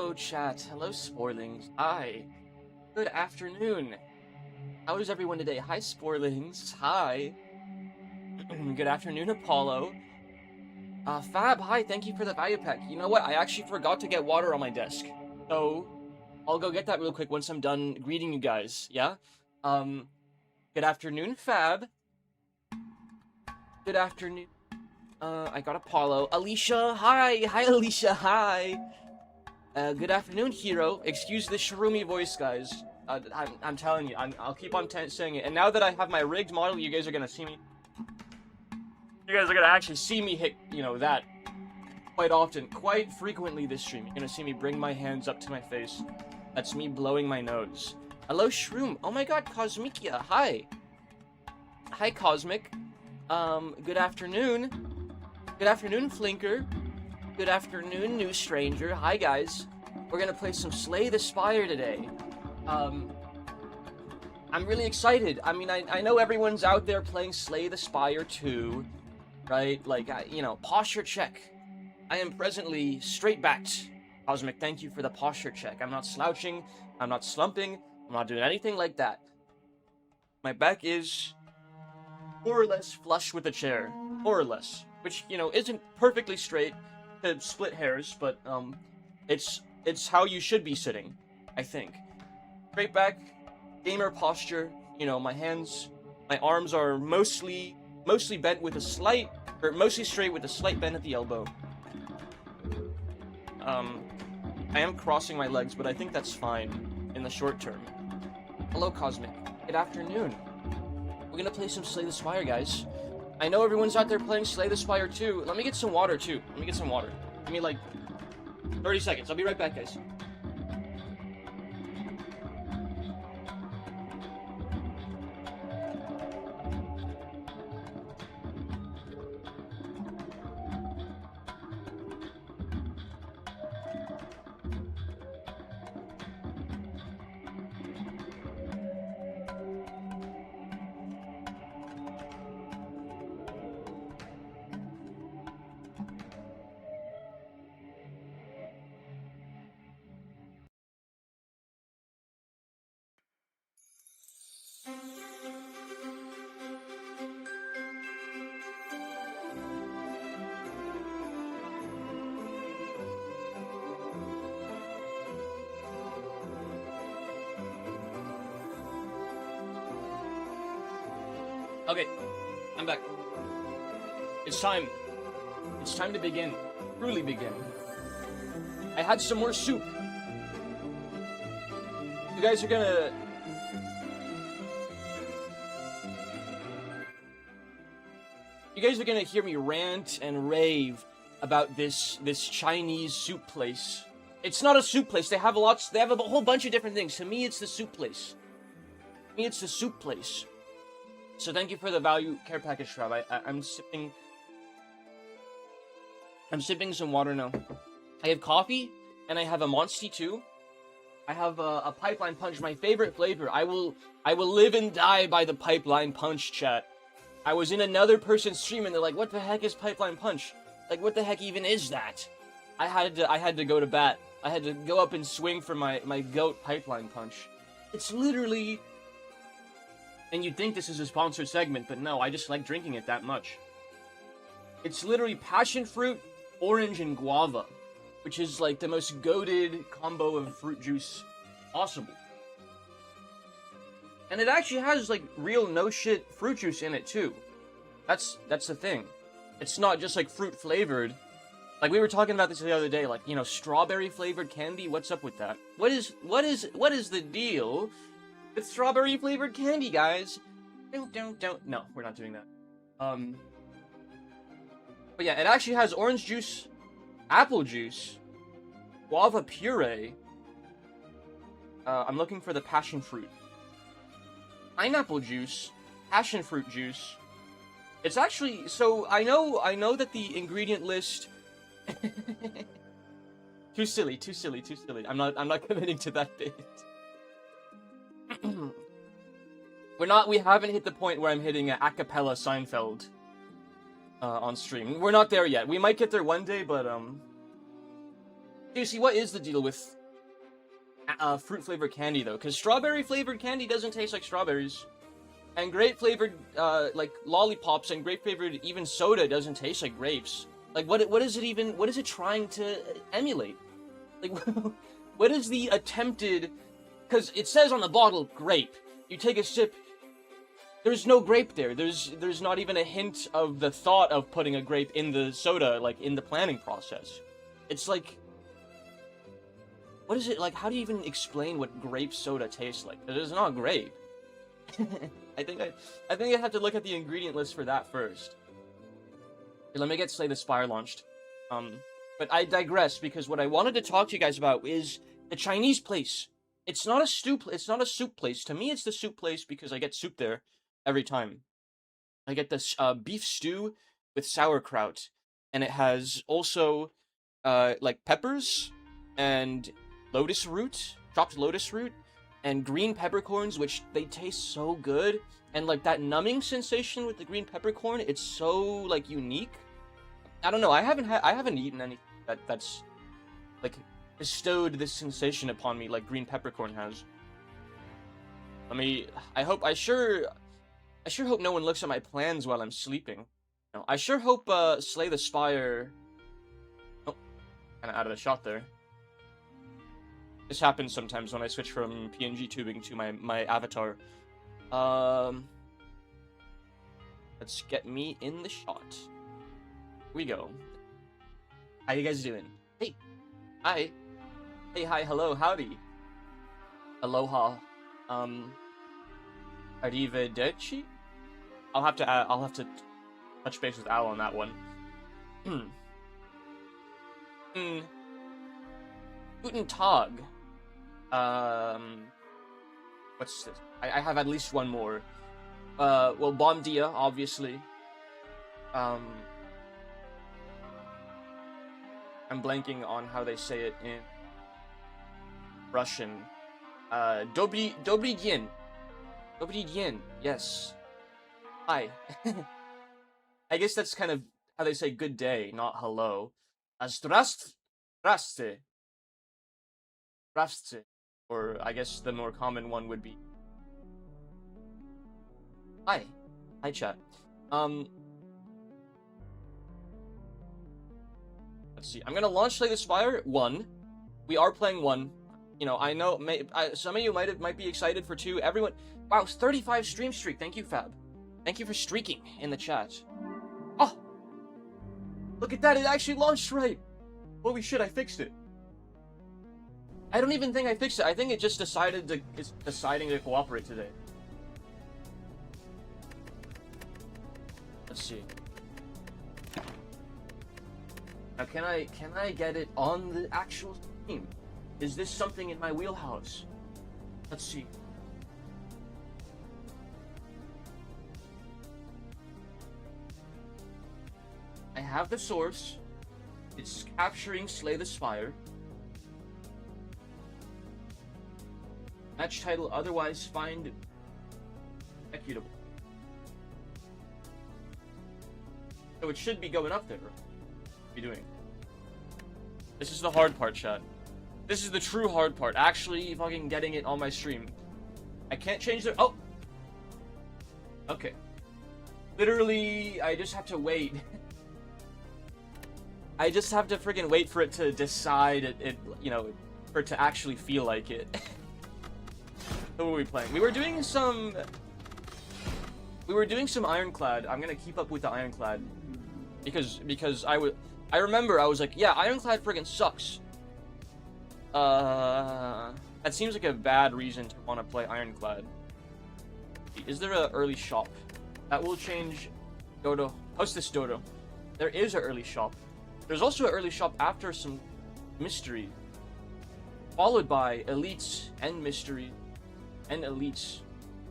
Hello, chat. Hello, Sporlings. Hi. Good afternoon. How is everyone today? Hi, Sporlings. Hi. Good afternoon, Apollo. Fab, hi. Thank you for the value pack. You know what? I actually forgot to get water on my desk. So, I'll go get that real quick once I'm done greeting you guys. Yeah? Good afternoon, Fab. Good afternoon. I got Apollo. Alicia, hi. Hi, Alicia, hi. Good afternoon, Hero. Excuse the shroomy voice, guys. I'm telling you, I'll keep on saying it. And now that I have my rigged model, you guys are gonna see me. You guys are gonna actually see me hit, that quite often, quite frequently this stream. You're gonna see me bring my hands up to my face. That's me blowing my nose. Hello, Shroom. Oh my god, Cosmicia. Hi. Hi, Cosmic. Good afternoon. Good afternoon, Flinker. Good afternoon, new stranger. Hi, guys. We're gonna play some Slay the Spire today. I'm really excited. I mean, I know everyone's out there playing Slay the Spire 2, right? Like, posture check. I am presently straight-backed. Cosmic, thank you for the posture check. I'm not slouching. I'm not slumping. I'm not doing anything like that. My back is more or less flush with the chair. More or less. Which, isn't perfectly straight to split hairs, but, it's how you should be sitting, I think. Straight back, gamer posture, my arms are mostly bent with mostly straight with a slight bend at the elbow. I am crossing my legs, but I think that's fine in the short term. Hello, Cosmic. Good afternoon. We're gonna play some Slay the Spire, guys. I know everyone's out there playing Slay the Spire 2. Let me get some water, too. Let me get some water. Give me, 30 seconds. I'll be right back, guys. Okay, I'm back. It's time. It's time to begin. Truly begin. I had some more soup. You guys are gonna... You guys are gonna hear me rant and rave about this Chinese soup place. It's not a soup place. They have a whole bunch of different things. To me, it's the soup place. To me, it's the soup place. So thank you for the value care package, Trav. I'm sipping some water now. I have coffee, and I have a Monster too. I have a Pipeline Punch, my favorite flavor. I will live and die by the Pipeline Punch, chat. I was in another person's stream, and they're like, "What the heck is Pipeline Punch? Like, what the heck even is that?" I had to go to bat. I had to go up and swing for my goat Pipeline Punch. It's literally... And you'd think this is a sponsored segment, but no, I just like drinking it that much. It's literally passion fruit, orange, and guava, which is like the most goated combo of fruit juice possible. And it actually has like real no shit fruit juice in it too. That's the thing. It's not just like fruit flavored. Like we were talking about this the other day, like, strawberry flavored candy. What's up with that? What is the deal with strawberry flavored candy, guys? Don't. No, we're not doing that. But yeah, it actually has orange juice, apple juice, guava puree. I'm looking for the passion fruit. Pineapple juice, passion fruit juice. It's actually, so I know that the ingredient list... Too silly. I'm not committing to that bit. We haven't hit the point where I'm hitting a cappella Seinfeld on stream. We're not there yet. We might get there one day, but Seriously, what is the deal with fruit flavored candy though? Because strawberry flavored candy doesn't taste like strawberries, and grape flavored like lollipops and grape flavored even soda doesn't taste like grapes. Like what is it even? What is it trying to emulate? Like what is the attempted? Because it says on the bottle grape. You take a sip. There's no grape there. There's not even a hint of the thought of putting a grape in the soda, like in the planning process. It's like, what is it like? How do you even explain what grape soda tastes like? It is not grape. I think I have to look at the ingredient list for that first. Okay, let me get Slay the Spire launched. But I digress because what I wanted to talk to you guys about is the Chinese place. It's not a soup place. To me, it's the soup place because I get soup there every time. I get this beef stew with sauerkraut, and it has also like peppers and lotus root, chopped lotus root, and green peppercorns, which they taste so good. And like that numbing sensation with the green peppercorn, it's so like unique. I don't know. I haven't eaten anything that's like bestowed this sensation upon me like green peppercorn has. I sure hope no one looks at my plans while I'm sleeping. No, I sure hope Slay the Spire. Oh, kind of out of the shot there. This happens sometimes when I switch from PNG tubing to my avatar. Let's get me in the shot. Here we go. How you guys doing? Hey, hi. Hey, hi, hello, howdy. Aloha. Arrivederci? I'll have to touch base with Al on that one. Guten Tag. What's this? I have at least one more. Well, Bon Dia, obviously. I'm blanking on how they say it in Russian. Dobry dien. Dobry dien, yes. Hi. I guess that's kind of how they say good day, not hello. Здравствуйте. Здравствуйте. Or I guess the more common one would be hi. Hi, chat. Let's see. I'm gonna launch Slay the Spire 1. We are playing 1. You know, I know some of you might be excited for 2. Everyone, wow, 35 stream streak. Thank you, Fab. Thank you for streaking in the chat. Oh, look at that! It actually launched right. Holy shit! I fixed it. I don't even think I fixed it. I think it just it's deciding to cooperate today. Let's see. Now, can I get it on the actual stream? Is this something in my wheelhouse? Let's see. I have the source. It's capturing Slay the Spire. Match title otherwise find executable. So it should be going up there. What are you doing? This is the hard part, chat. This is the true hard part. Actually fucking getting it on my stream. I can't change the... Oh! Okay. Literally, I just have to wait. I just have to freaking wait for it to decide it, you know, for it to actually feel like it. What were we playing? We were doing some Ironclad. I'm gonna keep up with the Ironclad. Because I remember I was like, yeah, Ironclad friggin' sucks. That seems like a bad reason to want to play Ironclad. Is there an early shop? That will change. Dodo. How's this, Dodo? There is an early shop. There's also an early shop after some mystery. Followed by elites and mystery and elites.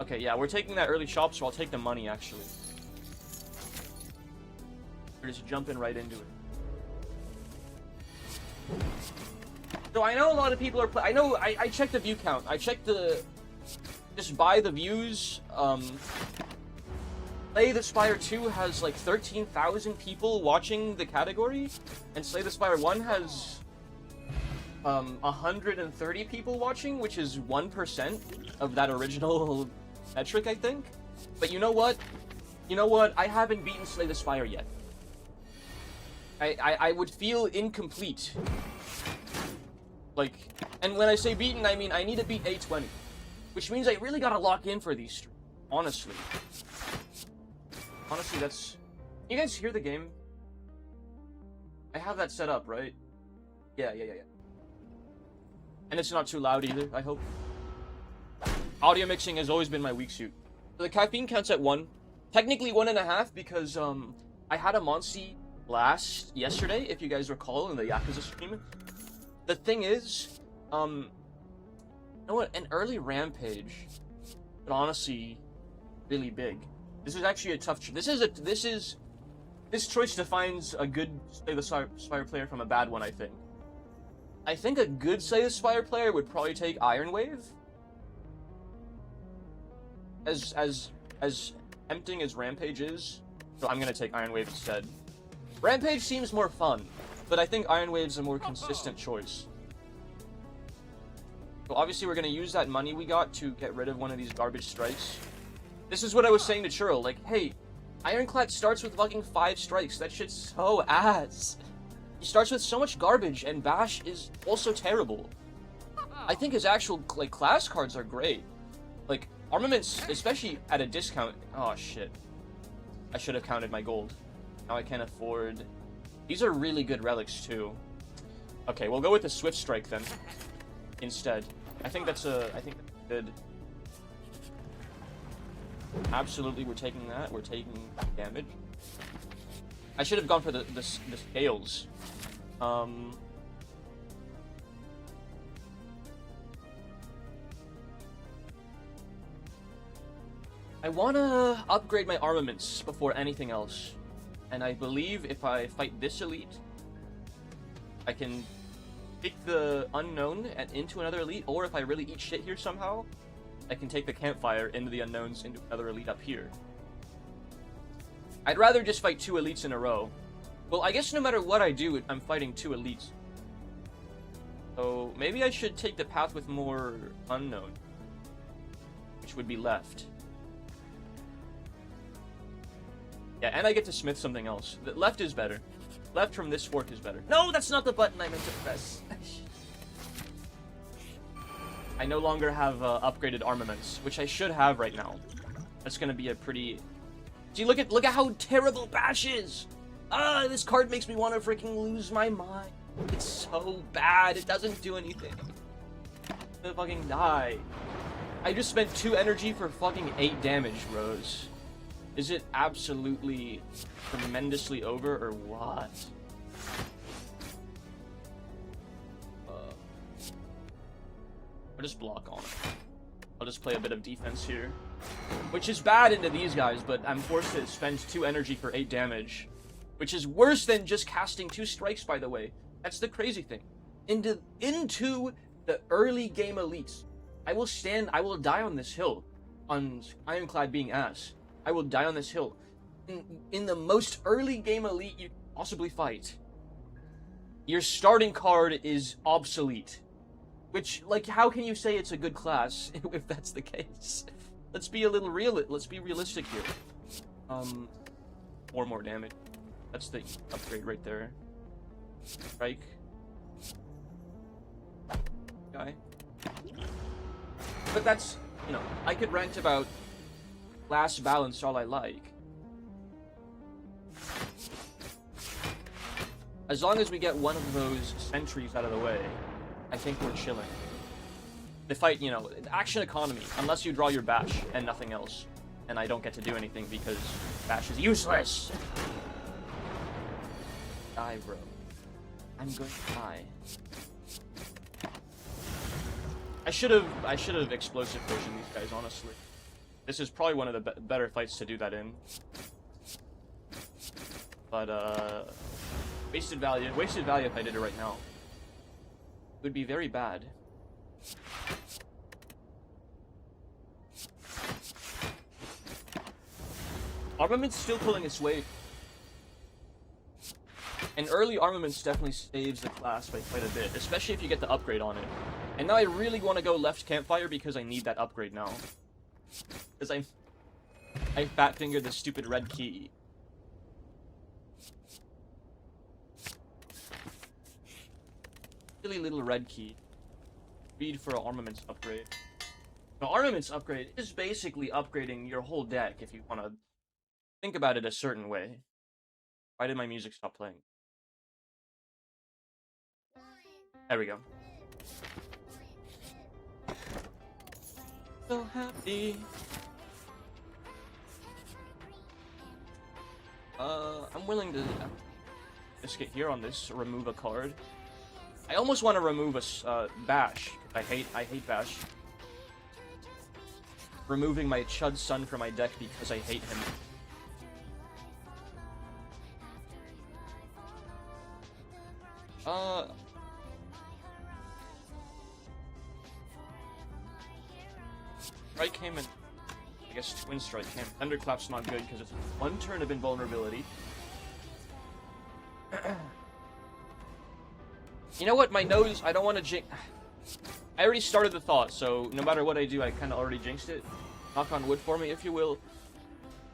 Okay, yeah, we're taking that early shop, so I'll take the money, actually. We're just jumping right into it. So I know a lot of people are I checked the view count. I checked the... Just by the views, Slay the Spire 2 has like 13,000 people watching the category, and Slay the Spire 1 has 130 people watching, which is 1% of that original metric, I think. But you know what? You know what? I haven't beaten Slay the Spire yet. I would feel incomplete. Like, and when I say beaten, I mean I need to beat 820. Which means I really gotta lock in for these streams. Honestly. Honestly, that's... You guys hear the game? I have that set up, right? Yeah. And it's not too loud either, I hope. Audio mixing has always been my weak suit. So the caffeine counts at 1. Technically 1.5 because, I had a Monsi blast yesterday, if you guys recall, in the Yakuza stream. The thing is, you know what? An early Rampage, but honestly, really big. This is actually a tough. This choice defines a good Slay the Spire player from a bad one. I think. I think a good Slay the Spire player would probably take Iron Wave. As tempting as Rampage is, so I'm gonna take Iron Wave instead. Rampage seems more fun, but I think Iron Wave's a more consistent choice. So obviously we're gonna use that money we got to get rid of one of these garbage strikes. This is what I was saying to Churro, like, hey, Ironclad starts with fucking 5 strikes. That shit's so ass. He starts with so much garbage, and Bash is also terrible. I think his actual, like, class cards are great. Like, armaments, especially at a discount. Oh, shit. I should have counted my gold. Now I can't afford... These are really good relics, too. Okay, we'll go with the Swift Strike, then. Instead. I think that's good. Absolutely, we're taking that. We're taking damage. I should have gone for the scales. I want to upgrade my armaments before anything else. And I believe if I fight this elite, I can take the unknown and into another elite, or if I really eat shit here somehow, I can take the campfire into the unknowns into another elite up here. I'd rather just fight 2 elites in a row. Well, I guess no matter what I do, I'm fighting 2 elites. So maybe I should take the path with more unknown, which would be left. Yeah, and I get to smith something else. The left is better. Left from this fork is better. No, that's not the button I meant to press. I no longer have upgraded armaments, which I should have right now. That's gonna be a pretty... See, look at how terrible Bash is! Ah, this card makes me want to freaking lose my mind. It's so bad, it doesn't do anything. I'm gonna fucking die. I just spent 2 energy for fucking 8 damage, bros. Is it absolutely tremendously over, or what? I'll just block on it. I'll just play a bit of defense here. Which is bad into these guys, but I'm forced to spend 2 energy for 8 damage. Which is worse than just casting 2 strikes, by the way. That's the crazy thing. Into the early game elites. I will die on this hill. On Ironclad being ass. I will die on this hill. In the most early game elite you can possibly fight. Your starting card is obsolete. Which, like, how can you say it's a good class if that's the case? Let's be a little let's be realistic here. 4 more damage. That's the upgrade right there. Strike. Guy. But that's, you know, I could rant about class balance all I like. As long as we get one of those sentries out of the way, I think we're chilling. The fight, you know, action economy, unless you draw your Bash and nothing else. And I don't get to do anything because Bash is useless! Die, bro. I'm going to die. I should have explosive potioned these guys, honestly. This is probably one of the better fights to do that in. But, wasted value if I did it right now. It would be very bad. Armament's still pulling its weight. And early armaments definitely saves the class by quite a bit, especially if you get the upgrade on it. And now I really want to go left campfire because I need that upgrade now. Because I fat fingered the stupid red key. Silly little red key. Read for an armaments upgrade. An armaments upgrade is basically upgrading your whole deck if you want to think about it a certain way. Why did my music stop playing? There we go. So happy. I'm willing to just get here on this, remove a card. I almost want to remove a Bash. I hate Bash. Removing my Chud Sun from my deck because I hate him. Strike came in. I guess Twin Strike came. Thunderclap's not good because it's one turn of invulnerability. You know what? My nose, I don't want to jinx. I already started the thought, so no matter what I do, I kind of already jinxed it. Knock on wood for me, if you will.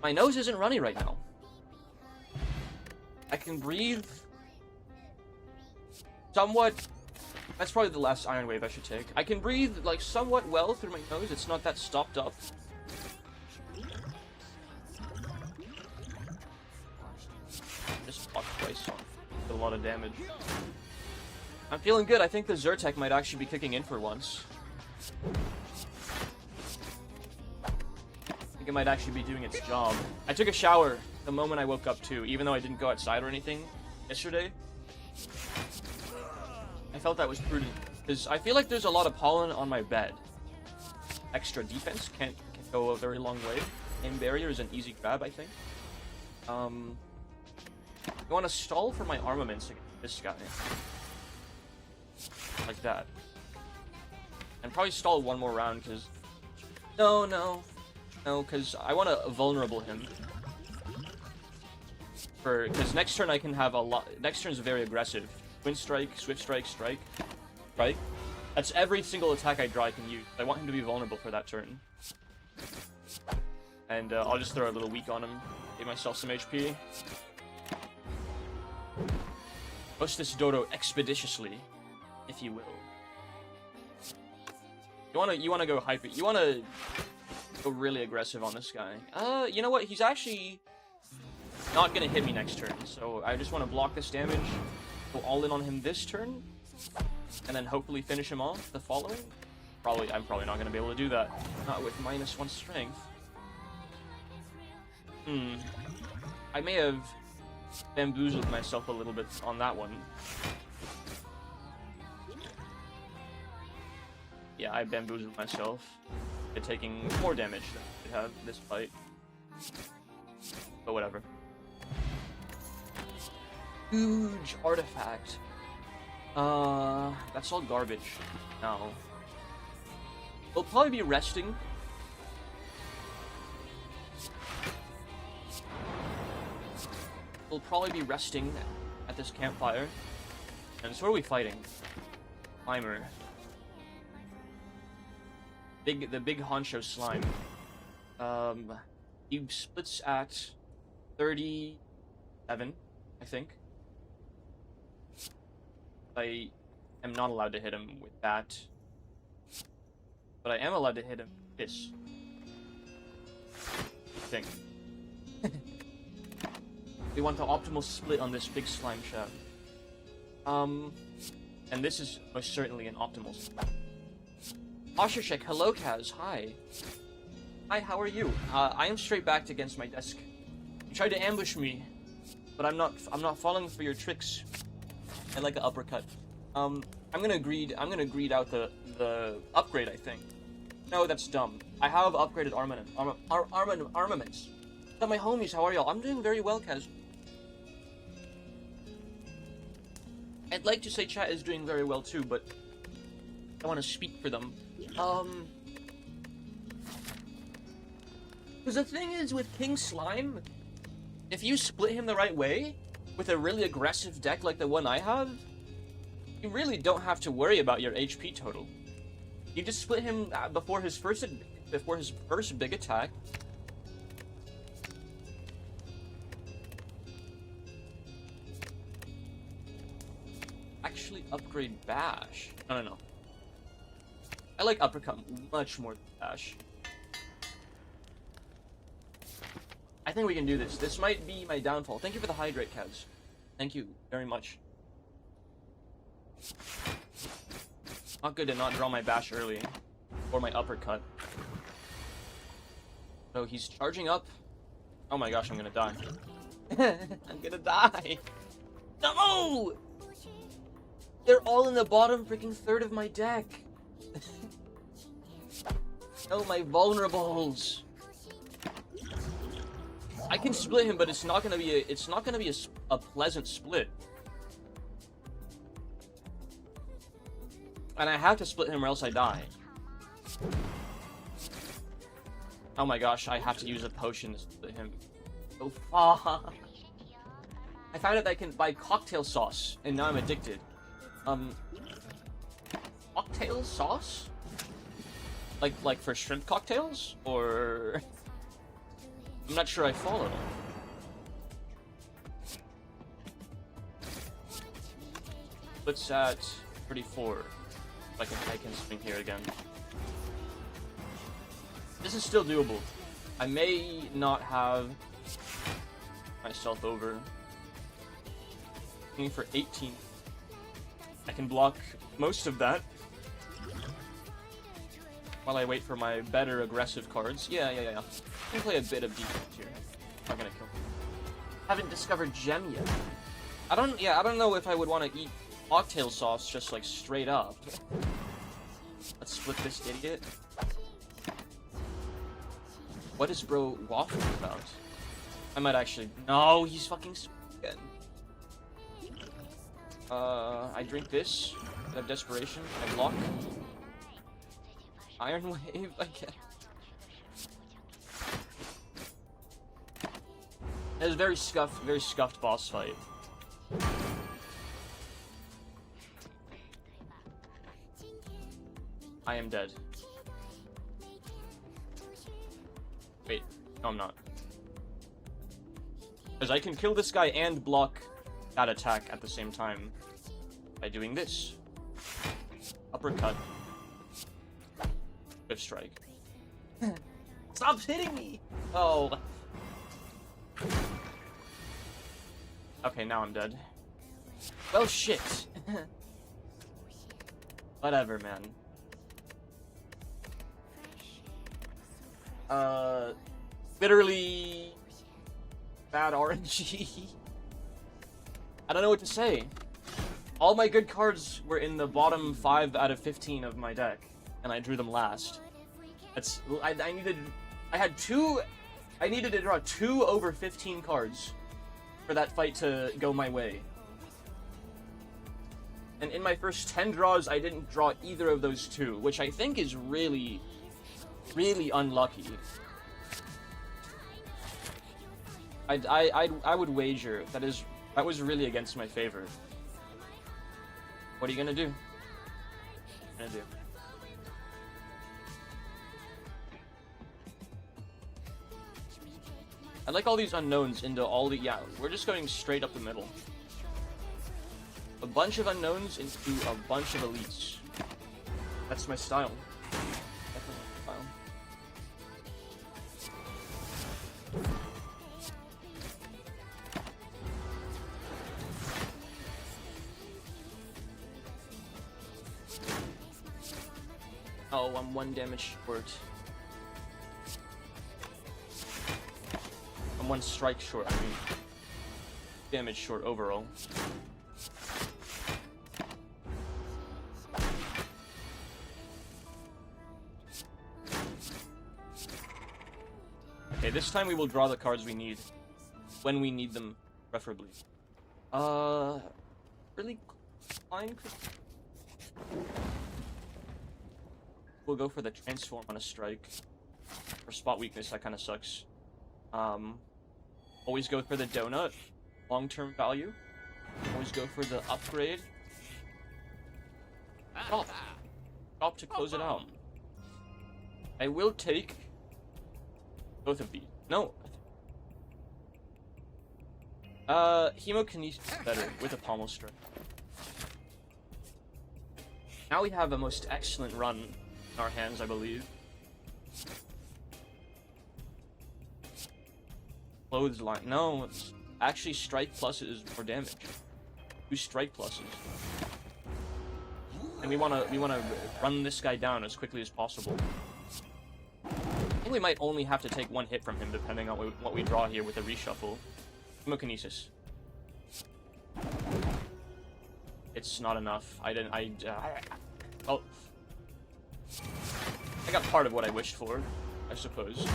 My nose isn't runny right now. I can breathe somewhat. That's probably the last Iron Wave I should take. I can breathe, like, somewhat well through my nose. It's not that stopped up. Just blocked twice, so a lot of damage. I'm feeling good. I think the Zyrtec might actually be kicking in for once. I think it might actually be doing its job. I took a shower the moment I woke up too, even though I didn't go outside or anything yesterday. I felt that was prudent, because I feel like there's a lot of pollen on my bed. Extra defense can't go a very long way. Aim barrier is an easy grab, I think. I want to stall for my armaments against this guy. Like that. And probably stall one more round, because... No, because I want to vulnerable him. Because next turn I can have a lot... Next turn is very aggressive. Twin Strike, Swift Strike, Strike. Right? That's every single attack I draw I can use. I want him to be vulnerable for that turn. And I'll just throw a little weak on him. Give myself some HP. Push this Dodo expeditiously, if you will. You wanna go hyper. You wanna go really aggressive on this guy. You know what? He's actually not gonna hit me next turn, so I just want to block this damage. Go all in on him this turn, and then hopefully finish him off the following. I'm probably not gonna be able to do that. Not with -1 strength. I may have bamboozled myself a little bit on that one. Yeah, I bamboozled myself by taking more damage than I could have this fight. But whatever. Huge artifact. That's all garbage now. We'll probably be resting. We'll probably be resting at this campfire. And so what are we fighting? Slimer. The big honcho slime. He splits at 37, I think. I am not allowed to hit him with that. But I am allowed to hit him with this. I think. We want the optimal split on this big slime shaft. And this is most certainly an optimal split. Oshishek, hello Kaz, hi. Hi, how are you? I am straight backed against my desk. You tried to ambush me, but I'm not falling for your tricks. I like an uppercut. I'm gonna greed out the upgrade, I think. No, that's dumb. I have upgraded armaments. So my homies, how are y'all? I'm doing very well, Kaz. I'd like to say chat is doing very well too, but I want to speak for them. Because the thing is with King Slime, if you split him the right way, with a really aggressive deck like the one I have, you really don't have to worry about your HP total. You just split him before his first big attack. Actually upgrade Bash. No. I like Uppercut much more than Bash. I think we can do this. This might be my downfall. Thank you for the hydrate, Kaz. Thank you very much. Not good to not draw my Bash early. Or my Uppercut. So he's charging up. Oh my gosh, I'm gonna die. I'm gonna die. No! They're all in the bottom freaking third of my deck. Oh, my vulnerables. I can split him, but it's not gonna be a pleasant split. And I have to split him or else I die. Oh my gosh, I have to use a potion to split him. Oh fuck. I found out that I can buy cocktail sauce, and now I'm addicted. Cocktail sauce? Like for shrimp cocktails? Or... I'm not sure I follow. Let's at 34. I can swing here again. This is still doable. I may not have myself over. Looking for 18. I can block most of that while I wait for my better aggressive cards. Yeah. I can play a bit of defense here. Not gonna kill him. Haven't discovered Gem yet. I don't know if I would want to eat cocktail sauce just like straight up. Let's split this idiot. What is bro waffling about? I might actually... No, he's fucking again. I drink this. I have desperation. I block. Iron Wave, I guess. It was a very scuffed boss fight. I am dead. Wait, no I'm not. Because I can kill this guy and block that attack at the same time by doing this. Uppercut. Swift strike. Stop hitting me! Oh. Okay, now I'm dead. Oh shit! Whatever, man. Literally... bad RNG. I don't know what to say. All my good cards were in the bottom 5 out of 15 of my deck, and I drew them last. That's... I needed to draw 2 over 15 cards for that fight to go my way. And in my first 10 draws, I didn't draw either of those 2, which I think is really, really unlucky. I would wager that was really against my favor. What are you gonna do? What are you gonna do? I like all these unknowns into all the... Yeah, we're just going straight up the middle. A bunch of unknowns into a bunch of elites. That's my style. Definitely my style. Oh, I'm 1 damage short. I'm 1 strike short, I mean. Damage short overall. Okay, this time we will draw the cards we need. When we need them, preferably. Really fine. We'll go for the transform on a strike. For spot weakness, that kind of sucks. Always go for the donut. long-term value. Always go for the upgrade. Stop. Stop to close it out. I will take both of these. No. Hemokinesis is better with a pommel strike. Now we have a most excellent run in our hands, I believe. Clothesline. No, it's actually strike plus is more damage. 2 strike pluses. And we wanna run this guy down as quickly as possible. I think we might only have to take 1 hit from him depending on what we draw here with a reshuffle. Hemokinesis. It's not enough. Oh. I got part of what I wished for, I suppose.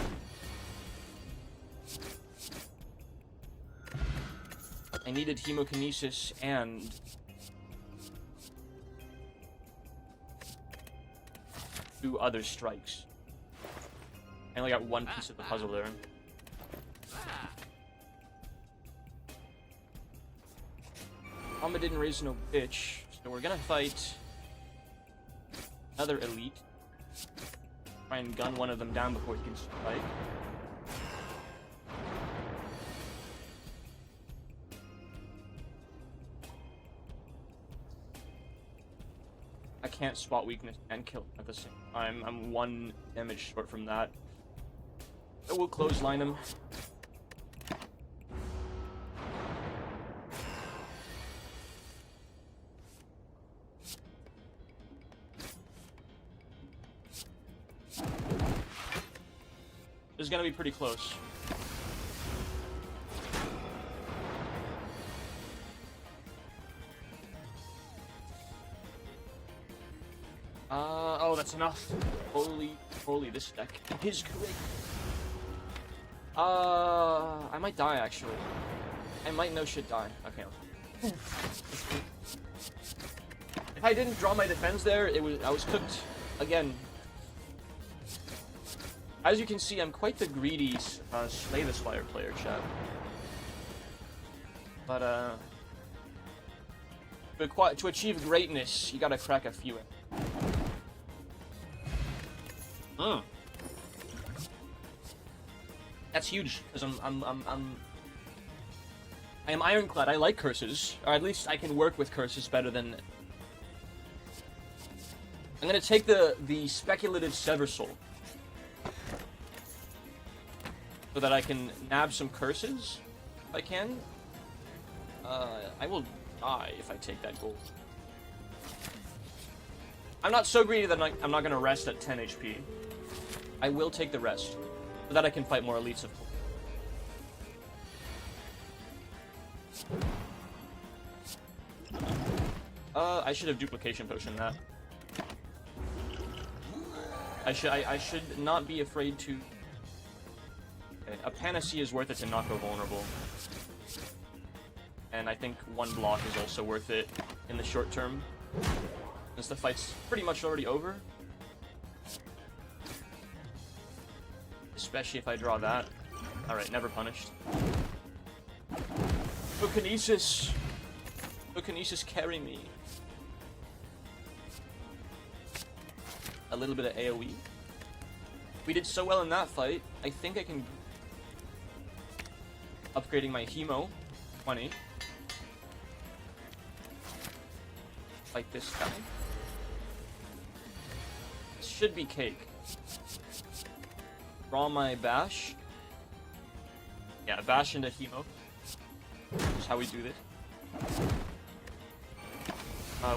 I needed Hemokinesis and... two other strikes. I only got 1 piece of the puzzle there. Mama didn't raise no bitch, so we're gonna fight another elite. Try and gun one of them down before he can strike. I can't spot weakness and kill at the same time. I'm 1 damage short from that. So we'll clothesline him. This is gonna be pretty close. Oh, that's enough. Holy, this deck is great. I might die, actually. I might no shit die. Okay. If I didn't draw my defense there, I was cooked. Again. As you can see, I'm quite the greedy Slay the Spire player, chat. But, to achieve greatness, you gotta crack a few in. That's huge, because I am ironclad. I like curses, or at least I can work with curses better than... I'm gonna take the speculative Sever Soul, so that I can nab some curses, if I can. I will die if I take that gold. I'm not so greedy that I'm not gonna rest at 10 HP. I will take the rest, so that I can fight more elites, of course. I should have duplication potion that. I should not be afraid to... Okay, a panacea is worth it to not go vulnerable. And I think 1 block is also worth it in the short term, since the fight's pretty much already over. Especially if I draw that. Alright, never punished. Hemokinesis! Hemokinesis, carry me. A little bit of AoE. We did so well in that fight, I think I can... Upgrading my Hemo. 20. Fight this guy. This should be cake. Draw my bash. Yeah, bash into Hemo. That's how we do this.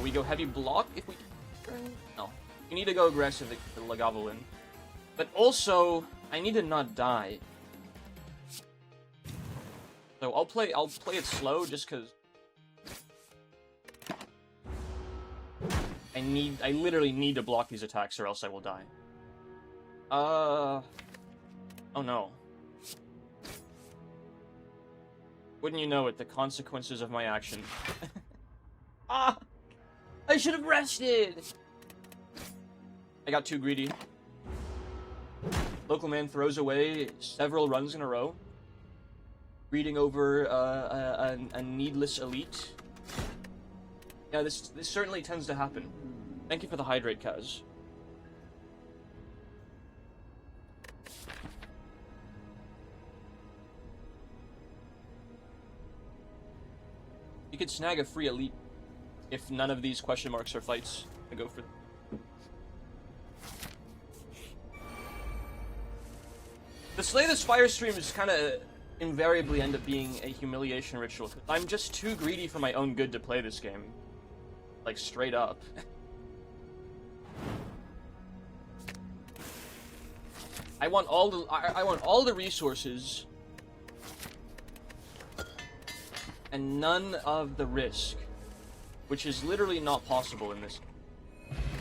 We go heavy block if we... No. We need to go aggressive to the Lagavulin. But also, I need to not die. So I'll play it slow just cause I literally need to block these attacks or else I will die. Oh no. Wouldn't you know it, the consequences of my action. Ah! I should have rested! I got too greedy. Local man throws away several runs in a row. reading over a needless elite. Yeah, this certainly tends to happen. Thank you for the hydrate, Kaz. You could snag a free elite if none of these question marks are fights. I go for them. The Slay the Spire streams kind of invariably end up being a humiliation ritual. I'm just too greedy for my own good to play this game. Like, straight up. I want all the resources and none of the risk, which is literally not possible in this.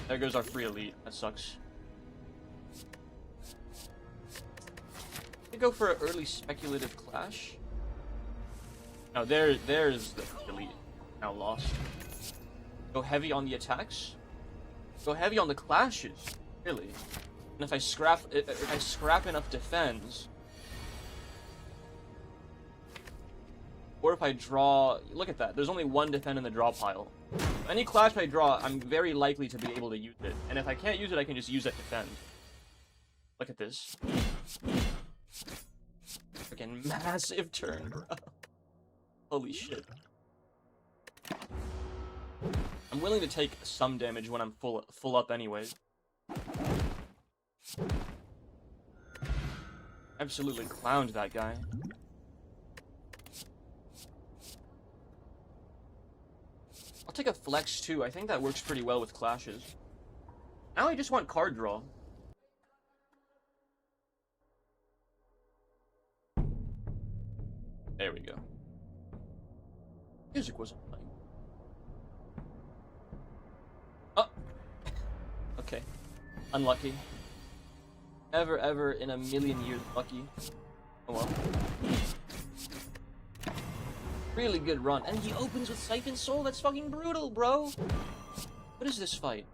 There goes our free elite. That sucks. Go for an early speculative clash. No, there's the elite. Now lost. Go heavy on the attacks. Go heavy on the clashes. Really. And if I scrap enough defense, or if I draw, look at that. There's only one defend in the draw pile. Any clash I draw, I'm very likely to be able to use it. And if I can't use it, I can just use that defend. Look at this. Freaking massive turn, bro. Holy shit. I'm willing to take some damage when I'm full up anyways. Absolutely clowned that guy. I'll take a flex too. I think that works pretty well with clashes. Now I just want card draw. There we go. Music wasn't playing. Oh! Okay. Unlucky. Ever in a million years lucky. Oh well. Really good run. And he opens with Siphon Soul? That's fucking brutal, bro! What is this fight?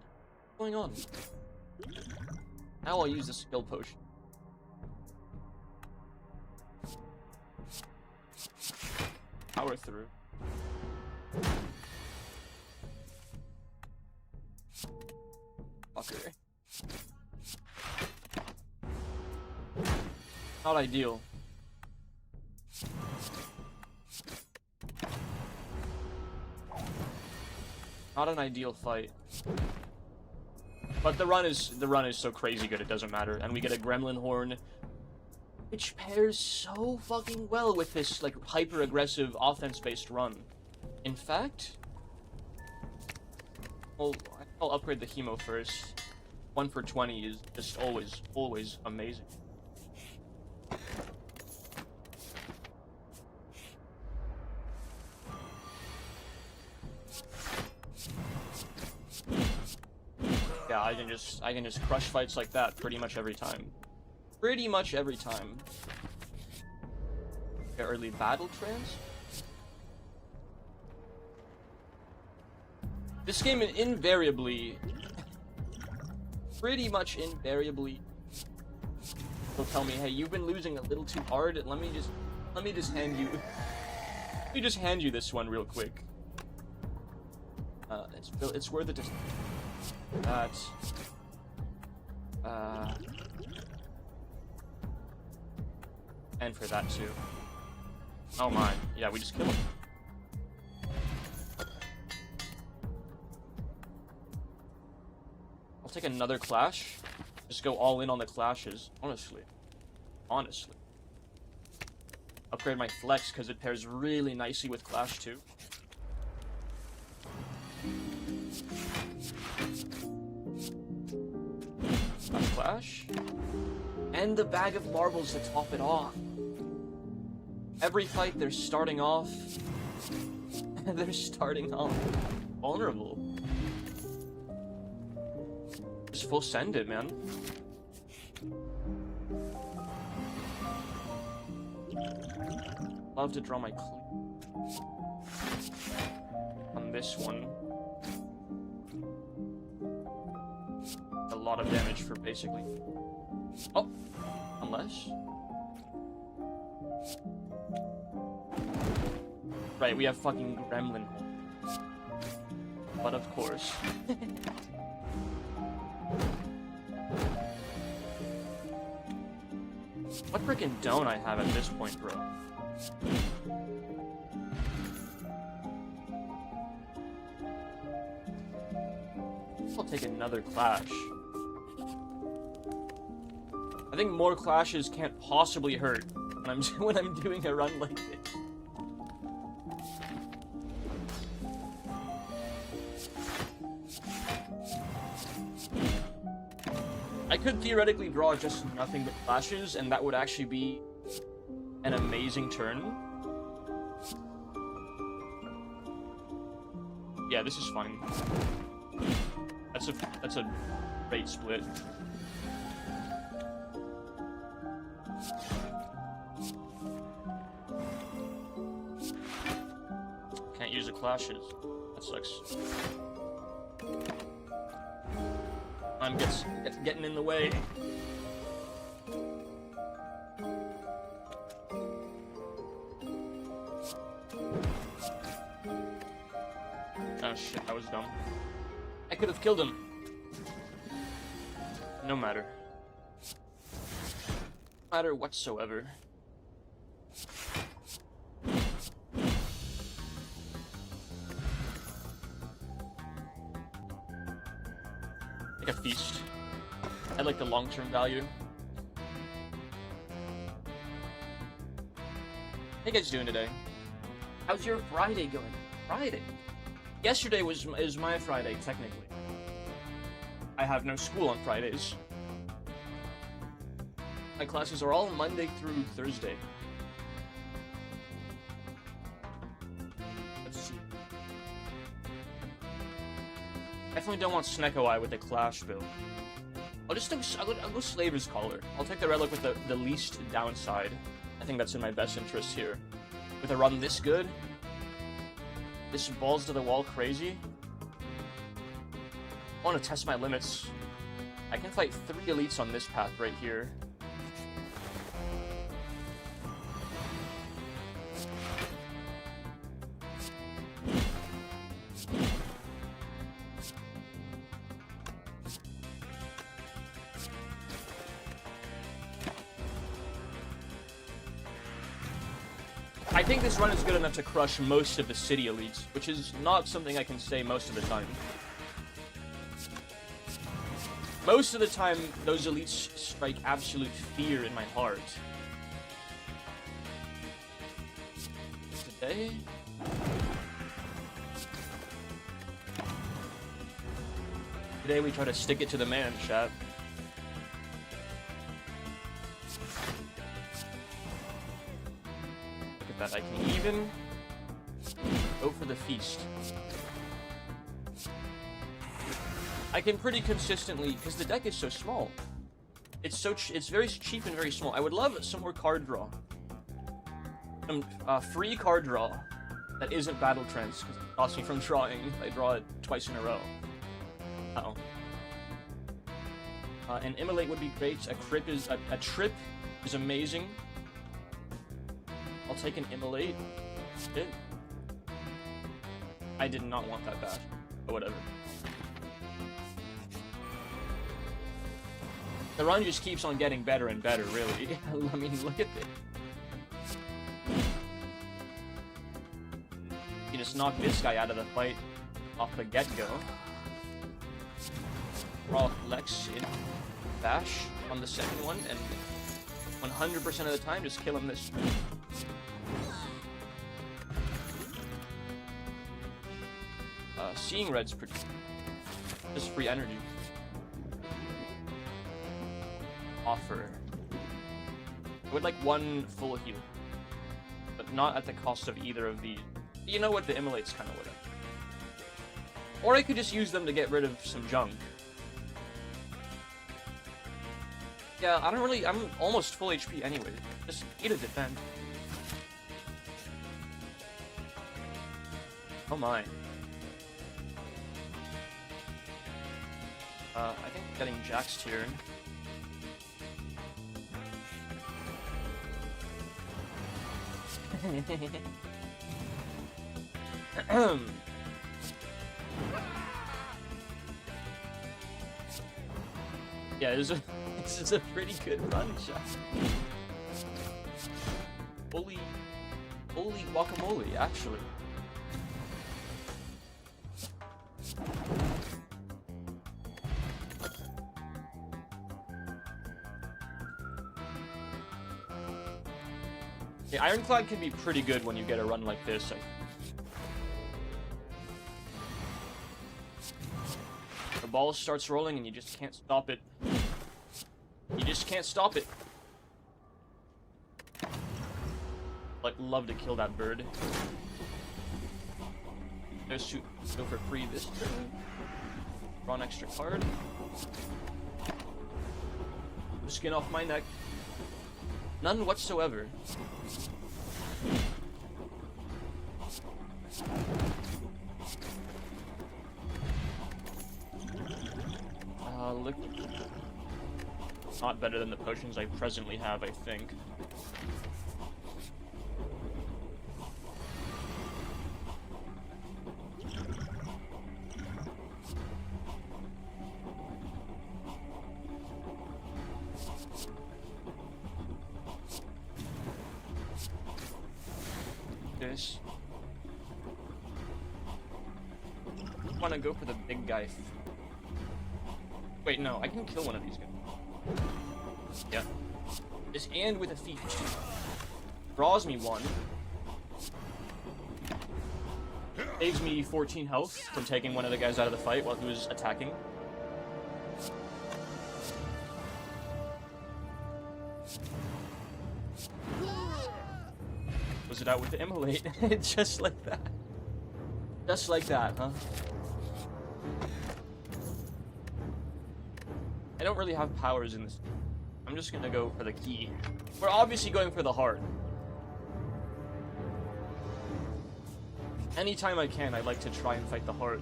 What's going on? Now I'll use the skill potion. Power through. Fucker. Not ideal. Not an ideal fight. But the run is so crazy good it doesn't matter. And we get a Gremlin Horn, which pairs so fucking well with this, like, hyper-aggressive, offense-based run. In fact... Well, I'll upgrade the Hemo first. 1 for 20 is just always amazing. Yeah, I can just crush fights like that pretty much every time. Pretty much every time. Okay, early battle trance. This game invariably, pretty much invariably, will tell me, hey, you've been losing a little too hard. Let me just hand you this one real quick. It's worth it to. That's. And for that too. Oh my, yeah, we just kill him. I'll take another clash. Just go all in on the clashes, honestly. Honestly. Upgrade my flex because it pairs really nicely with clash too. A clash. And the bag of marbles to top it off. Every fight they're starting off. They're starting off vulnerable. Just full send it, man. Love to draw my clue on this one. A lot of damage for basically. Oh, unless. Right, we have fucking gremlin hole. But of course. What freaking don't I have at this point, bro? I'll take another clash. I think more clashes can't possibly hurt when I'm doing a run like this. I could theoretically draw just nothing but clashes, and that would actually be an amazing turn. Yeah, this is fine. That's a great split. Can't use the clashes. That sucks. I'm getting in the way. Oh shit, that was dumb. I could have killed him. No matter. No matter whatsoever. Like a feast. I like the long-term value. How you guys doing today? How's your Friday going? Friday? Yesterday is my Friday, technically. I have no school on Fridays. My classes are all Monday through Thursday. Let's see. Definitely don't want Snecko Eye with the Clash build. I'll go Slaver's Collar. I'll take the relic with the least downside. I think that's in my best interest here. With a run this good, this balls to the wall crazy. I want to test my limits. I can fight 3 elites on this path right here. I think this run is good enough to crush most of the city elites, which is not something I can say most of the time. Most of the time, those elites strike absolute fear in my heart. Today? Today we try to stick it to the man, chat. Look at that, I can even go for the feast. I can pretty consistently, because the deck is so small. It's very cheap and very small. I would love some more card draw. Some free card draw that isn't Battle Trance, because it stops me from drawing. I draw it twice in a row. Uh-oh. An Immolate would be great. A Trip is amazing. I'll take an Immolate. I did not want that bad, but whatever. The run just keeps on getting better and better, really. I mean, look at this. You just knock this guy out of the fight off the get-go. Raw Lex in Bash on the second one, and 100% of the time, just kill him this turn. Seeing Red's pretty... just free energy. Offer. I would like 1 full heal, but not at the cost of either of these. You know what, the Immolates kind of would have. Or I could just use them to get rid of some junk. Yeah, I don't really, I'm almost full HP anyway. Just need to defend. Oh my. I think getting Jack's turn. Yeah, this is a pretty good run shot. Holy guacamole, actually. Yeah, Ironclad can be pretty good when you get a run like this. The ball starts rolling and you just can't stop it. You just can't stop it. Like, love to kill that bird. There's shoot. Go for free this turn. Draw an extra card. Skin off my neck. None whatsoever. Look. Not better than the potions I presently have, I think. This. I want to go for the big guy. Wait, no, I can kill one of these guys. Yeah. This and with a feat. Draws me one. Saves me 14 health from taking one of the guys out of the fight while he was attacking. Was it out with the immolate? Just like that. Just like that, huh? I don't really have powers in this. I'm just gonna go for the key. We're obviously going for the heart. Anytime I can, I like to try and fight the heart.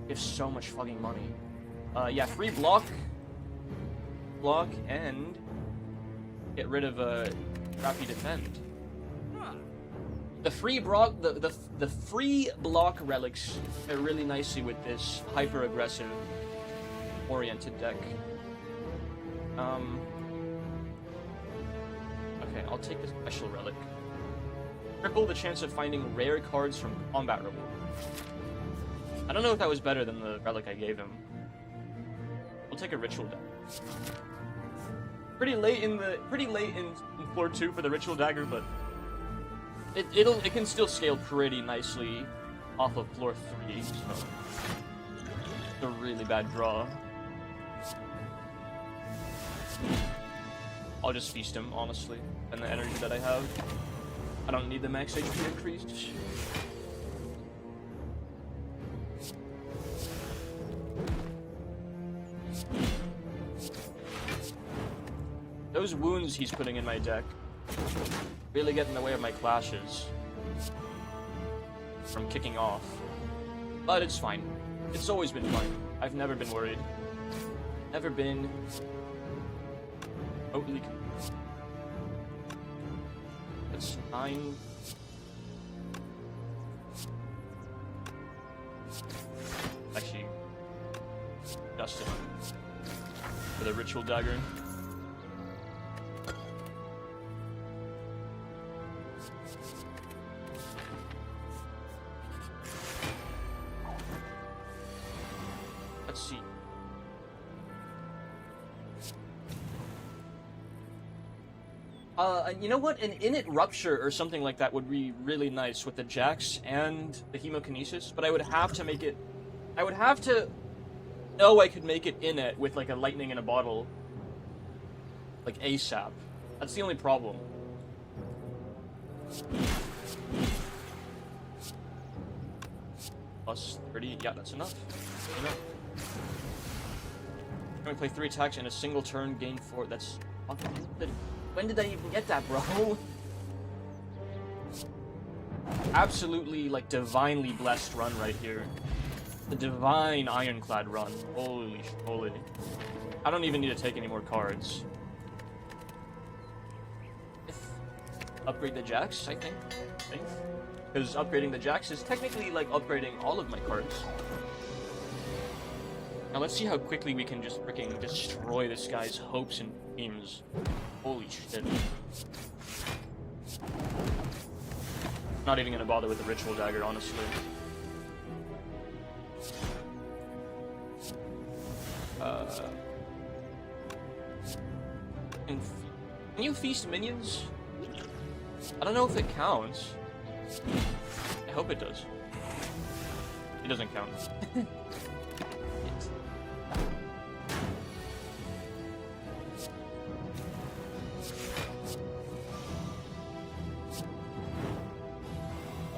Gives so much fucking money. Yeah, free block. Block and get rid of crappy defend. The free block, the free block relics pair really nicely with this hyper aggressive oriented deck. Okay, I'll take the special relic. Triple the chance of finding rare cards from combat reward. I don't know if that was better than the relic I gave him. I'll take a ritual dagger. Pretty late in floor 2 for the ritual dagger, but it can still scale pretty nicely off of floor 3, so it's a really bad draw. I'll just feast him, honestly, and the energy that I have. I don't need the max HP increased. Those wounds he's putting in my deck really get in the way of my clashes from kicking off. But it's fine. It's always been fine. I've never been worried. Never been totally confused. That's 9. Actually, Dustin for the ritual dagger. Let's see. You know what? An Init Rupture or something like that would be really nice with the Jax and the Hemokinesis, but I would have to make it... I would have to know I could make it Init with like a lightning in a bottle. Like ASAP. That's the only problem. Plus 30, yeah, that's enough. Enough. I'm gonna play 3 attacks in a single turn, gain 4. That's fucking stupid. When did I even get that, bro? Absolutely, like, divinely blessed run right here. The divine Ironclad run. Holy holy. I don't even need to take any more cards. upgrade the jacks, I think. Because upgrading the jacks is technically like upgrading all of my cards. Now let's see how quickly we can just freaking destroy this guy's hopes and dreams. Holy shit. Not even gonna bother with the ritual dagger, honestly. Can you feast minions? I don't know if it counts. I hope it does. It doesn't count.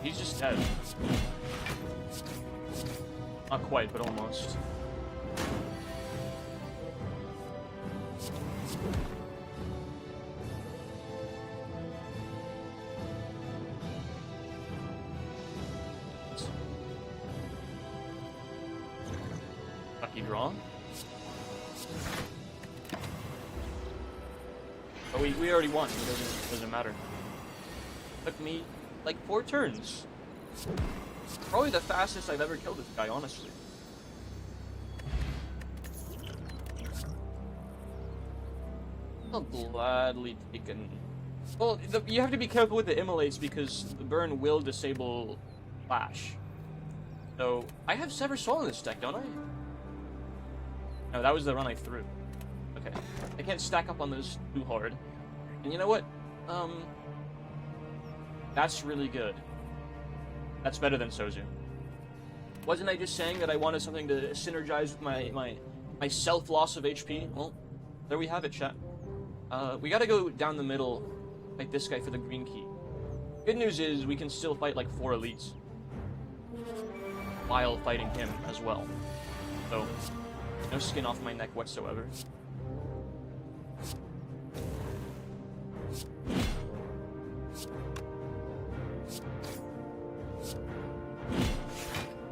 He's just dead. Not quite, but almost. Lucky draw. But we already won. It doesn't matter. Took me like 4 turns. Probably the fastest I've ever killed this guy, honestly. I'll gladly take an... Well, you have to be careful with the immolates because the burn will disable flash. So, I have Sever Soul in this deck, don't I? No, that was the run I threw. Okay. I can't stack up on those too hard. And you know what? That's really good. That's better than Sozu. Wasn't I just saying that I wanted something to synergize with my self-loss of HP? Well, there we have it, chat. We gotta go down the middle, fight this guy for the green key. Good news is we can still fight like 4 elites while fighting him as well. So, no skin off my neck whatsoever.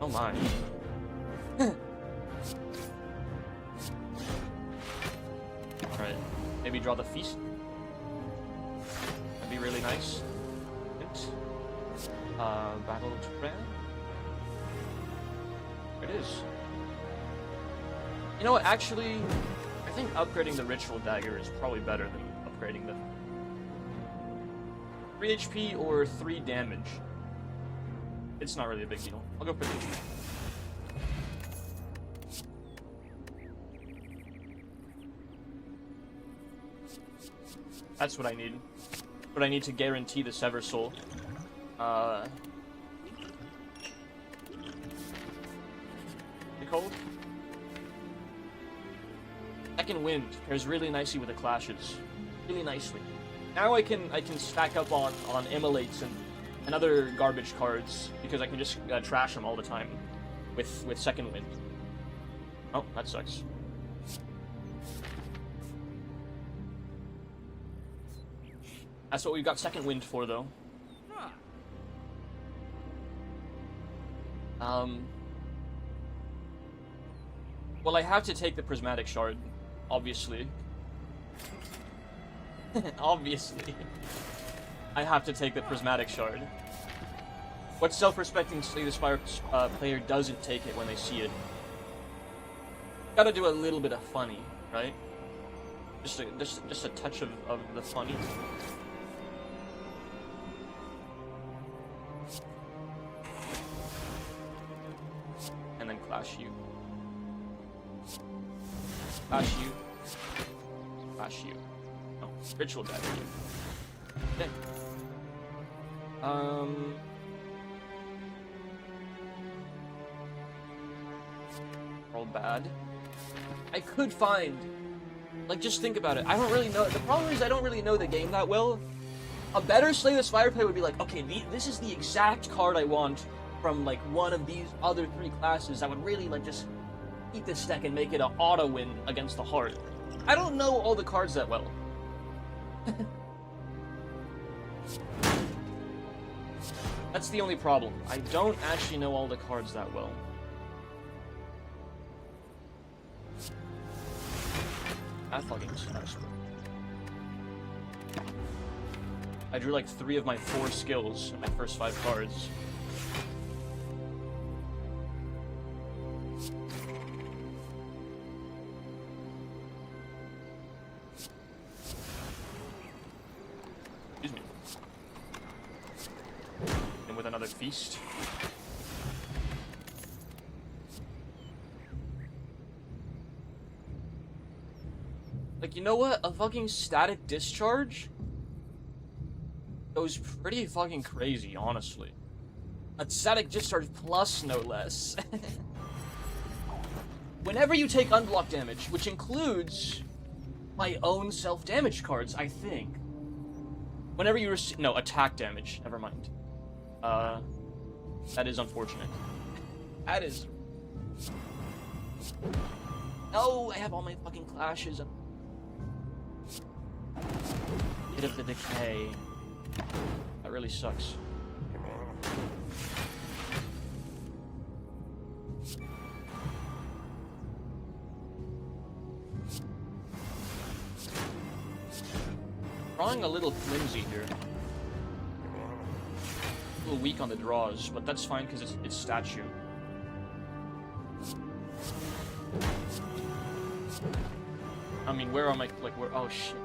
Oh my. Alright, maybe draw the feast. That'd be really nice. Battle Tran. There it is. You know what, actually, I think upgrading the Ritual Dagger is probably better than upgrading the 3 HP or 3 damage. It's not really a big deal. I'll go for 3. That's what I need. What I need to guarantee the Sever Soul. Cold. Second Wind pairs really nicely with the clashes. Really nicely. Now I can stack up on immolates and other garbage cards because I can just trash them all the time with Second Wind. Oh, that sucks. That's what we've got Second Wind for, though. Well, I have to take the Prismatic Shard, obviously. Obviously. I have to take the Prismatic Shard. What self-respecting Slay the Spire player doesn't take it when they see it? Gotta do a little bit of funny, right? Just a touch of the funny. And then clash you. Clash you. Clash you. Oh, Ritual Dagger you. Okay. Roll bad. I could find... Like, just think about it. I don't really know... The problem is I don't really know the game that well. A better Slay the Spire player would be like, okay, this is the exact card I want from, like, one of these other 3 classes that would really, like, just eat this deck and make it an auto-win against the Heart. I don't know all the cards that well. That's the only problem. I don't actually know all the cards that well. That fucking sucks. I drew like 3 of my 4 skills in my first 5 cards. Excuse me. And with another feast. Like, you know what? A fucking static discharge goes pretty fucking crazy, honestly. A static discharge plus, no less. Whenever you take unblock damage, which includes my own self-damage cards, I think. Whenever you receive... No, attack damage. Never mind. That is unfortunate. That is... No, I have all my fucking clashes. Hit of the decay. That really sucks. Drawing a little flimsy here. A little weak on the draws, but that's fine because it's statue. I mean, where are my, like, where, oh shit.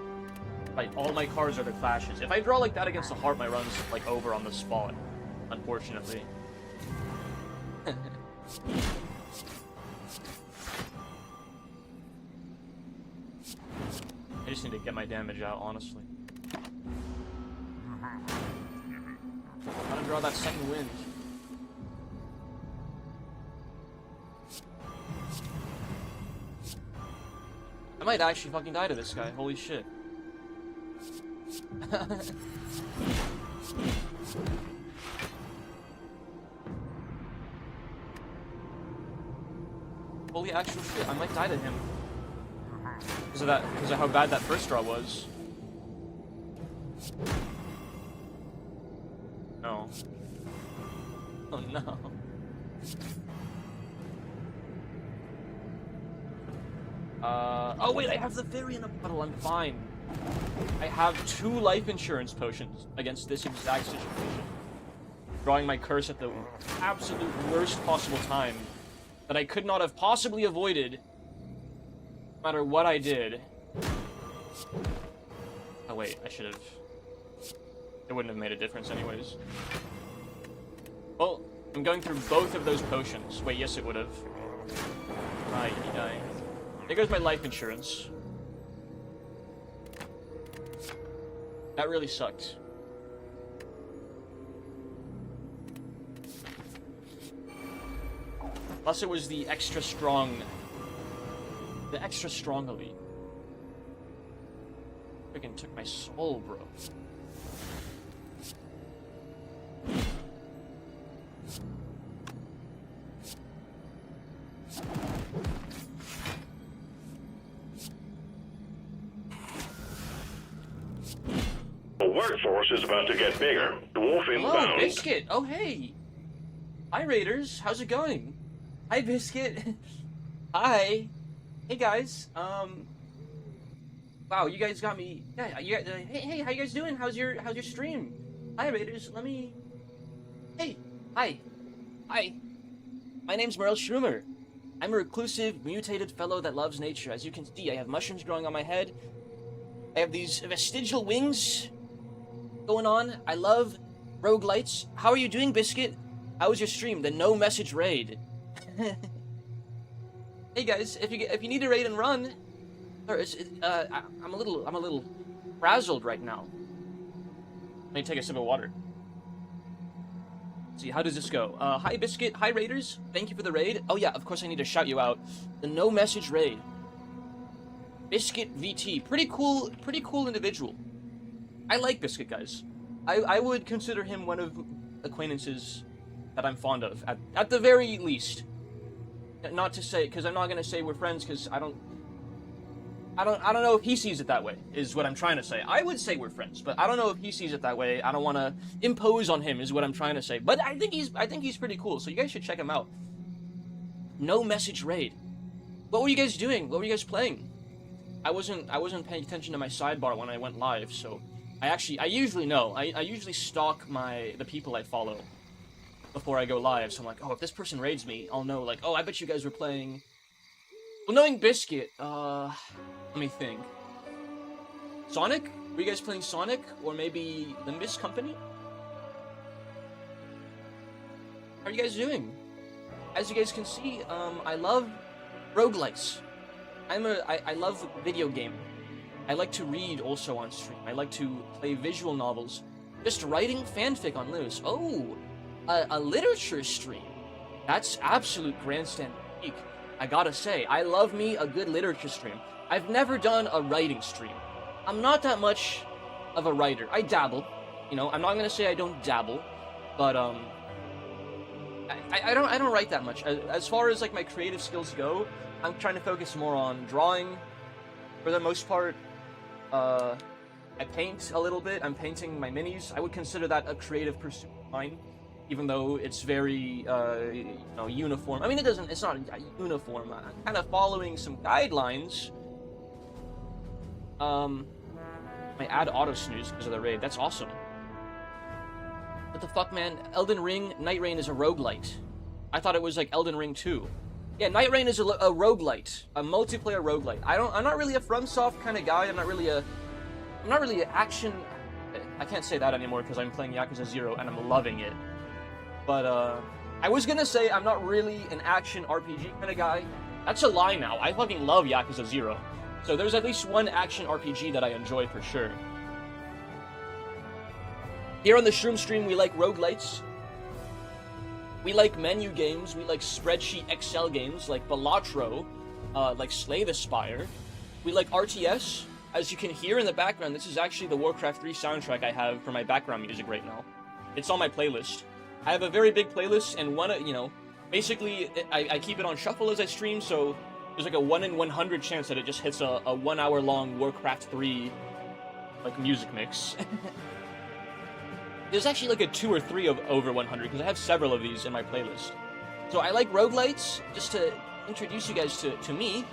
Right, all my cards are the clashes. If I draw like that against the heart, my run's, like, over on the spot. Unfortunately. I just need to get my damage out, honestly. I'm gonna draw that second wind. I might actually fucking die to this guy, holy shit. Holy actual shit, I might die to him. Because of how bad that first draw was. No. Oh no. Oh wait, I have the fairy in a bottle, I'm fine. I have 2 life insurance potions against this exact situation. Drawing my curse at the absolute worst possible time that I could not have possibly avoided, no matter what I did. Oh wait, I should have... It wouldn't have made a difference anyways. Well, I'm going through both of those potions. Wait, yes it would have. Right, he died. There goes my life insurance. That really sucked. Plus it was the extra strong... The extra strong elite. Freaking took my soul, bro. The workforce is about to get bigger. Dwarf inbound. Oh, Biscuit! Oh, hey! Hi, Raiders. How's it going? Hi, Biscuit. Hi. Hey, guys. Wow, you guys got me... Yeah, you guys, hey, how you guys doing? How's your stream? Hi, Raiders. Let me... Hey. Hi. Hi. My name's Merle Schumer. I'm a reclusive, mutated fellow that loves nature. As you can see, I have mushrooms growing on my head. I have these vestigial wings going on. I love roguelites. How are you doing, Biscuit? How was your stream? The no message raid. Hey guys, if you need to raid and run, I'm a little frazzled right now. Let me take a sip of water. Let's see, how does this go? Hi Biscuit, hi Raiders. Thank you for the raid. Oh yeah, of course I need to shout you out. The no message raid. Biscuit VT, pretty cool individual. I like Biscuit, guys. I would consider him one of acquaintances that I'm fond of, at the very least. Not to say, because I'm not gonna say we're friends, because I don't know if he sees it that way, is what I'm trying to say. I would say we're friends, but I don't know if he sees it that way. I don't want to impose on him, is what I'm trying to say. But I think he's pretty cool, so you guys should check him out. No message raid. What were you guys doing? What were you guys playing? I wasn't paying attention to my sidebar when I went live, so I usually know. I usually stalk the people I follow before I go live. So I'm like, oh, if this person raids me, I'll know, like, oh, I bet you guys were playing... Well, knowing Biscuit, let me think. Sonic? Were you guys playing Sonic? Or maybe the Miss Company? How are you guys doing? As you guys can see, I love roguelites. I love video game. I like to read also on stream. I like to play visual novels. Just writing fanfic on Lewis. Oh, a literature stream. That's absolute grandstand peak. I gotta say, I love me a good literature stream. I've never done a writing stream. I'm not that much of a writer. I dabble. You know, I'm not gonna say I don't dabble, but I don't write that much. As far as like my creative skills go, I'm trying to focus more on drawing for the most part. I paint a little bit. I'm painting my minis. I would consider that a creative pursuit of mine, even though it's very uniform. I mean, it's not uniform. I'm kind of following some guidelines. I add auto snooze because of the raid. That's awesome. What the fuck, man? Elden Ring, Night Rain is a roguelite. I thought it was like Elden Ring 2. Yeah, Night Rain is a roguelite, a multiplayer roguelite. I'm not really a FromSoft kind of guy. I'm not really an action. I can't say that anymore because I'm playing Yakuza 0 and I'm loving it. But I was gonna say I'm not really an action RPG kind of guy. That's a lie now. I fucking love Yakuza 0. So there's at least one action RPG that I enjoy for sure. Here on the Shroom Stream, we like roguelites. We like menu games. We like spreadsheet Excel games like Balatro, like Slay the Spire. We like RTS. As you can hear in the background, this is actually the Warcraft 3 soundtrack I have for my background music right now. It's on my playlist. I have a very big playlist, and basically I keep it on shuffle as I stream, so there's like a 1 in 100 chance that it just hits a 1 hour long Warcraft 3 like music mix. There's actually like a 2 or 3 of over 100 because I have several of these in my playlist. So I like roguelites. Just to introduce you guys to me.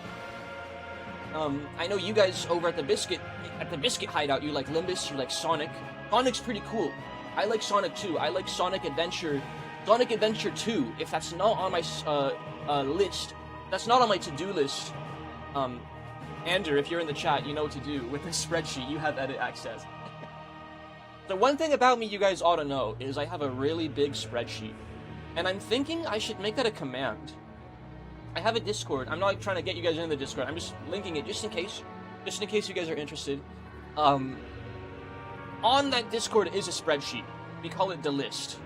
I know you guys over at the Biscuit Hideout. You like Limbus. You like Sonic. Sonic's pretty cool. I like Sonic 2. I like Sonic Adventure. Sonic Adventure 2. If that's not on my list, that's not on my to-do list. Ander, if you're in the chat, you know what to do with this spreadsheet. You have edit access. The one thing about me you guys ought to know is I have a really big spreadsheet. And I'm thinking I should make that a command. I have a Discord. I'm not trying to get you guys into the Discord. I'm just linking it just in case you guys are interested. On that Discord is a spreadsheet. We call it the list.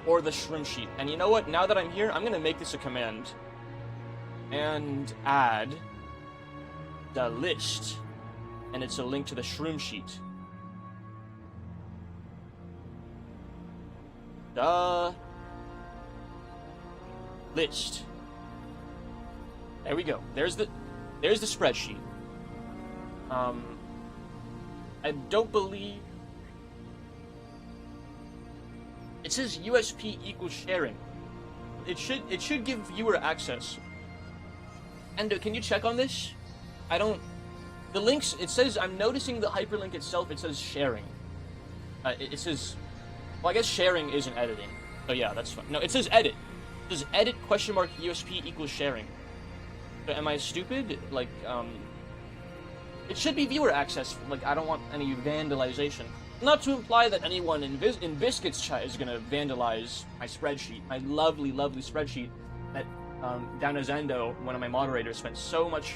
Or the shroom sheet. And you know what? Now that I'm here, I'm going to make this a command. And add the list. And it's a link to the shroom sheet. The list. There we go. There's the spreadsheet. I don't believe it says USP equals sharing. It should give viewer access. Endo, can you check on this? The links, it says, I'm noticing the hyperlink itself, it says sharing. It says, well, I guess sharing isn't editing. So yeah, that's fine. No, it says edit. It says edit USP equals sharing. So am I stupid? Like, it should be viewer access. Like, I don't want any vandalization. Not to imply that anyone in Biscuit's chat is gonna vandalize my spreadsheet. My lovely, lovely spreadsheet that Danazendo, one of my moderators, spent so much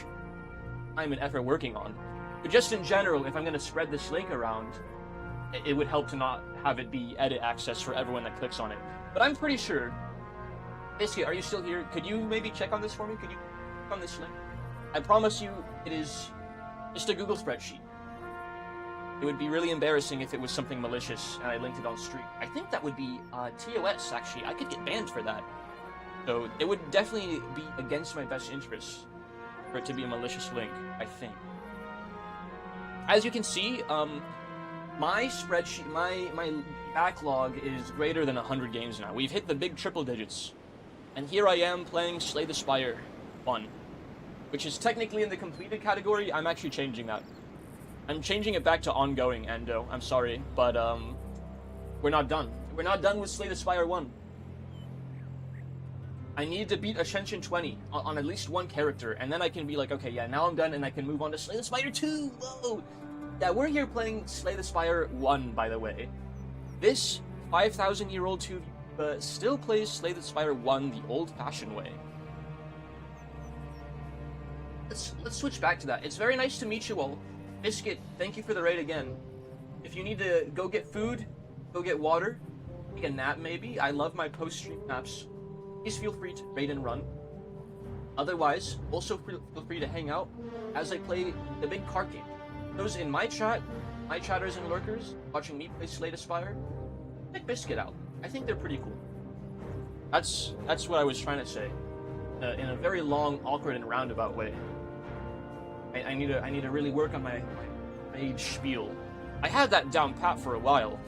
time and effort working on. But just in general, if I'm gonna spread this link around, it would help to not have it be edit access for everyone that clicks on it. But I'm pretty sure... Biscuit, are you still here? Could you maybe check on this for me? Could you click on this link? I promise you, it is just a Google spreadsheet. It would be really embarrassing if it was something malicious and I linked it on stream. I think that would be TOS, actually. I could get banned for that. So it would definitely be against my best interests for it to be a malicious link, I think. As you can see, my spreadsheet, my backlog is greater than 100 games now. We've hit the big triple digits. And here I am playing Slay the Spire 1, which is technically in the completed category. I'm actually changing that. I'm changing it back to ongoing, Endo. I'm sorry, but we're not done. We're not done with Slay the Spire 1. I need to beat Ascension 20 on at least one character, and then I can be like, okay, yeah, now I'm done, and I can move on to Slay the Spire 2! Whoa! Yeah, we're here playing Slay the Spire 1, by the way. This 5,000-year-old 2 still plays Slay the Spire 1 the old-fashioned way. Let's switch back to that. It's very nice to meet you all. Biscuit, thank you for the raid again. If you need to go get food, go get water, take a nap maybe. I love my post-stream naps. Please feel free to raid and run. Otherwise, also feel free to hang out as I play the big card game. Those in my chat, my chatters and lurkers, watching me play Slay the Spire, check Biscuit out. I think they're pretty cool. That's what I was trying to say, in a very long, awkward, and roundabout way. I need to really work on my rage spiel. I had that down pat for a while.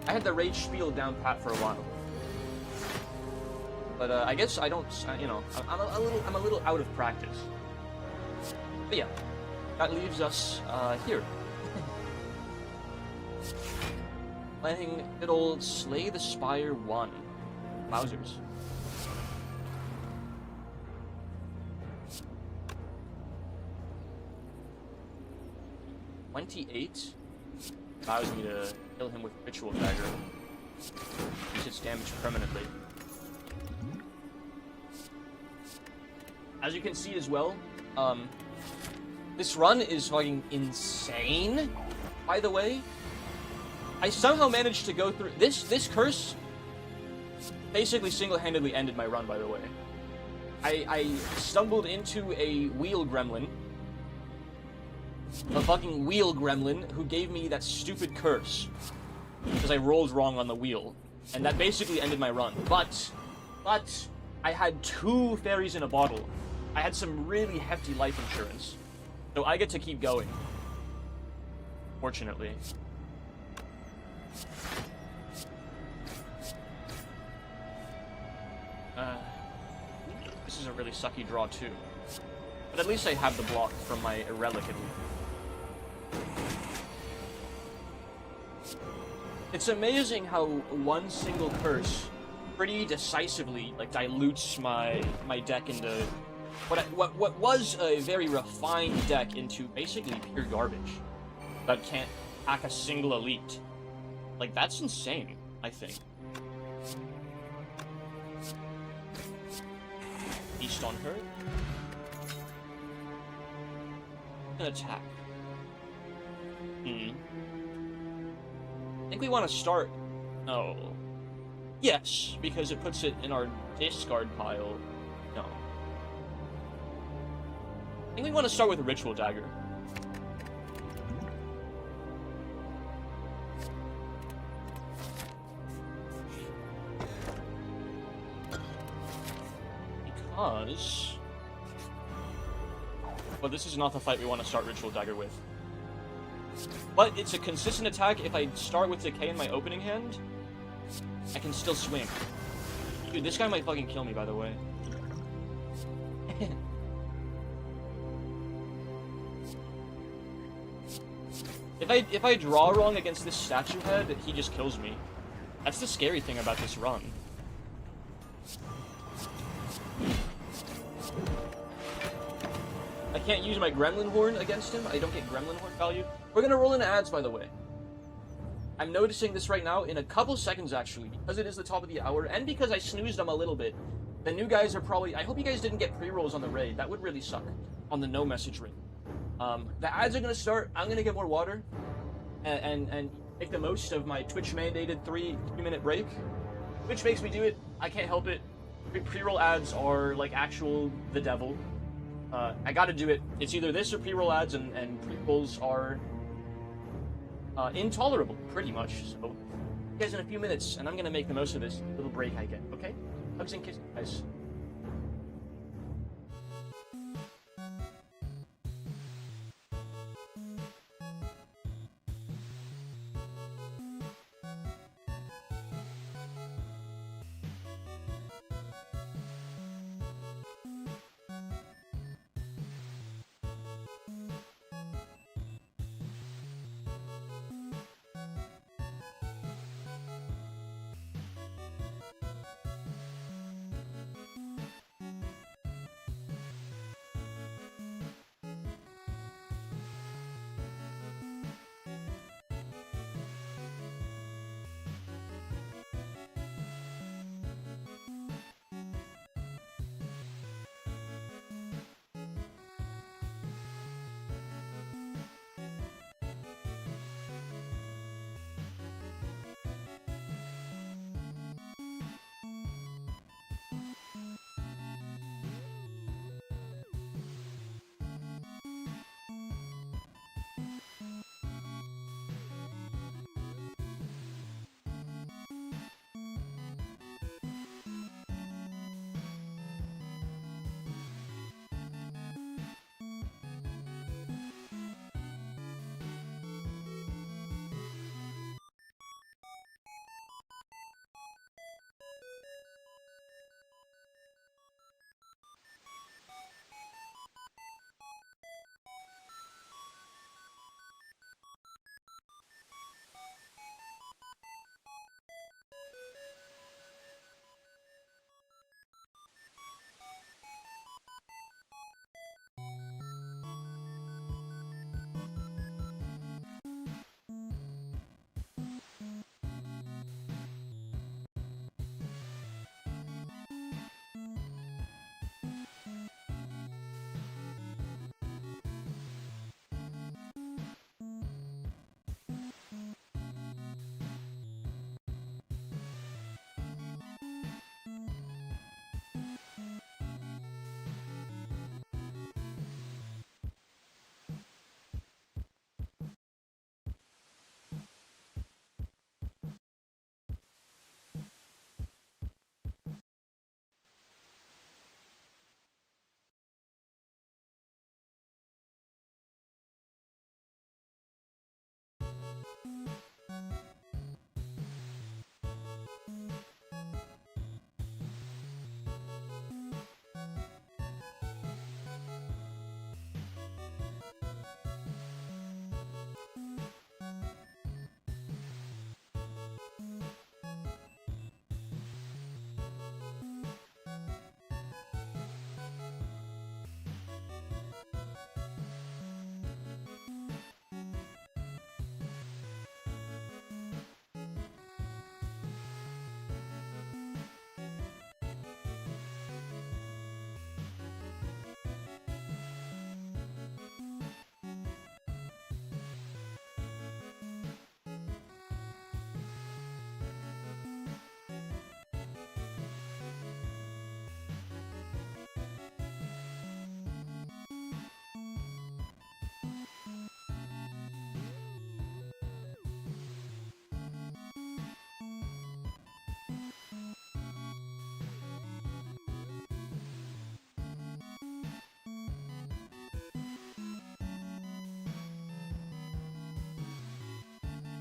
I had the rage spiel down pat for a while, but I guess I don't. You know, I'm a little out of practice. But yeah, that leaves us here, playing good old Slay the Spire 1. Wowzers. $28 allows me to kill him with Ritual Dagger. Use its damage permanently. As you can see as well, this run is fucking insane. By the way, I somehow managed to go through this curse. Basically, single-handedly ended my run. By the way, I stumbled into a wheel gremlin. A fucking wheel gremlin who gave me that stupid curse because I rolled wrong on the wheel, and that basically ended my run. But I had 2 fairies in a bottle. I had some really hefty life insurance, so I get to keep going. Fortunately. This is a really sucky draw too, but at least I have the block from my relic at least. It's amazing how one single curse pretty decisively like dilutes my deck into what was a very refined deck into basically pure garbage that can't hack a single elite. Like, that's insane, I think. Beast on her. An attack. I think we want to start... No. Yes, because it puts it in our discard pile. No. I think we want to start with a Ritual Dagger. Because... Well, this is not the fight we want to start Ritual Dagger with. But it's a consistent attack. If I start with Decay in my opening hand, I can still swing. Dude, this guy might fucking kill me, by the way. If I draw wrong against this statue head, he just kills me. That's the scary thing about this run. I can't use my Gremlin Horn against him. I don't get Gremlin Horn value. We're gonna roll in ads, by the way. I'm noticing this right now in a couple seconds, actually, because it is the top of the hour, and because I snoozed them a little bit. The new guys are probably... I hope you guys didn't get pre-rolls on the raid. That would really suck on the no-message raid. The ads are gonna start. I'm gonna get more water and make the most of my Twitch-mandated 3-minute break. Twitch makes me do it. I can't help it. Pre-roll ads are, like, actual the devil. I gotta do it. It's either this or pre-roll ads, and pre-rolls are intolerable, pretty much. So, you guys in a few minutes, and I'm gonna make the most of this little break I get, okay? Hugs and kisses, guys.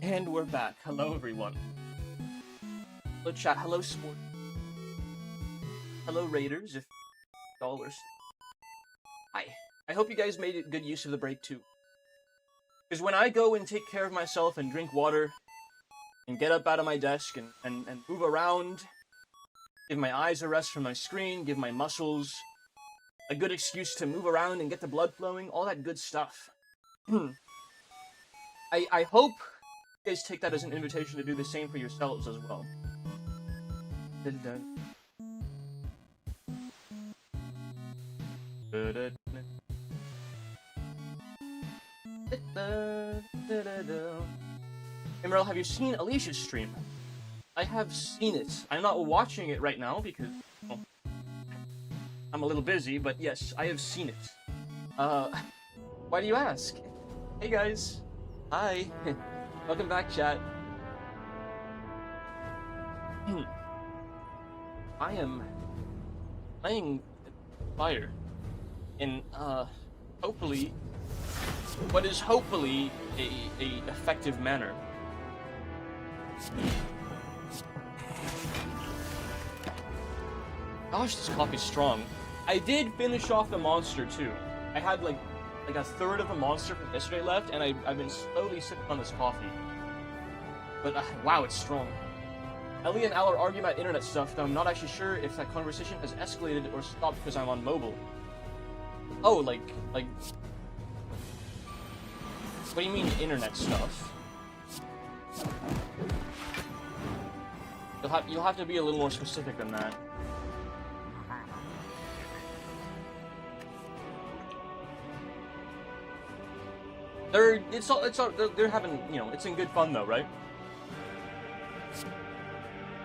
And we're back. Hello, everyone. Hello, chat. Hello, sport. Hello, Raiders, if dollars. Hi. I hope you guys made good use of the break, too. Because when I go and take care of myself and drink water, and get up out of my desk and move around, give my eyes a rest from my screen, give my muscles a good excuse to move around and get the blood flowing, all that good stuff. I hope you guys take that as an invitation to do the same for yourselves as well. Emerald, have you seen Alicia's stream? I have seen it. I'm not watching it right now because, well, I'm a little busy, but yes, I have seen it. Why do you ask? Hey guys. Hi. Welcome back, chat. I am playing Spire in, hopefully, what is hopefully a effective manner. Gosh, this coffee's strong. I did finish off the monster too. I had like a third of a monster from yesterday left, and I've been slowly sipping on this coffee. But wow, it's strong. Ellie and Al are arguing about internet stuff, though I'm not actually sure if that conversation has escalated or stopped because I'm on mobile. Oh, like what do you mean internet stuff? You'll have to be a little more specific than that. They're having, you know, it's in good fun though, right?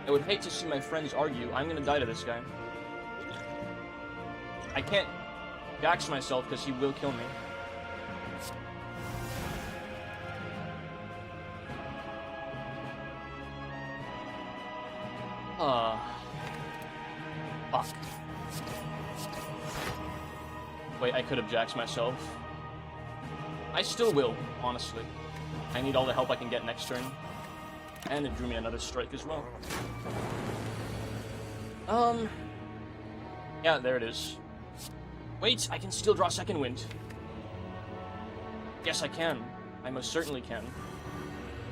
I would hate to see my friends argue. I'm gonna die to this guy. I can't jax myself because he will kill me. Fuck. Wait, I could have jaxed myself. I still will, honestly. I need all the help I can get next turn. And it drew me another strike as well. Yeah, there it is. Wait, I can still draw second wind. Yes, I can. I most certainly can.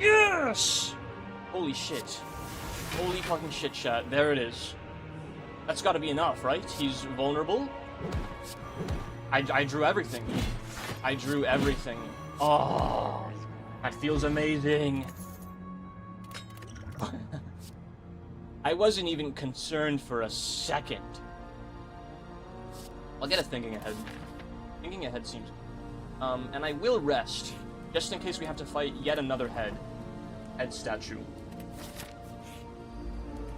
Yes! Holy shit. Holy fucking shit, chat. There it is. That's gotta be enough, right? He's vulnerable. I drew everything. I drew everything. Oh, that feels amazing. I wasn't even concerned for a second. I'll get a thinking ahead. Thinking ahead seems... and I will rest, just in case we have to fight yet another head statue.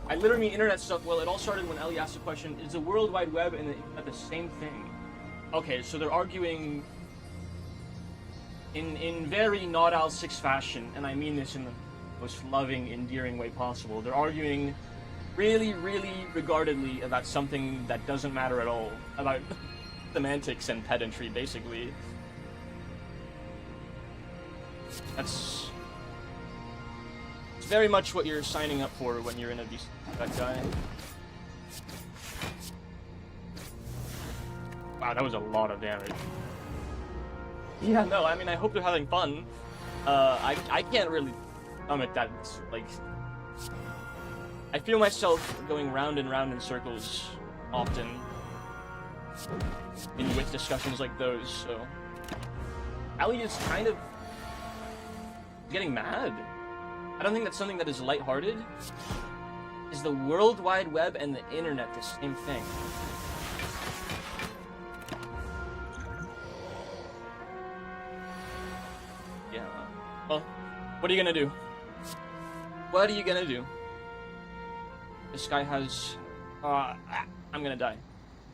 I literally mean internet stuff. Well, it all started when Ellie asked the question, is the World Wide Web and the internet the same thing? Okay, so they're arguing in very not Al 6 fashion, and I mean this in the most loving, endearing way possible. They're arguing really, really regardedly about something that doesn't matter at all. About semantics and pedantry, basically. It's very much what you're signing up for when you're in a decent that guy. Wow, that was a lot of damage. Yeah, no, I mean, I hope they're having fun. I can't really stomach that, like... I feel myself going round and round in circles often with discussions like those, so... Allie is kind of getting mad. I don't think that's something that is lighthearted. Is the World Wide Web and the internet the same thing? Yeah. Well, what are you gonna do? What are you gonna do? This guy has... I'm gonna die.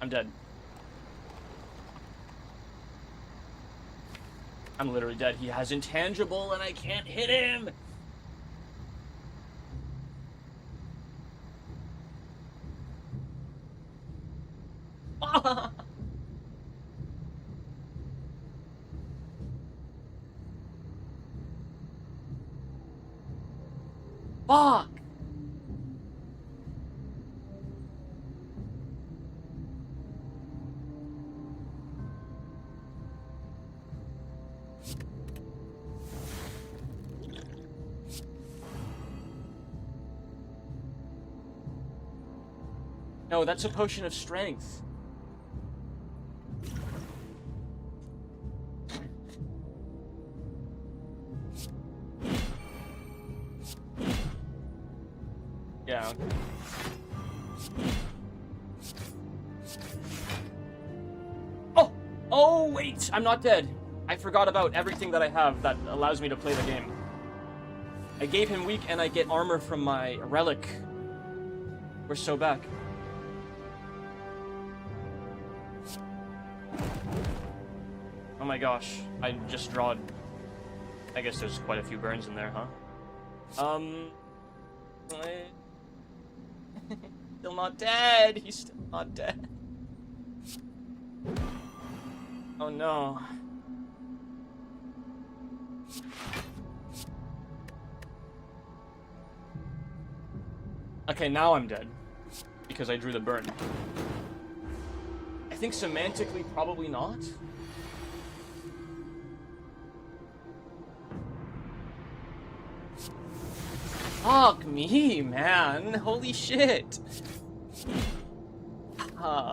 I'm dead. I'm literally dead. He has intangible and I can't hit him! Fuck! No, that's a potion of strength. Yeah. Oh! Oh, wait! I'm not dead. I forgot about everything that I have that allows me to play the game. I gave him weak and I get armor from my relic. We're so back. Oh my gosh, I just drawed. I guess there's quite a few burns in there, huh? Still not dead. He's still not dead. Oh no. Okay, now I'm dead. Because I drew the burn. I think semantically, probably not. Fuck me, man. Holy shit. Okay.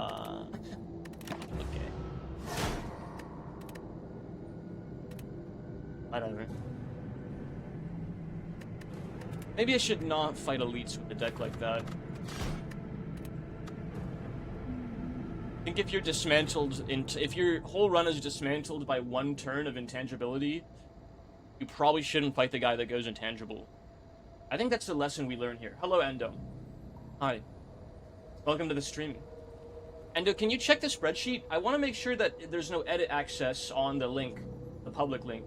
Whatever. Maybe I should not fight elites with a deck like that. I think if you're dismantled, if your whole run is dismantled by one turn of intangibility, you probably shouldn't fight the guy that goes intangible. I think that's the lesson we learn here. Hello, Endo. Hi. Welcome to the stream. Endo, can you check the spreadsheet? I want to make sure that there's no edit access on the link, the public link.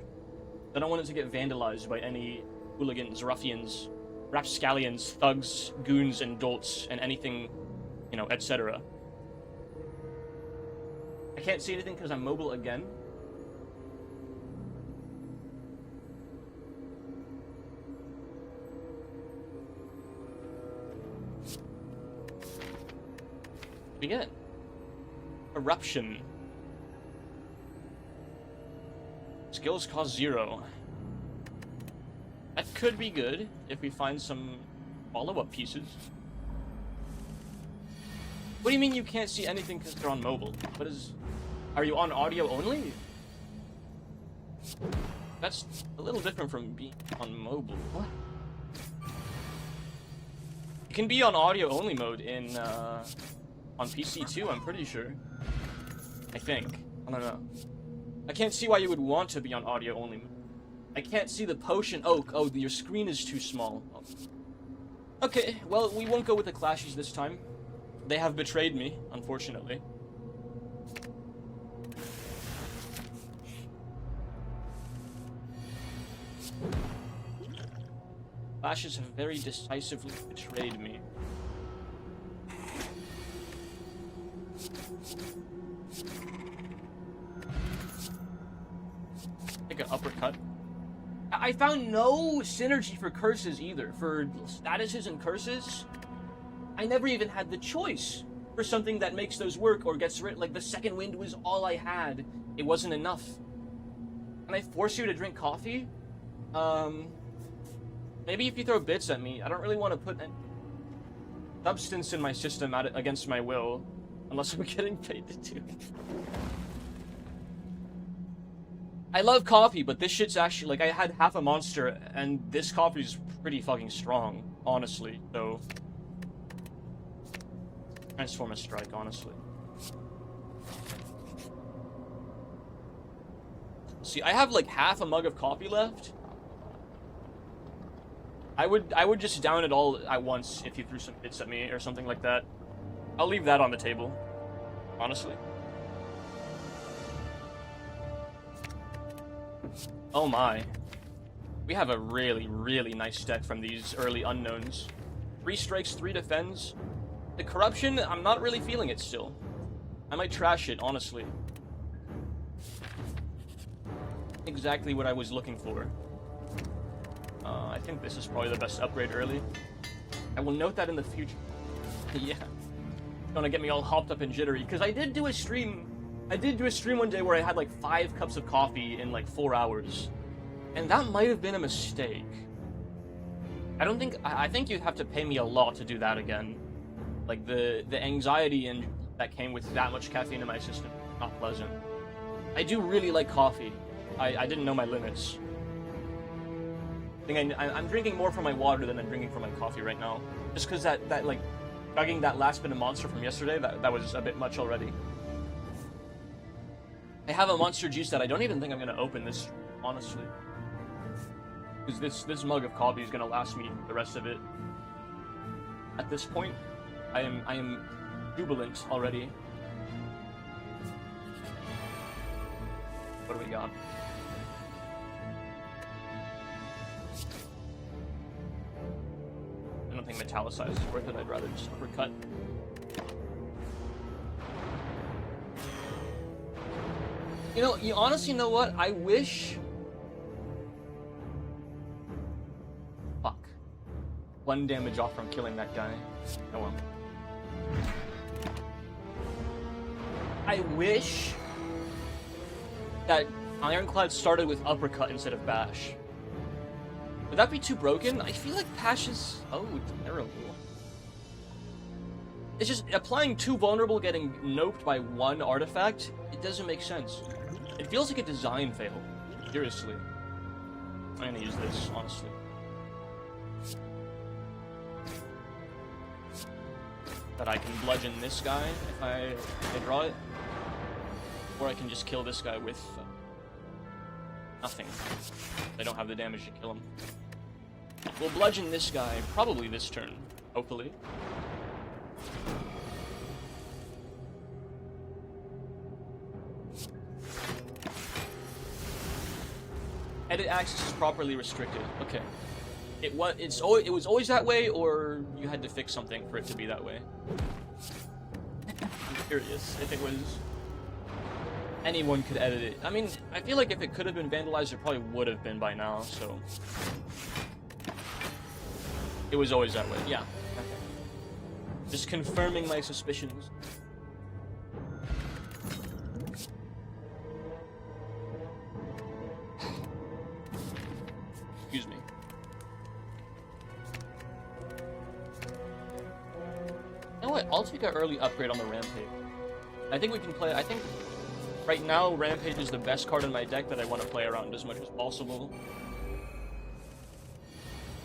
I don't want it to get vandalized by any hooligans, ruffians, rapscallions, thugs, goons, and dolts, and anything, you know, etc. I can't see anything because I'm mobile again. Begin. Eruption. Skills cost 0. That could be good if we find some follow-up pieces. What do you mean you can't see anything because they're on mobile? What is... Are you on audio only? That's a little different from being on mobile. What? You can be on audio only mode in, on PC too, I'm pretty sure. I think. I don't know. I can't see why you would want to be on audio only mode. I can't see the potion. Oh, your screen is too small. Oh. Okay, well, we won't go with the clashes this time. They have betrayed me, unfortunately. Clashes have very decisively betrayed me. Take an uppercut. I found no synergy for curses either. For statuses and curses, I never even had the choice for something that makes those work or gets rid. Like the second wind was all I had. It wasn't enough. Can I force you to drink coffee? Maybe if you throw bits at me. I don't really want to put any substance in my system against my will, unless I'm getting paid to do it. I love coffee, but this shit's actually, like, I had half a monster, and this coffee's pretty fucking strong, honestly, so... Transform a strike, honestly. See, I have, like, half a mug of coffee left. I would just down it all at once if you threw some bits at me or something like that. I'll leave that on the table, honestly. Oh my. We have a really, really nice deck from these early unknowns. 3 strikes, 3 defends. The corruption, I'm not really feeling it still. I might trash it, honestly. Exactly what I was looking for. I think this is probably the best upgrade early. I will note that in the future. Yeah. Don't wanna get me all hopped up and jittery, because I did do a stream one day where I had like 5 cups of coffee in like 4 hours. And that might have been a mistake. I think you'd have to pay me a lot to do that again. Like the anxiety that came with that much caffeine in my system, not pleasant. I do really like coffee. I didn't know my limits. I think I'm drinking more from my water than I'm drinking from my coffee right now. Just because that like, chugging that last bit of Monster from yesterday, that was a bit much already. I have a Monster juice that I don't even think I'm going to open this, honestly. Because this mug of coffee is going to last me the rest of it. At this point, I am jubilant already. What do we got? I don't think Metallicize is worth it. I'd rather just uppercut. You honestly know what? I wish... Fuck. 1 damage off from killing that guy. Oh well. I wish that Ironclad started with uppercut instead of bash. Would that be too broken? I feel like bash is... Oh, terrible. It's just applying 2 vulnerable, getting noped by 1 artifact. It doesn't make sense. It feels like a design fail. Seriously. I'm gonna use this, honestly. That I can bludgeon this guy if I draw it. Or I can just kill this guy with nothing. I don't have the damage to kill him. We'll bludgeon this guy probably this turn, hopefully. Edit access is properly restricted. Okay. It was always that way, or you had to fix something for it to be that way? I'm curious if it was... Anyone could edit it. I mean, I feel like if it could have been vandalized, it probably would have been by now, so... It was always that way, yeah. Okay. Just confirming my suspicions. Excuse me. You know what? I'll take an early upgrade on the Rampage. I think we can play... I think right now, Rampage is the best card in my deck that I want to play around as much as possible.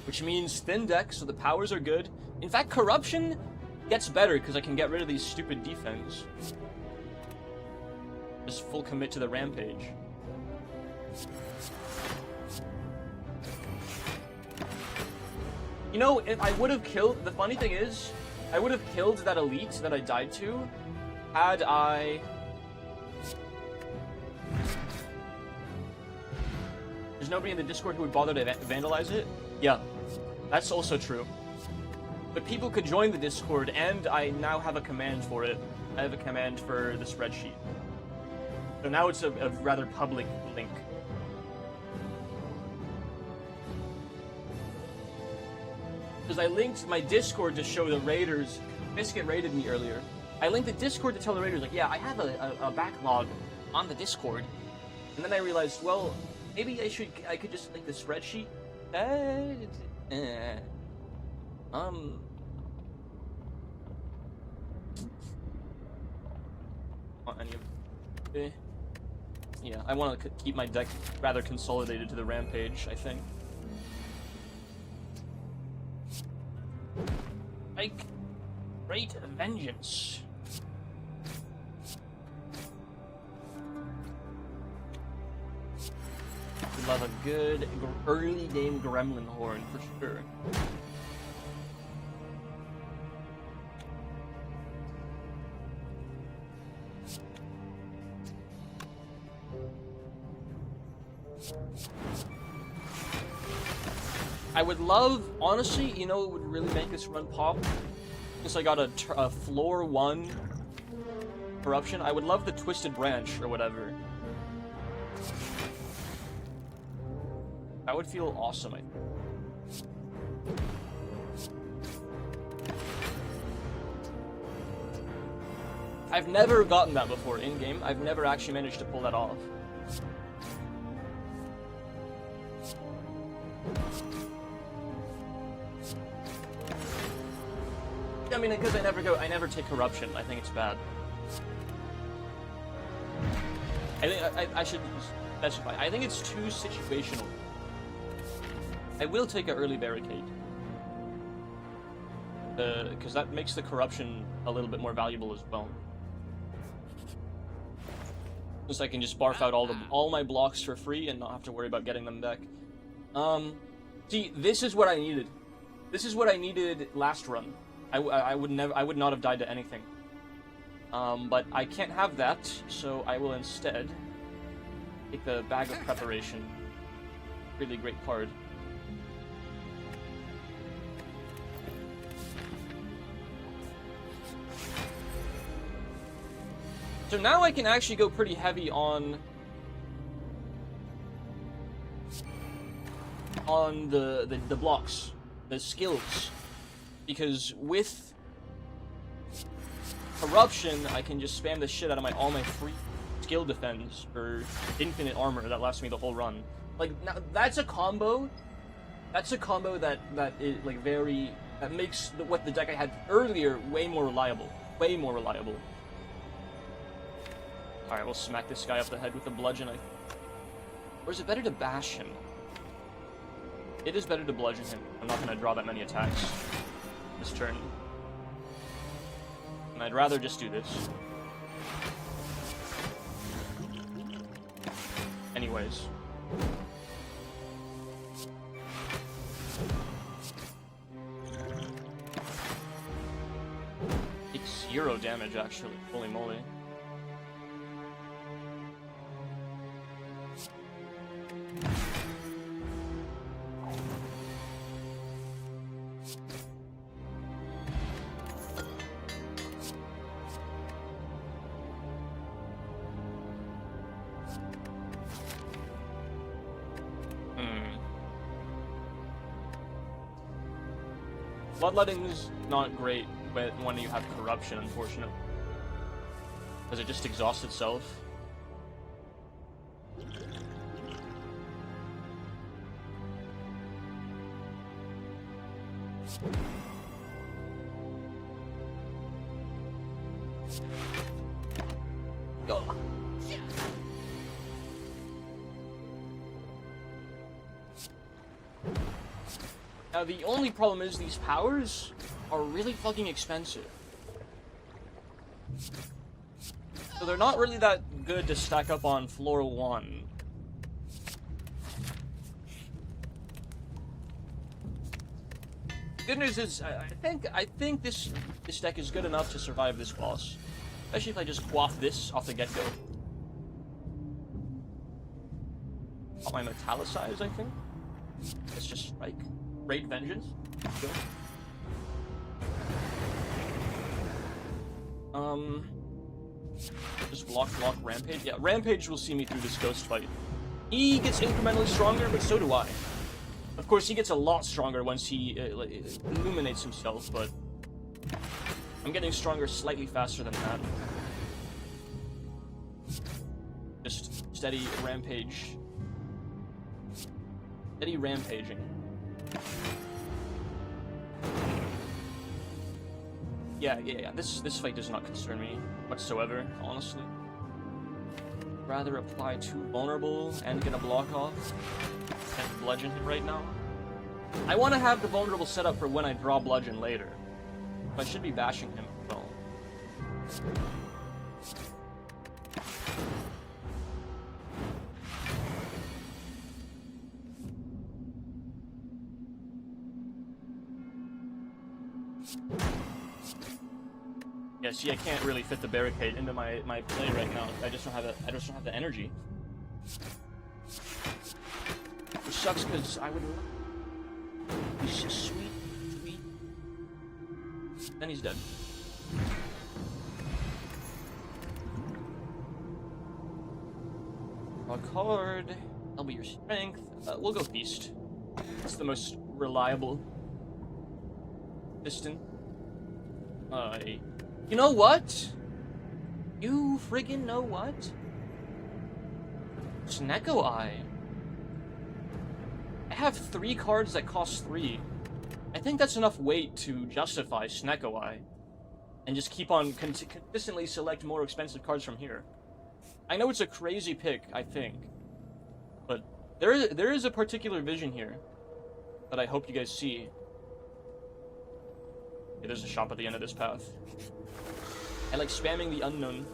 Which means thin deck, so the powers are good. In fact, Corruption gets better because I can get rid of these stupid defense. Just full commit to the Rampage. You know, if I would have killed... The funny thing is, I would have killed that elite that I died to had I... There's nobody in the Discord who would bother to vandalize it? Yeah, that's also true. But people could join the Discord, and I now have a command for it. I have a command for the spreadsheet. So now it's a rather public link. Because I linked my Discord to show the raiders. Biscuit raided me earlier. I linked the Discord to tell the raiders, like, yeah, I have a backlog on the Discord. And then I realized, well, maybe I could just link the spreadsheet. Yeah, I want to keep my deck rather consolidated to the Rampage, I think. Like, great vengeance. We love a good early game Gremlin Horn for sure. I would love, honestly, you know, it would really make this run pop. Since I got a floor 1 corruption, I would love the Twisted Branch or whatever. That would feel awesome, I think. I've never gotten that before in-game. I've never actually managed to pull that off. I mean, because I never take corruption. I think it's bad. I think I should specify. I think it's too situational. I will take an early barricade. Because that makes the corruption a little bit more valuable as well. Just I can just barf out all my blocks for free and not have to worry about getting them back. See, this is what I needed. This is what I needed last run. I would not have died to anything. But I can't have that, so I will instead take the bag of preparation. Really great card. So now I can actually go pretty heavy on the blocks, the skills, because with corruption I can just spam the shit out of all my free skill defense for infinite armor that lasts me the whole run. Like now that's a combo. That's a combo that is like that makes what the deck I had earlier way more reliable. Way more reliable. Alright, we'll smack this guy up the head with the bludgeon. Or is it better to bash him? It is better to bludgeon him. I'm not going to draw that many attacks this turn. And I'd rather just do this. Anyways. Takes 0 damage, actually. Holy moly. Bloodletting's not great when you have corruption, unfortunately. Because it just exhausts itself. Go. Now the only problem is these powers are really fucking expensive. So they're not really that good to stack up on floor 1. Good news is, I think this deck is good enough to survive this boss. Especially if I just quaff this off the get-go. Got my Metallicize, I think. Let's just strike. Great Vengeance. Go. Just block, Rampage. Yeah, Rampage will see me through this ghost fight. He gets incrementally stronger, but so do I. Of course, he gets a lot stronger once he illuminates himself, but I'm getting stronger slightly faster than that. Just steady rampage. Steady rampaging. Yeah. This fight does not concern me whatsoever, honestly. Rather apply 2 vulnerable and get a block off and bludgeon him right now. I want to have the vulnerable set up for when I draw bludgeon later. I should be bashing him as well. Yeah, see, I can't really fit the barricade into my play right now. I just don't have the energy. Which sucks because I would. He's just sweet. Then he's dead. Draw a card. That'll be your strength. We'll go feast. It's the most reliable Piston. You know what? You friggin' know what? Snecko Eye. I have 3 cards that cost 3. I think that's enough weight to justify Snecko Eye. And just keep on consistently select more expensive cards from here. I know it's a crazy pick, I think. But there is a particular vision here that I hope you guys see. Okay, there's a shop at the end of this path. I like spamming the unknown.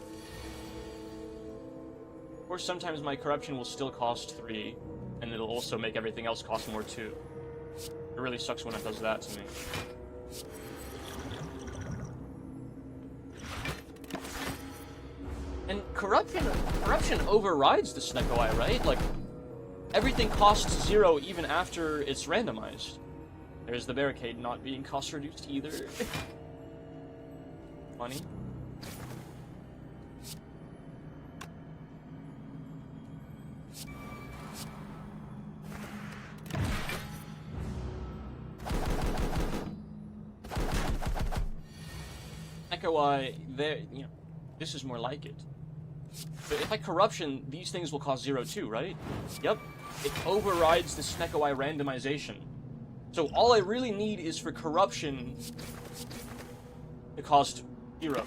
Of course, sometimes my corruption will still cost 3, and it'll also make everything else cost more too. It really sucks when it does that to me. And corruption overrides the Snecko Eye, right? Like, everything costs 0 even after it's randomized. There's the barricade not being cost reduced either. Funny. Snecko Eye, there, you know, this is more like it. But if I corruption, these things will cost 0 too, right? Yep. It overrides the Snecko Eye randomization. So all I really need is for corruption to cost 0.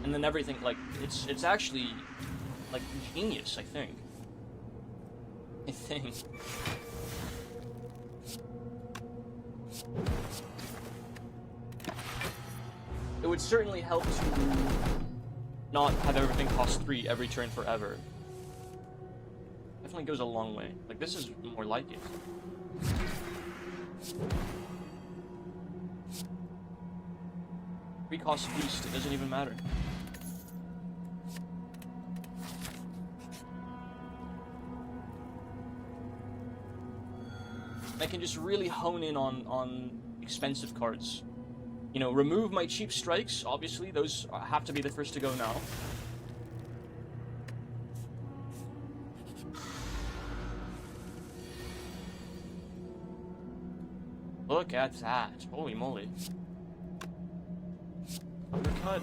And then everything, like, it's actually, like, genius, I think. It would certainly help to not have everything cost 3 every turn forever. Definitely goes a long way. Like, this is more like it. Free cost feast, it doesn't even matter. I can just really hone in on expensive cards. You know, remove my cheap strikes, obviously, those have to be the first to go now. Look at that, holy moly. Uppercut,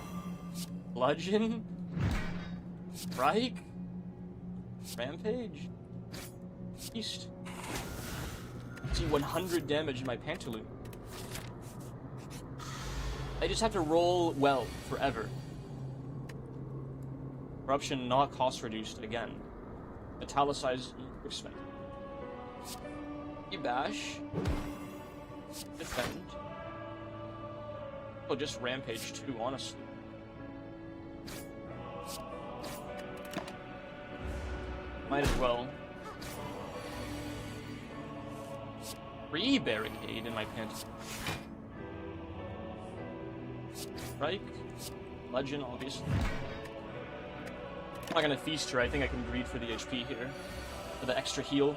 bludgeon, strike, rampage, feast. See 100 damage in my pantaloon. I just have to roll well forever. Corruption not cost reduced again. Italicize respect. You bash. Defend. Oh, just rampage too, honestly. Might as well. Free barricade in my pants. Strike. Legend, obviously. I'm not gonna feast her, I think I can greed for the HP here. For the extra heal.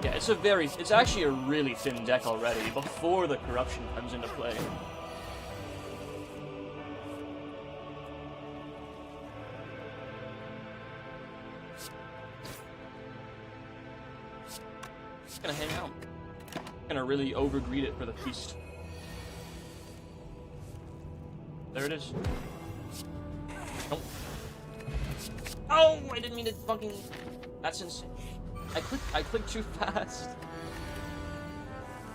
Yeah, it's actually a really thin deck already, before the corruption comes into play. Just gonna hang out. Gonna really over-greed it for the feast. There it is. Nope. Oh, I didn't mean to fucking... That's insane. I clicked too fast.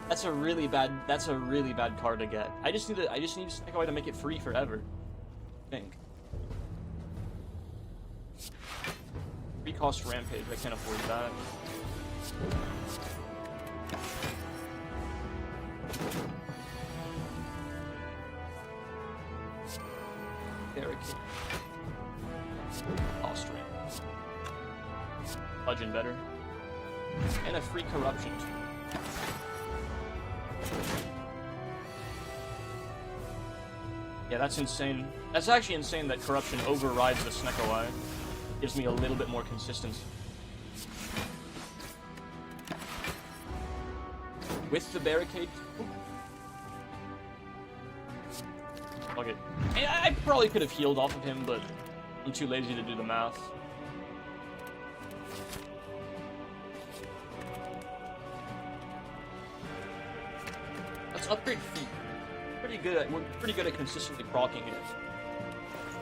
That's a really bad card to get. I just need Snecko Eye to make it free forever. I think. Free cost rampage, I can't afford that. Barricade. Cost range. Legend better. And a free corruption. Yeah, that's insane. That's actually insane that corruption overrides the Snecko Eye. Gives me a little bit more consistency. With the barricade. Fuck it. I probably could have healed off of him, but I'm too lazy to do the math. Let's upgrade feet. We're pretty good at consistently proccing it.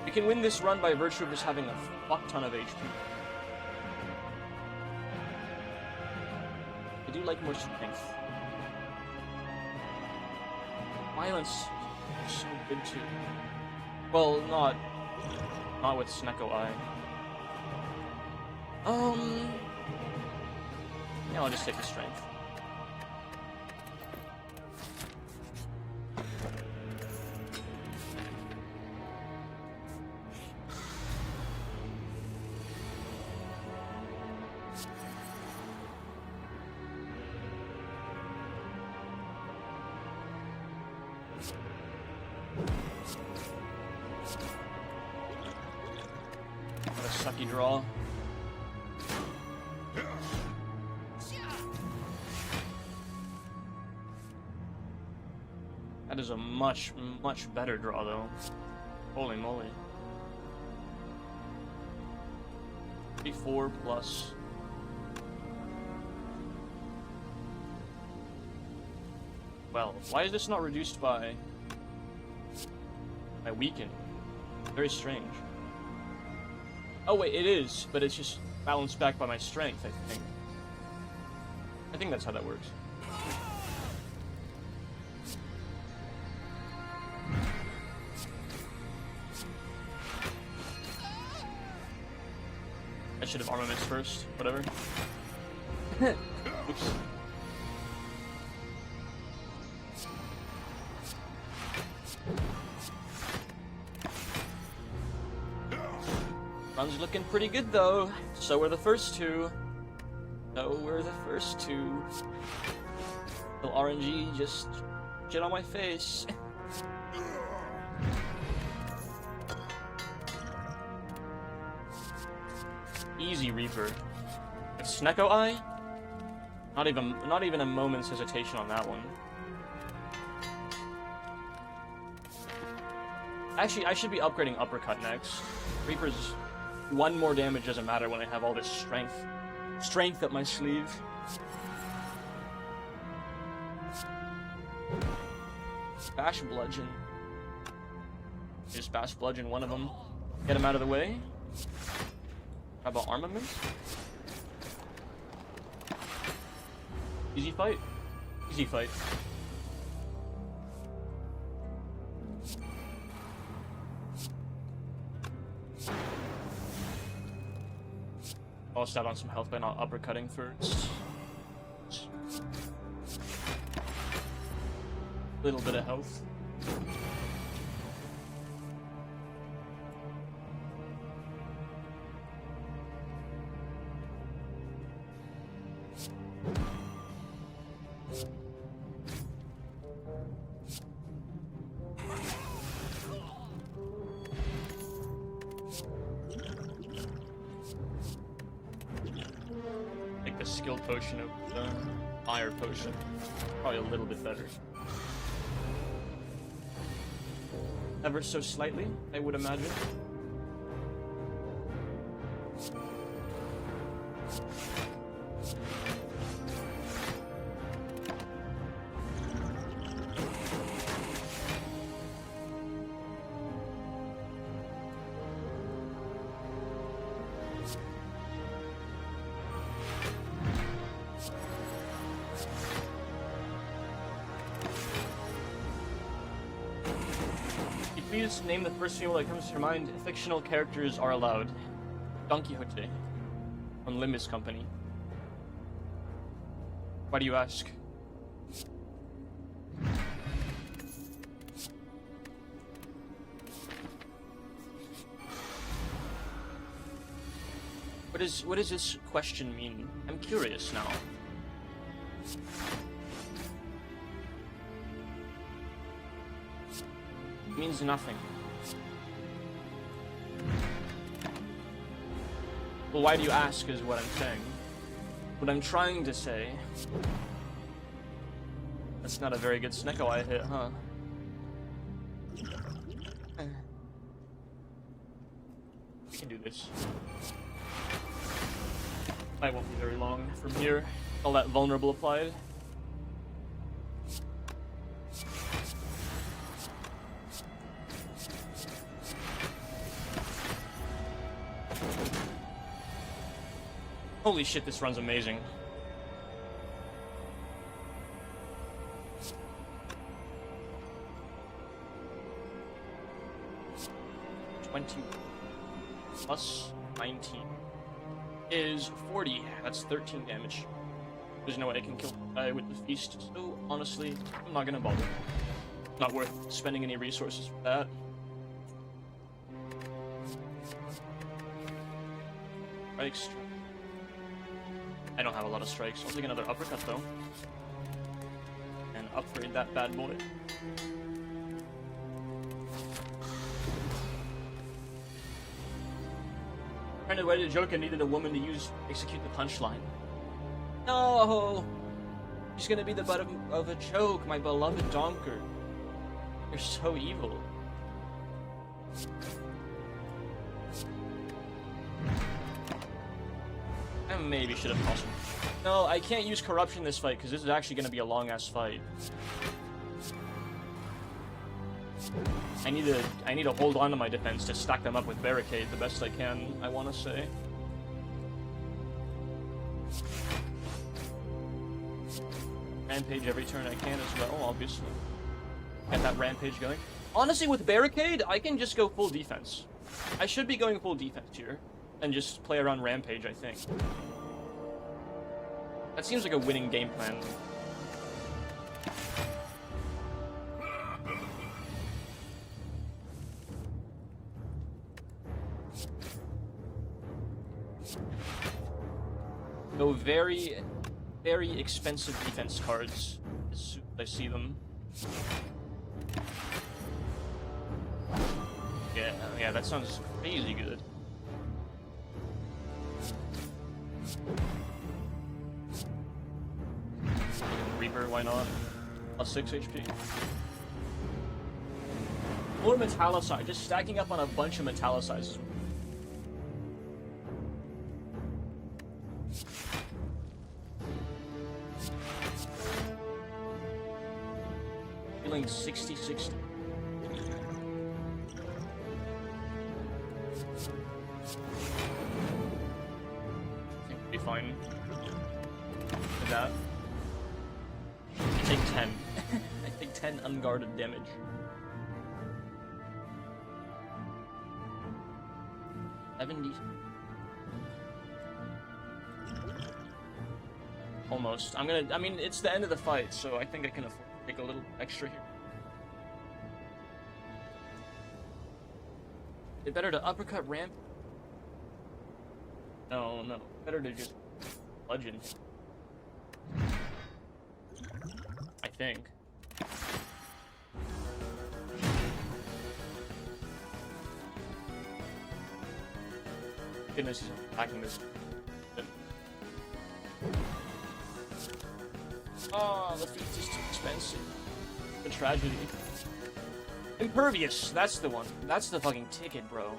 We can win this run by virtue of just having a fuck ton of HP. I do like more strength. Violence is so good too. Well, not with Snecko Eye. Yeah, I'll just take the strength. What a sucky draw. That is a much better draw, though. Holy moly. 34 plus. Well, why is this not reduced by weaken? Very strange. Oh wait, it is, but it's just balanced back by my strength, I think. I think that's how that works. I should have armaments first, whatever. Oops. Run's looking pretty good though. So were the first two. So were the first two. Little RNG just shit on my face. Easy Reaper. With Snecko Eye? Not even a moment's hesitation on that one. Actually, I should be upgrading Uppercut next. Reaper's one more damage doesn't matter when I have all this strength up my sleeve. Bash Bludgeon. Just Bash Bludgeon one of them. Get him out of the way. How about armament? Easy fight. Easy fight. I'll start on some health by not uppercutting first. Little bit of health. Like the skill potion of the fire potion. Probably a little bit better. Ever so slightly, I would imagine. Please name the first female that comes to your mind. Fictional characters are allowed. Don Quixote from Limbus Company. Why do you ask? What does this question mean? I'm curious now. It means nothing. Well, why do you ask is what I'm saying. What I'm trying to say... That's not a very good Snecko Eye hit, huh? We can do this. Fight won't be very long from here. All that vulnerable applied. Holy shit, this run's amazing. Plus 19 is 40. That's 13 damage. There's no way I can kill with the feast, so honestly, I'm not gonna bother. Not worth spending any resources for that. Strikes. I don't have a lot of strikes. I'll take another uppercut though. And upgrade that bad boy. Trying to write a joke, I needed a woman to execute the punchline. No! She's gonna be the butt of a joke, my beloved Donker. You're so evil. I maybe should have tossed him. No, I can't use corruption this fight, because this is actually gonna be a long-ass fight. I need to hold on to my defense to stack them up with barricade the best I can, I want to say. Rampage every turn I can as well, obviously. Get that rampage going. Honestly, with barricade, I can just go full defense. I should be going full defense here, and just play around rampage, I think. That seems like a winning game plan. Go very, very expensive defense cards as soon as I see them. Yeah, that sounds crazy good. Reaper, why not? Plus 6 HP. More metallicize, just stacking up on a bunch of metallicizes. Feeling 60-60. I think we'll be fine with that. I take 10. I take 10 unguarded damage. Almost. I mean, it's the end of the fight, so I think I can afford to take a little extra here. It's better to uppercut ramp? No. Better to just bludgeon. I think. Goodness, he's attacking this. Oh, the feat is too expensive. The tragedy. Impervious, that's the one. That's the fucking ticket, bro.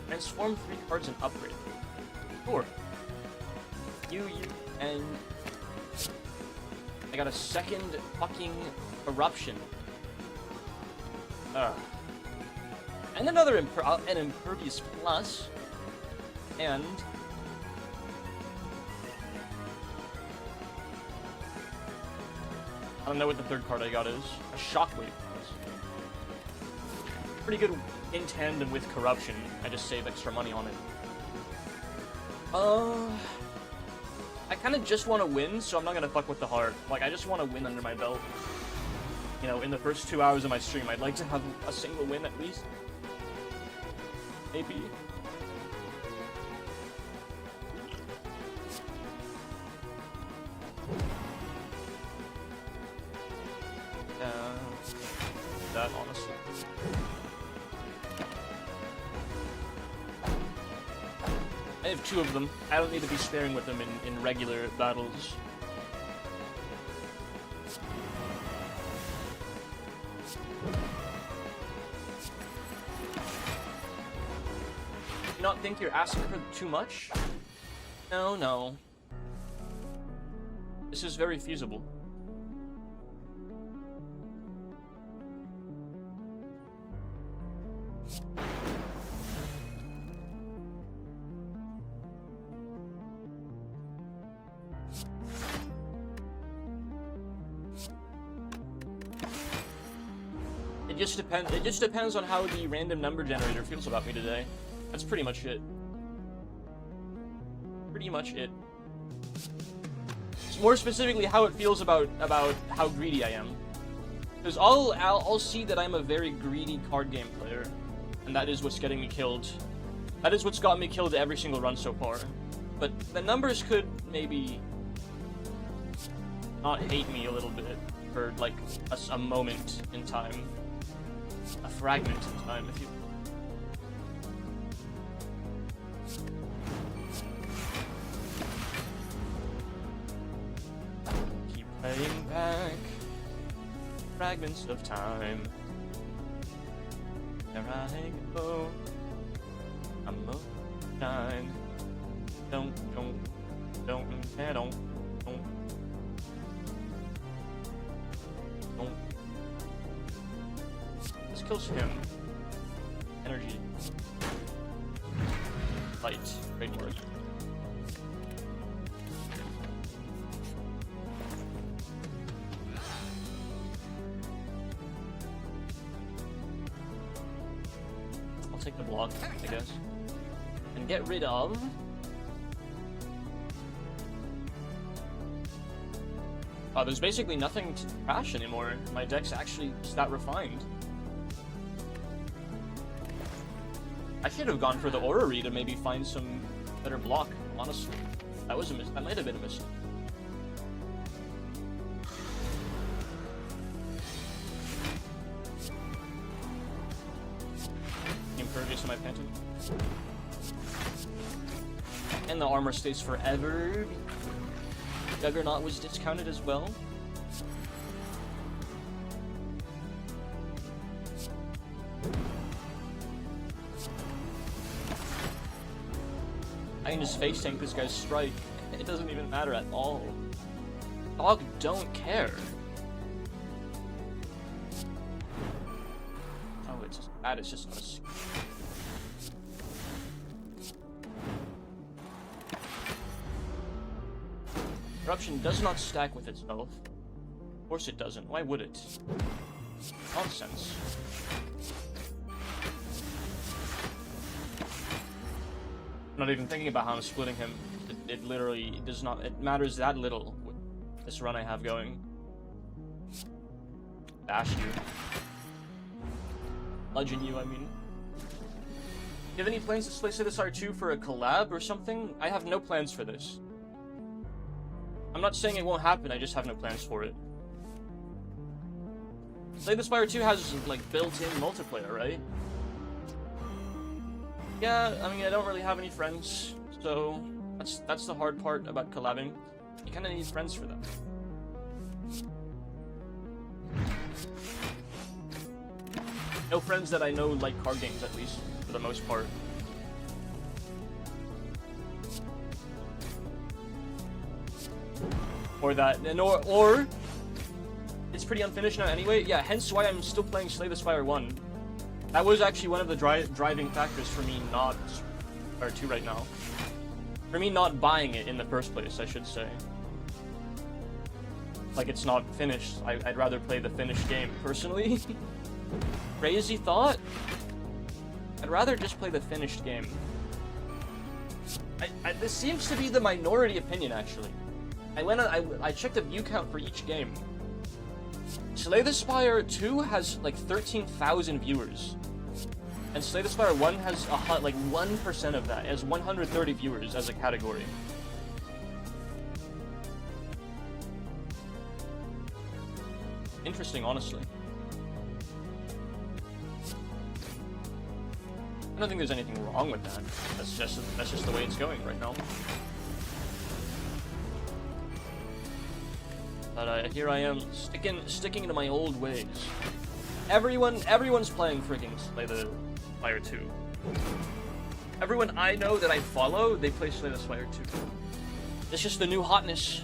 Transform 3 cards and upgrade. Sure. You, and... I got a second fucking eruption. And another an impervious plus. And... I don't know what the third card I got is. A shockwave. Pretty good in tandem with corruption. I just save extra money on it. I kind of just want to win, so I'm not gonna fuck with the heart. Like, I just want to win under my belt. You know, in the first 2 hours of my stream, I'd like to have a single win at least. Maybe. That, honestly. I have 2 of them. I don't need to be sparing with them in regular battles. You not think you're asking for too much? No. This is very feasible. It just depends. It just depends on how the random number generator feels about me today. That's pretty much it. Pretty much it. More specifically, how it feels about how greedy I am. Because I'll see that I'm a very greedy card game player, and that is what's getting me killed. That is what's got me killed every single run so far. But the numbers could maybe not hate me a little bit for like a moment in time, a fragment in time, if you. Keep playing back fragments of time. There I go. I'm a shine. Don't. This kills him. Energy. Light. Great word. I'll take the block, I guess. And get rid of... there's basically nothing to crash anymore. My deck's actually just that refined. I should have gone for the Orrery to maybe find some better block, honestly. That was a that might have been a mistake. Impervious in my Phantom. And the armor stays forever. Juggernaut was discounted as well. I can just face tank this guy's strike. It doesn't even matter at all. Dog don't care. Oh, it's just bad. It's just not a... Corruption does not stack with itself. Of course it doesn't. Why would it? Nonsense. I'm not even thinking about how I'm splitting him. It literally does not... It matters that little with this run I have going. Bash you. Legend you, I mean. Do you have any plans to Slay the Spire 2 for a collab or something? I have no plans for this. I'm not saying it won't happen, I just have no plans for it. Slay the Spire 2 has, like, built-in multiplayer, right? Yeah, I mean, I don't really have any friends, so that's the hard part about collabing. You kinda need friends for them. No friends that I know like card games, at least, for the most part. Or that, or it's pretty unfinished now anyway. Yeah, hence why I'm still playing Slay the Spire 1. That was actually one of the driving factors for me not, or 2 right now. For me not buying it in the first place, I should say. Like, it's not finished. I'd rather play the finished game, personally. Crazy thought? I'd rather just play the finished game. This seems to be the minority opinion, actually. I checked the view count for each game. Slay the Spire 2 has like 13,000 viewers. And Slay the Spire 1 has like 1% of that. It has 130 viewers as a category. Interesting, honestly. I don't think there's anything wrong with that. That's just the way it's going right now. But here I am, sticking to my old ways. Everyone's playing freaking Slay the Spire 2. Everyone I know that I follow, they play Slay the Spire 2. It's just the new hotness.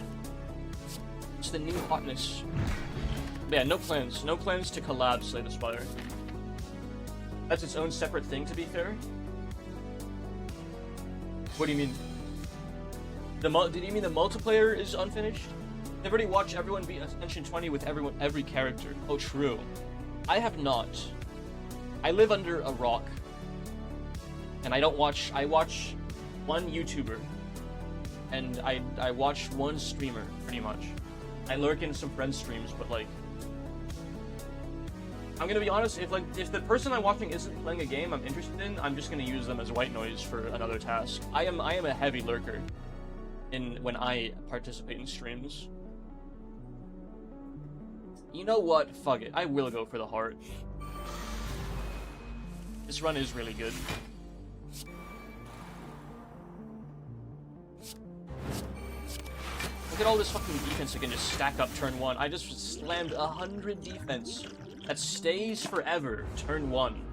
It's the new hotness. But yeah, no plans to collab Slay the Spire. That's its own separate thing, to be fair. What do you mean? Did you mean the multiplayer is unfinished? I've already watched everyone beat Ascension 20 with every character. Oh, true. I have not. I live under a rock. And I watch one YouTuber. And I watch one streamer, pretty much. I lurk in some friends' streams, but like... I'm gonna be honest, if the person I'm watching isn't playing a game I'm interested in, I'm just gonna use them as white noise for another task. I am a heavy lurker when I participate in streams. You know what? Fuck it. I will go for the heart. This run is really good. Look at all this fucking defense I can just stack up turn 1. I just slammed 100 defense. That stays forever, turn 1.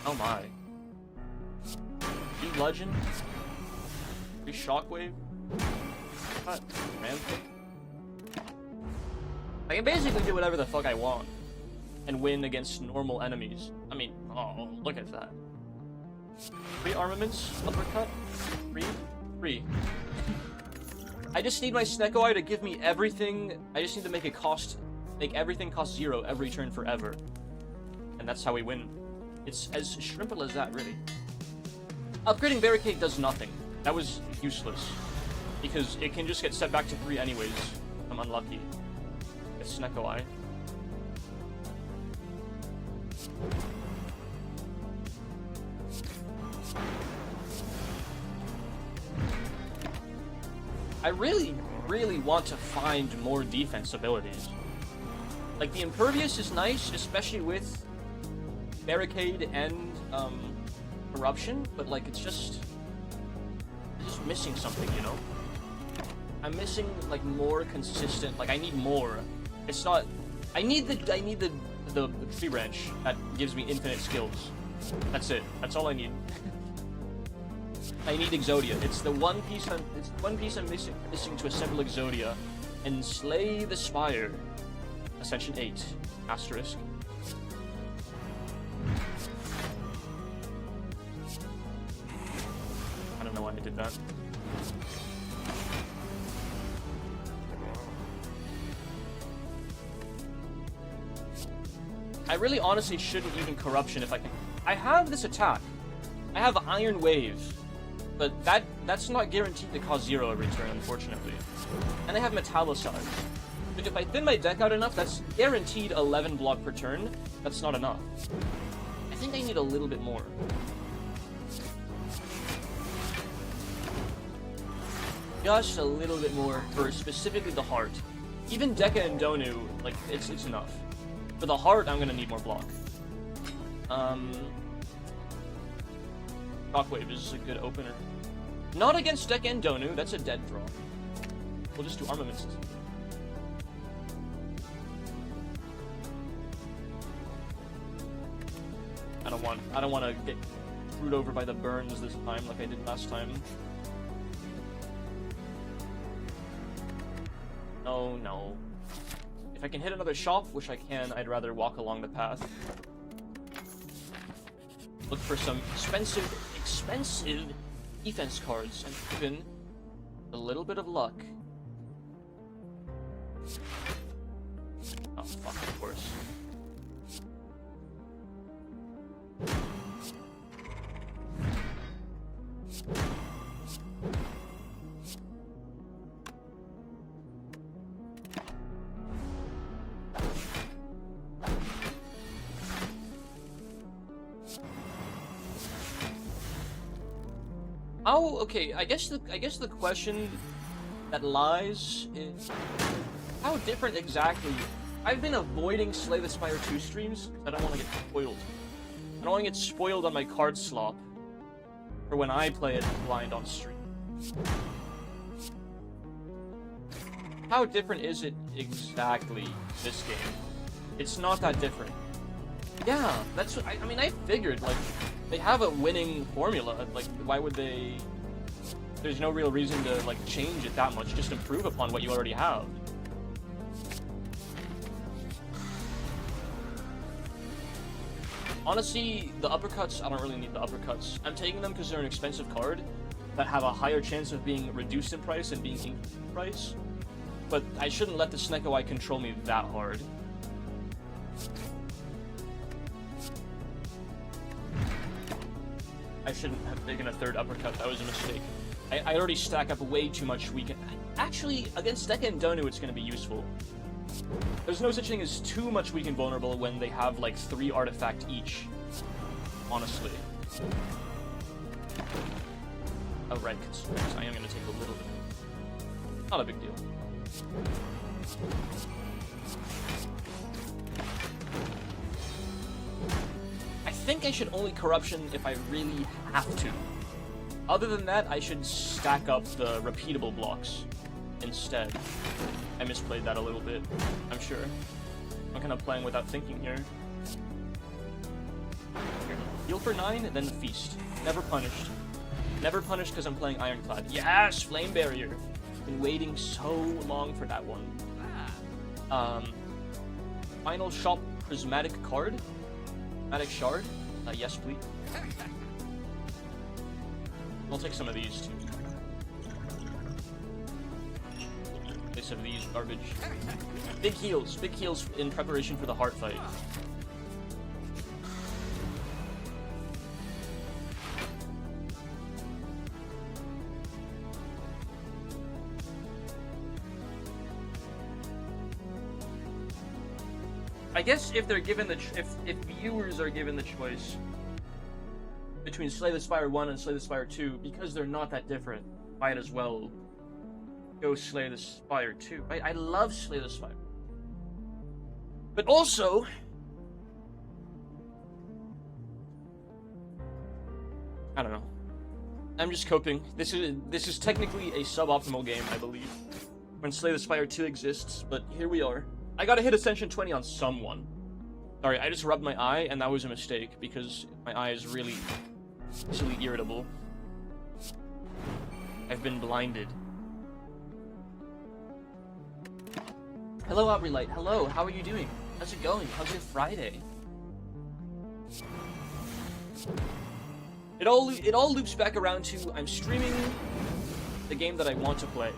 Oh my. Free Legend? Free Shockwave? What? Rampage? I can basically do whatever the fuck I want. And win against normal enemies. I mean, oh, look at that. Free armaments? Uppercut? Free. I just need my Snecko Eye to give me everything. I just need to make everything cost 0 every turn forever. And that's how we win. It's as simple as that, really. Upgrading Barricade does nothing. That was useless. Because it can just get set back to 3 anyways. I'm unlucky. It's Snecko Eye. I really want to find more defense abilities. Like, the Impervious is nice, especially with Barricade and, Corruption, but, like, it's just missing something, you know? I'm missing, like, more consistent, like, I need more. It's not... I need the tree branch that gives me infinite skills. That's it. That's all I need. I need Exodia. It's the one piece I'm missing to assemble Exodia and Slay the Spire. Ascension 8. Asterisk. I don't know why I did that. I really honestly shouldn't even Corruption if I can. I have this attack. I have Iron Wave. But that's not guaranteed to cause 0 every turn, unfortunately. And I have Metallicize. But if I thin my deck out enough, that's guaranteed 11 block per turn. That's not enough. I think I need a little bit more. Just a little bit more for specifically the heart. Even Deca and Donu, like, it's enough. For the heart, I'm gonna need more block. Shockwave is a good opener. Not against Deca and Donu, that's a dead draw. We'll just do armaments. I don't want to get screwed over by the burns this time like I did last time. No. If I can hit another shop, which I can, I'd rather walk along the path. Look for some expensive defense cards, and even a little bit of luck. Oh, fuck, of course. Oh, okay. I guess the question that lies is how different exactly. I've been avoiding Slay the Spire 2 streams because I don't want to get spoiled. I don't want to get spoiled on my card slop for when I play it blind on stream. How different is it exactly this game? It's not that different. Yeah, that's what I mean. I figured, like, they have a winning formula. Like, why would they? There's no real reason to, like, change it that much. Just improve upon what you already have. Honestly, the uppercuts, I don't really need the uppercuts. I'm taking them because they're an expensive card that have a higher chance of being reduced in price and being increased in price. But I shouldn't let the Snekoi control me that hard. I shouldn't have taken a third uppercut, that was a mistake. I already stack up way too much weaken. Actually, against Deka and Donu, it's going to be useful. There's no such thing as too much weaken vulnerable when they have like 3 artifact each. Honestly. Oh, right, because I am going to take a little bit. Not a big deal. I think I should only corruption if I really have to. Other than that, I should stack up the repeatable blocks instead. I misplayed that a little bit, I'm sure. I'm kind of playing without thinking here. Heal for 9, then feast. Never punished. Never punished because I'm playing Ironclad. Yes! Flame Barrier! Been waiting so long for that one. Final Shop Prismatic card? Prismatic Shard? Yes, please. I'll take some of these too. In place of these garbage. Big heals in preparation for the heart fight. I guess if they're given the if viewers are given the choice between Slay the Spire 1 and Slay the Spire 2, because they're not that different, might as well go Slay the Spire 2. I love Slay the Spire. But also, I don't know. I'm just coping. This is technically a suboptimal game, I believe, when Slay the Spire 2 exists, but here we are. I gotta hit Ascension 20 on someone. Sorry, I just rubbed my eye, and that was a mistake, because my eye is really irritable. I've been blinded. Hello, Aubrey Light. Hello, how are you doing? How's it going? How's your Friday? It all loops back around to I'm streaming the game that I want to play,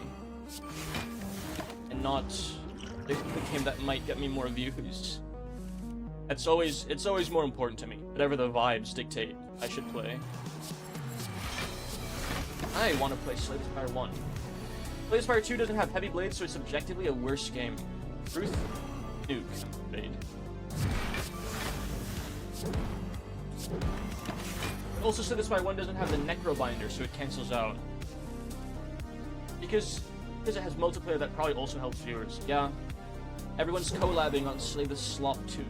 and not the game that might get me more views. It's always more important to me. Whatever the vibes dictate, I should play. I want to play Slay the Spire 1. Slay the Spire 2 doesn't have heavy blades, so it's objectively a worse game. Truth? Nuke. Blade. Also, Slay the Spire 1 doesn't have the Necro Binder, so it cancels out. Because it has multiplayer that probably also helps viewers. Yeah. Everyone's collabing on Slay the Slop 2.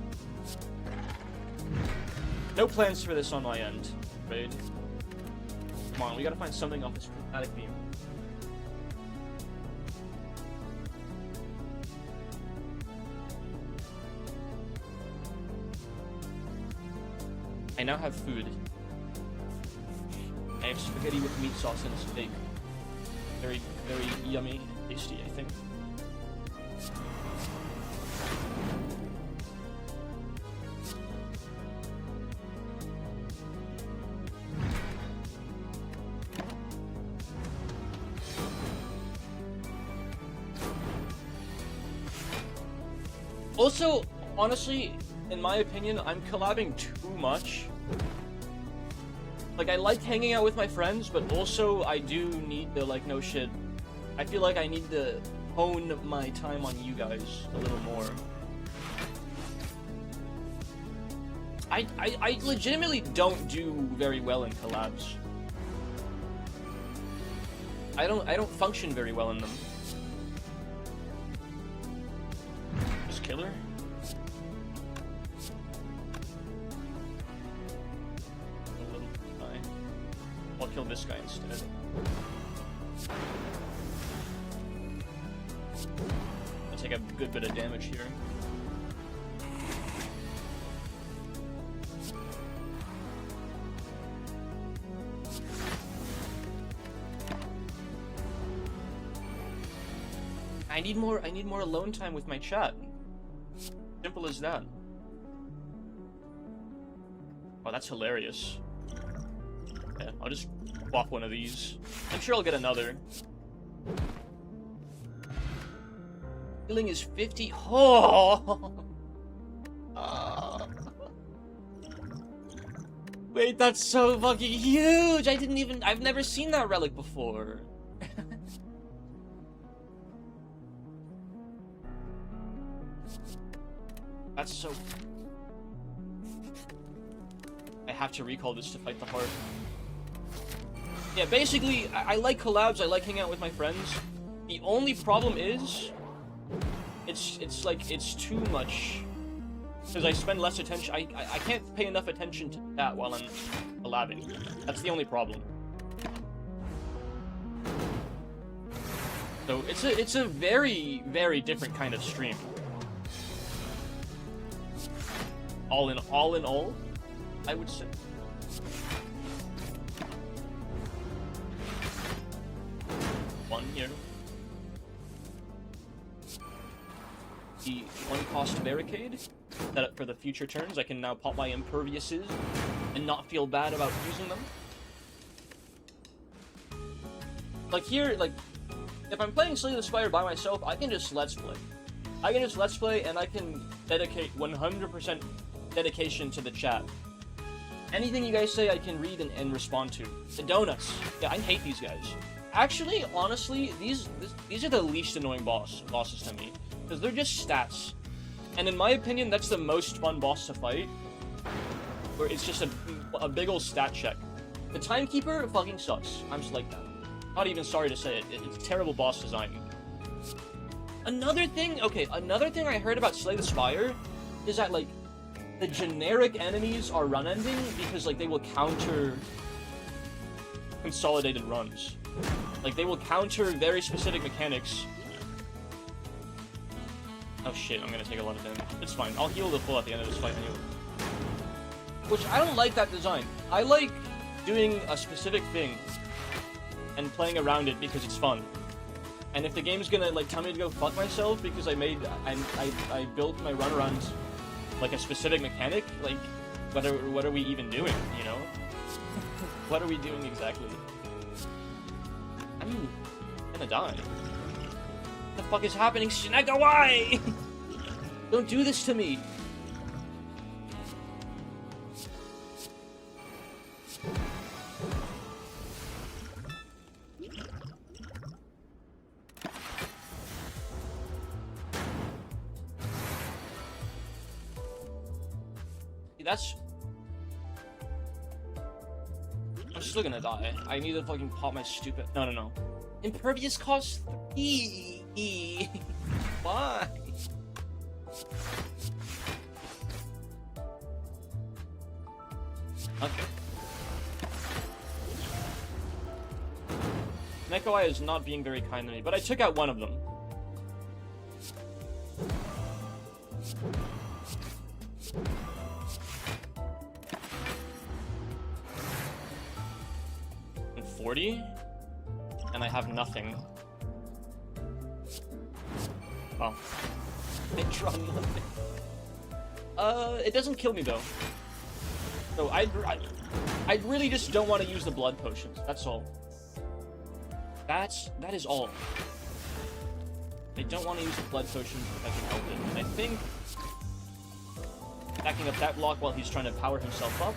No plans for this on my end, right? Come on, we gotta find something off this prismatic beam. I now have food. I have spaghetti with meat sauce and steak. Very, very yummy, tasty, I think. Also, honestly, in my opinion, I'm collabing too much. Like, I like hanging out with my friends, but also I do need to, like, no shit. I feel like I need to hone my time on you guys a little more. I legitimately don't do very well in collabs. I don't function very well in them. Just kill her? I'll kill this guy instead. I'll take a good bit of damage here. I need more alone time with my chat. Simple as that. Oh, that's hilarious. Yeah, I'll just swap one of these. I'm sure I'll get another. Healing is 50. Oh! Wait, that's so fucking huge! I've never seen that relic before. That's so... I have to recall this to fight the heart. Yeah, basically, I like collabs, I like hanging out with my friends. The only problem is... It's like, it's too much. Because I spend less attention, I can't pay enough attention to that while I'm collabing. That's the only problem. So, it's a very, very different kind of stream. All in all, I would say. One here. The one-cost barricade. Set up for the future turns. I can now pop my imperviouses and not feel bad about using them. Like here, like, if I'm playing Slay the Spire by myself, I can just let's play. I can just let's play and I can dedicate 100% dedication to the chat. Anything you guys say, I can read and respond to. The donuts. Yeah, I hate these guys. Actually, honestly, these are the least annoying bosses to me. Because they're just stats. And in my opinion, that's the most fun boss to fight. Where it's just a big ol' stat check. The Timekeeper fucking sucks. I'm just like that. Not even sorry to say it. It's terrible boss design. Another thing I heard about Slay the Spire is that, like, the generic enemies are run ending because, like, they will counter consolidated runs. Like, they will counter very specific mechanics. Oh shit, I'm gonna take a lot of damage. It's fine, I'll heal the full at the end of this fight anyway. Which, I don't like that design. I like doing a specific thing and playing around it because it's fun. And if the game's gonna, like, tell me to go fuck myself because I built my run around, like, a specific mechanic, like, what are we even doing, you know? What are we doing exactly? I'm gonna die. What the fuck is happening, Shineka? Why? Don't do this to me. That's... I'm still gonna die. I need to fucking pop my stupid... No. Impervious costs 3. Why? Okay. Nekoi is not being very kind to me, but I took out one of them. And 40? And I have nothing. Oh. I draw nothing. It doesn't kill me though. So I really just don't want to use the blood potions. That's all. That is all. I don't want to use the blood potions if I can help it. And I think backing up that block while he's trying to power himself up.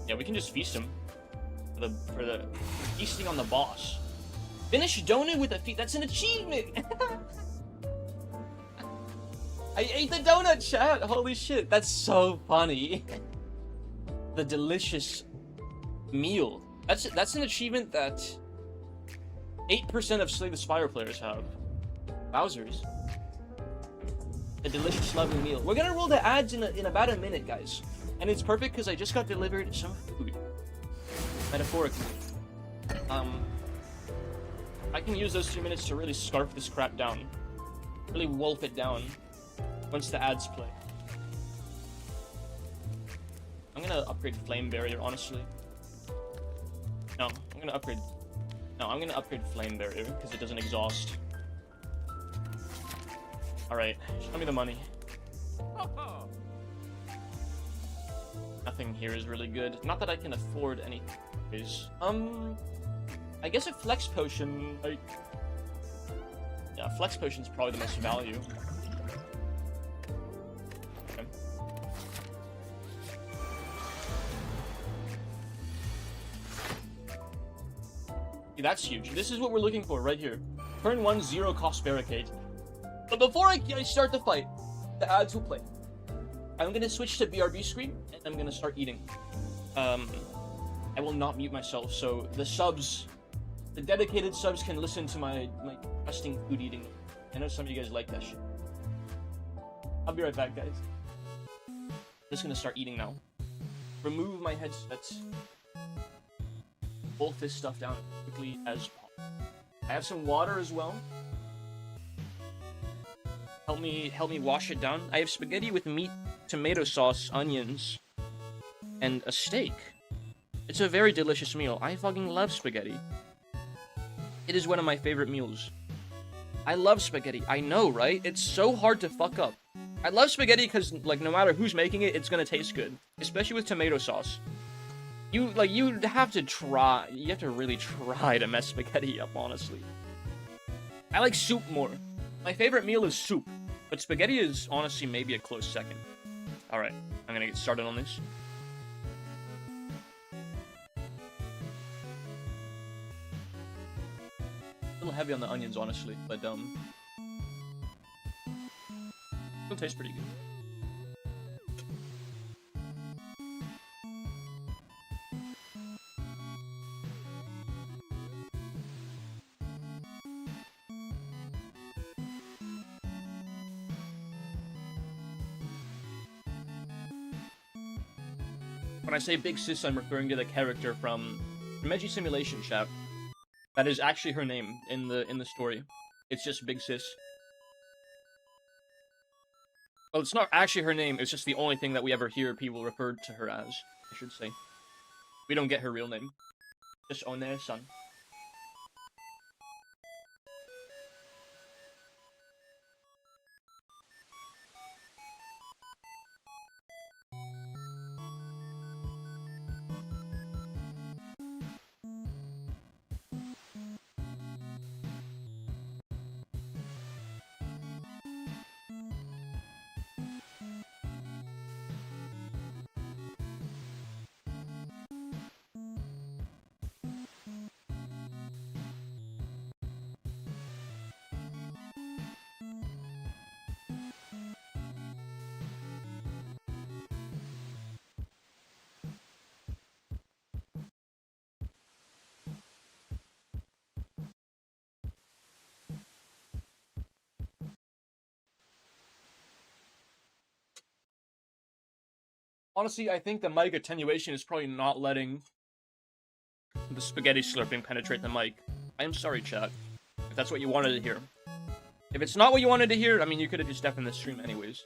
Yeah, we can just feast him for the feasting on the boss. Finish donut with a feast. That's an achievement. I ate the donut, chat. Holy shit, that's so funny. The delicious meal. That's an achievement that 8% of Slay the Spire players have. Wowzers. A delicious, lovely meal. We're gonna roll the ads in about a minute, guys. And it's perfect because I just got delivered some food. Metaphorically. I can use those 2 minutes to really scarf this crap down. Really wolf it down once the ads play. I'm gonna upgrade Flame Barrier, honestly. No, I'm gonna upgrade Flame Barrier because it doesn't exhaust. Alright, show me the money. Nothing here is really good. Not that I can afford anything. I guess a Flex Potion, like... Yeah, Flex Potion's probably the most value. Okay. Yeah, that's huge. This is what we're looking for right here. Turn 1, 0 cost barricade. But before I start the fight, the ads will play. I'm gonna switch to BRB screen, and I'm gonna start eating. I will not mute myself, so the subs, the dedicated subs can listen to my disgusting food eating. I know some of you guys like that shit. I'll be right back, guys. Just gonna start eating now. Remove my headsets. Bolt this stuff down as quickly as possible. I have some water as well. Help me wash it down. I have spaghetti with meat, tomato sauce, onions, and a steak. It's a very delicious meal. I fucking love spaghetti. It is one of my favorite meals. I love spaghetti. I know, right? It's so hard to fuck up. I love spaghetti because, like, no matter who's making it, it's gonna taste good. Especially with tomato sauce. You have to try. You have to really try to mess spaghetti up, honestly. I like soup more. My favorite meal is soup. But spaghetti is, honestly, maybe a close second. Alright, I'm gonna get started on this. A little heavy on the onions, honestly, but, it'll taste pretty good. When I say Big Sis, I'm referring to the character from Meiji Simulation Chat. That is actually her name in the story. It's just Big Sis. Well, it's not actually her name, it's just the only thing that we ever hear people refer to her as, I should say. We don't get her real name. Just One-san. Honestly, I think the mic attenuation is probably not letting the spaghetti slurping penetrate the mic. I am sorry, chat, if that's what you wanted to hear. If it's not what you wanted to hear, I mean, you could have just deafened the stream anyways.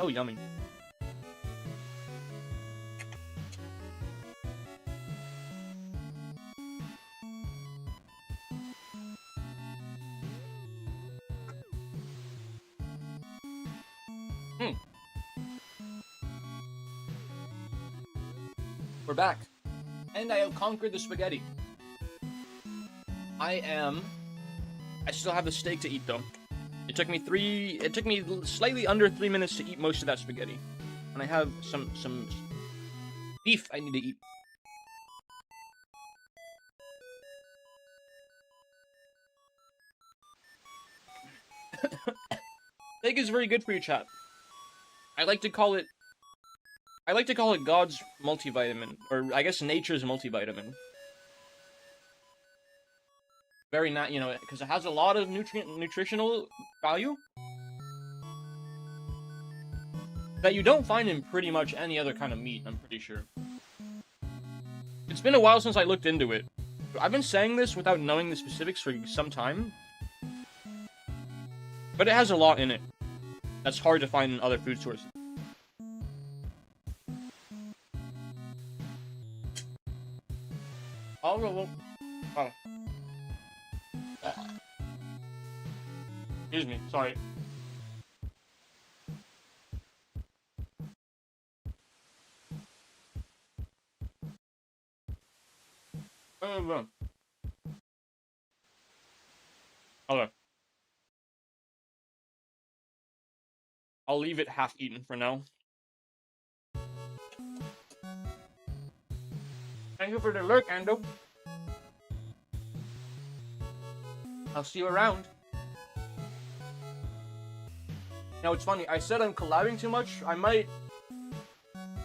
Oh, yummy. We're back. And I have conquered the spaghetti. I still have the steak to eat though. It took me slightly under 3 minutes to eat most of that spaghetti. And I have some beef I need to eat. Steak is very good for you, chat. I like to call it God's multivitamin, or I guess nature's multivitamin. Very not, you know, because it has a lot of nutritional value. that you don't find in pretty much any other kind of meat, I'm pretty sure. It's been a while since I looked into it. I've been saying this without knowing the specifics for some time. But it has a lot in it that's hard to find in other food sources. Oh. Excuse me, sorry. Okay. I'll leave it half eaten for now. Thank you for the lurk, Ando. I'll see you around. Now, it's funny, I said I'm collabing too much. I might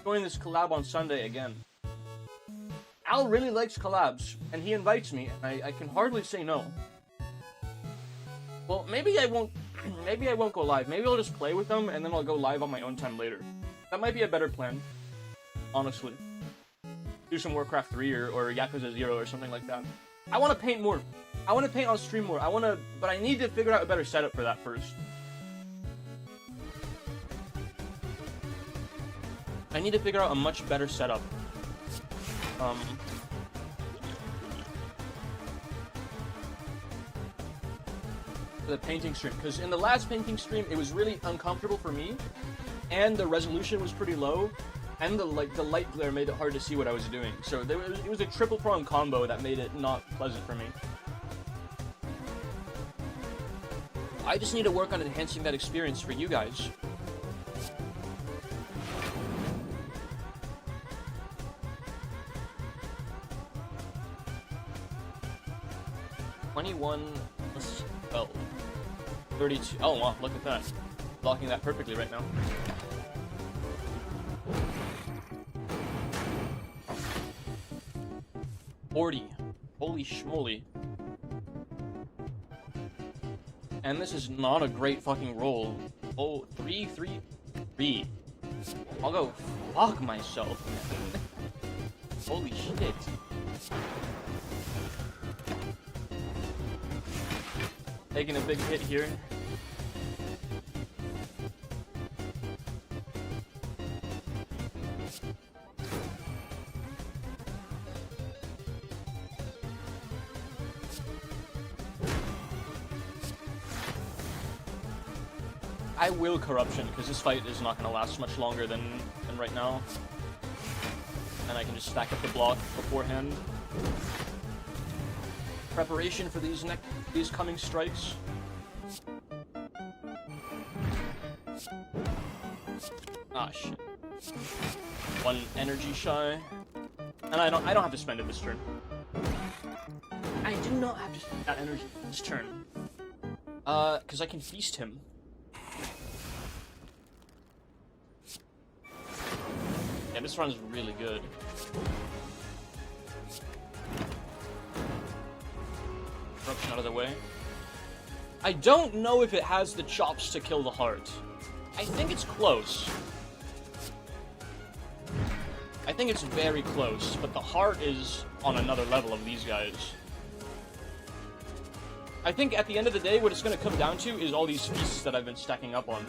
join this collab on Sunday again. Al really likes collabs, and he invites me, and I can hardly say no. Well, maybe I won't go live. Maybe I'll just play with them, and then I'll go live on my own time later. That might be a better plan, honestly. Do some Warcraft 3 or Yakuza 0 or something like that. I want to paint more. I want to paint on stream more. But I need to figure out a better setup for that first. I need to figure out a much better setup. For the painting stream, because in the last painting stream, it was really uncomfortable for me, and the resolution was pretty low, and the light glare made it hard to see what I was doing. So it was a triple prong combo that made it not pleasant for me. I just need to work on enhancing that experience for you guys. 21 plus 12. 32. Oh, wow, look at that. Blocking that perfectly right now. $40. Holy schmoly. And this is not a great fucking roll. Oh, 3, 3, 3. I'll go fuck myself. Holy shit. Taking a big hit here. I will corruption, because this fight is not going to last much longer than right now. And I can just stack up the block beforehand. Preparation for these coming strikes. Ah, shit. One energy shy. And I don't have to spend it this turn. I do not have to spend that energy this turn. Because I can feast him. Yeah, this run's really good. Corruption out of the way. I don't know if it has the chops to kill the heart. I think it's close. I think it's very close, but the heart is on another level of these guys. I think at the end of the day, what it's going to come down to is all these feasts that I've been stacking up on.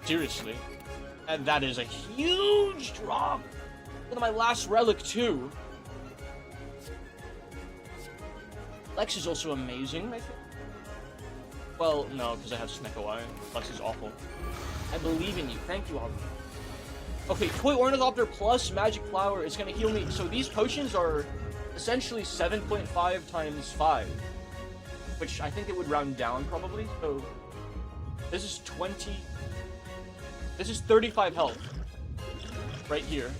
Seriously. And that is a huge drop! Look at my last relic, too. Lex is also amazing, I think. Well, no, because I have Snecko Eye. Lex is awful. I believe in you. Thank you, Aubrey. Okay, Toy Ornithopter plus Magic Flower is going to heal me. So these potions are essentially 7.5 times 5. Which I think it would round down, probably. So this is 20... This is 35 health. Right here.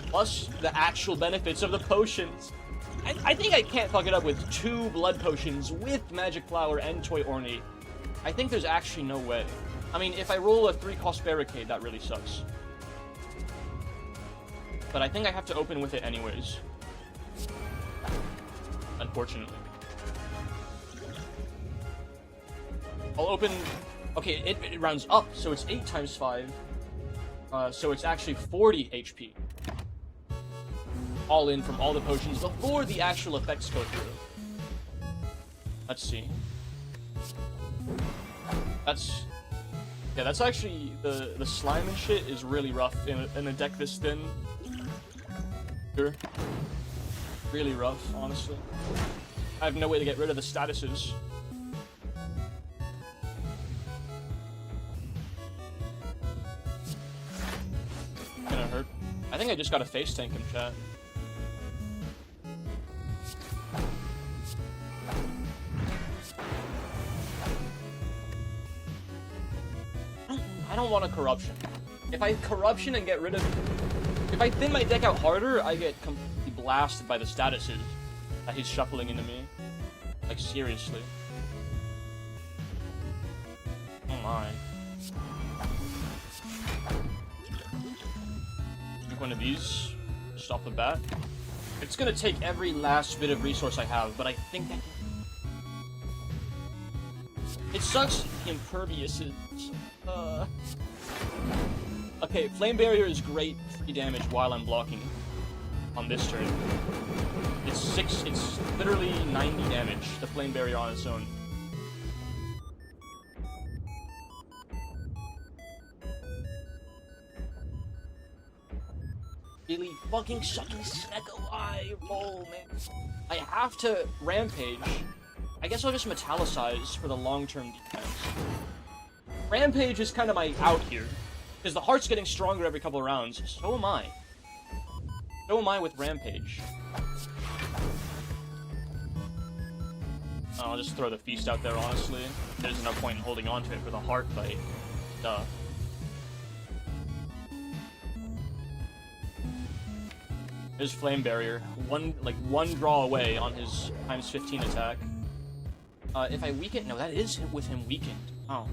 Plus the actual benefits of the potions. I think I can't fuck it up with 2 blood potions with Magic Flower and Toy Orny. I think there's actually no way. I mean, if I roll a 3-cost barricade, that really sucks. But I think I have to open with it anyways. Unfortunately. I'll open... Okay, it rounds up, so it's 8 times 5. So it's actually 40 HP. All in from all the potions before the actual effects go through. Let's see. That's actually, the slime and shit is really rough in a deck this thin. Sure. Really rough, honestly. I have no way to get rid of the statuses. Gonna hurt. I think I just got a face tank in chat. I don't want a corruption. If I corruption and get rid of... If I thin my deck out harder, I get completely blasted by the statuses that he's shuffling into me. Like, seriously. Oh my. Take one of these, just off the bat. It's gonna take every last bit of resource I have, but I think that... It sucks impervious is... Okay, Flame Barrier is great free damage while I'm blocking on this turn. It's literally 90 damage, the Flame Barrier on its own. Really fucking sucky Snecko eye roll, man. I have to Rampage. I guess I'll just Metallicize for the long-term defense. Rampage is kind of my out here. Because the heart's getting stronger every couple of rounds. So am I. So am I with Rampage. I'll just throw the Feast out there, honestly. There's no point in holding on to it for the heart fight. Duh. There's Flame Barrier. One draw away on his ×15 attack. If I weaken... No, that is with him weakened. Oh.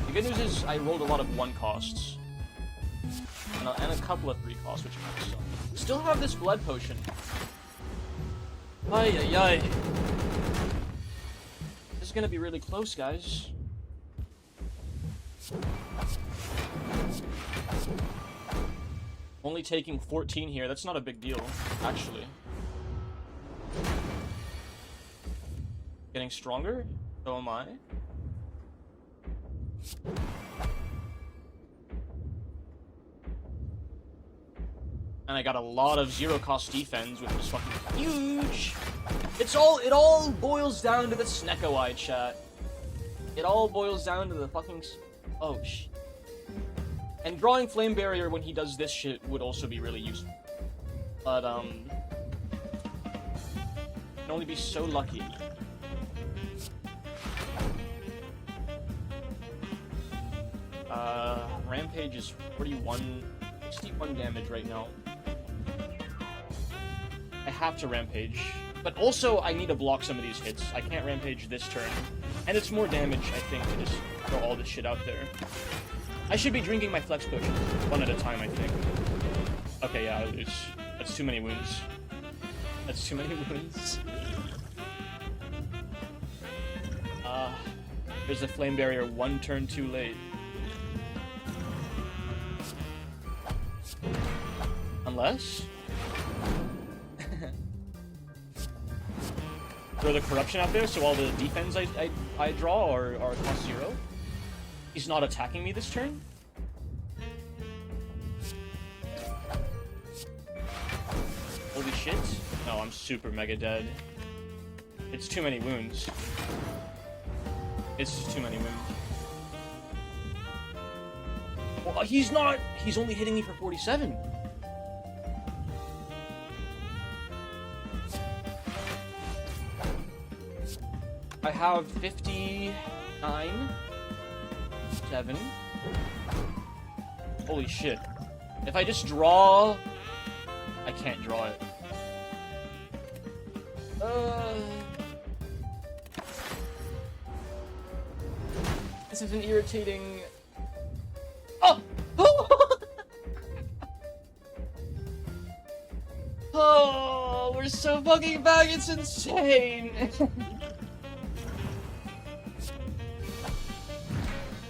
The good news is I rolled a lot of 1 costs. And a couple of 3 costs, which kind of suck. Still have this blood potion. Ay, ay, ay. This is gonna be really close, guys. Only taking 14 here. That's not a big deal, actually. Getting stronger? So am I. And I got a lot of 0-cost defense, which is fucking huge. It all boils down to the Snecko Eye, chat. It all boils down to the fucking... Oh, shit. And drawing Flame Barrier when he does this shit would also be really useful. But, can only be so lucky. Rampage is 61 damage right now. I have to Rampage. But also, I need to block some of these hits. I can't Rampage this turn. And it's more damage, I think, to just throw all this shit out there. I should be drinking my Flex Potion, one at a time, I think. Okay, yeah, I lose. That's too many wounds. That's too many wounds. There's a Flame Barrier 1 turn too late. Unless... Throw the Corruption out there so all the defense I draw are cost 0. He's not attacking me this turn? Holy shit. No, I'm super mega dead. It's too many wounds. It's just too many wounds. Well, he's not! He's only hitting me for 47. I have 59, 7. Holy shit. If I just draw... I can't draw it. This is an irritating... Oh! Oh, we're so fucking back, it's insane!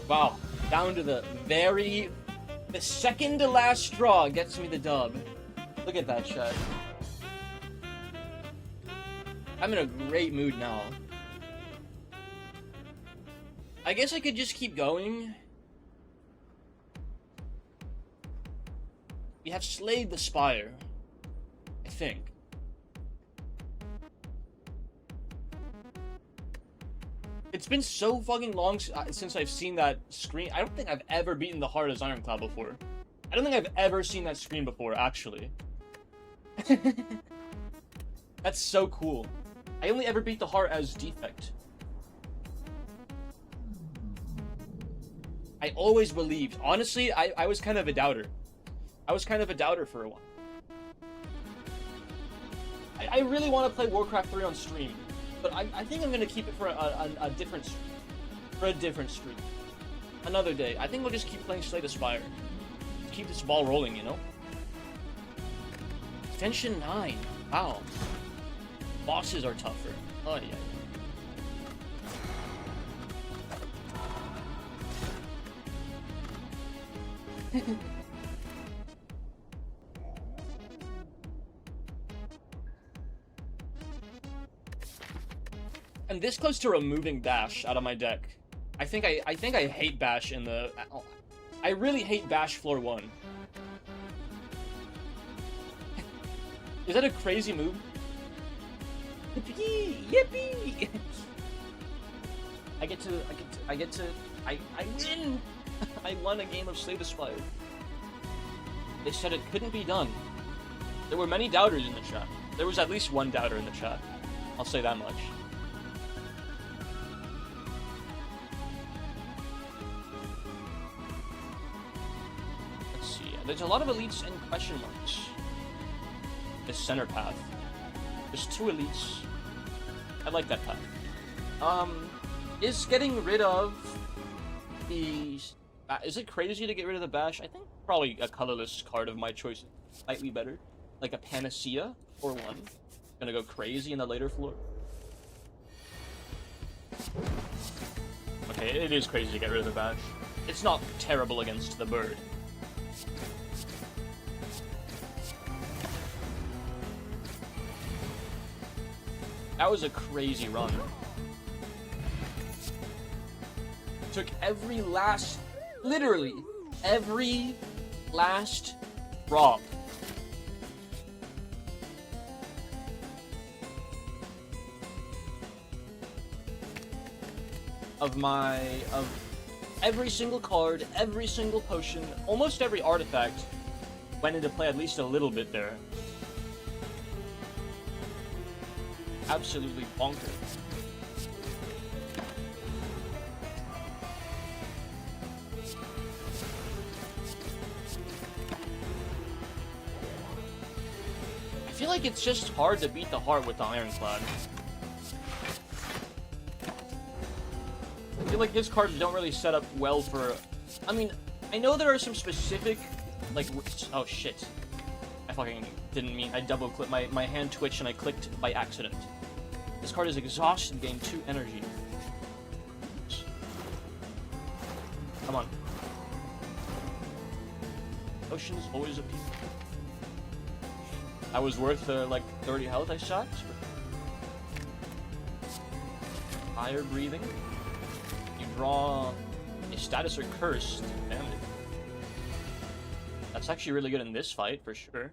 Wow, down to the very The second to last straw gets me the dub. Look at that shot. I'm in a great mood now. I guess I could just keep going. We have Slayed the Spire, I think. It's been so fucking long since I've seen that screen. I don't think I've ever beaten the heart as Ironclad before. I don't think I've ever seen that screen before, actually. That's so cool. I only ever beat the heart as Defect. I always believed. Honestly, I was kind of a doubter. I was kind of a doubter for a while. I really want to play Warcraft 3 on stream, but I think I'm going to keep it for a different stream. For a different stream. Another day. I think we'll just keep playing Slay the Spire. Keep this ball rolling, you know? Extension 9. Wow. Bosses are tougher. Oh, yeah. I'm this close to removing Bash out of my deck. I think I hate Bash in the... I really hate Bash floor 1. Is that a crazy move? Yippee! Yippee! I win! I won a game of Slay the Spire. They said it couldn't be done. There were many doubters in the chat. There was at least one doubter in the chat. I'll say that much. Let's see. There's a lot of elites and question marks. This center path. There's 2 elites. I like that path. Is getting rid of the... is it crazy to get rid of the Bash? I think probably a colorless card of my choice is slightly better. Like a Panacea or 1. Gonna go crazy in the later floor. Okay, it is crazy to get rid of the Bash. It's not terrible against the bird. That was a crazy run. Took every last... literally, every last drop. Of every single card, every single potion, almost every artifact went into play at least a little bit there. Absolutely bonkers. I feel like it's just hard to beat the heart with the Ironclad. I feel like his cards don't really set up well for... I mean, I know there are some specific, like... Oh, shit. I fucking didn't mean... I double-clicked. My hand twitched and I clicked by accident. This card is exhausted, gain 2 energy. Come on. Potions always appeal. That was worth the, like, 30 health I shot. Fire breathing. You draw a status or curse. Damn it. That's actually really good in this fight, for sure.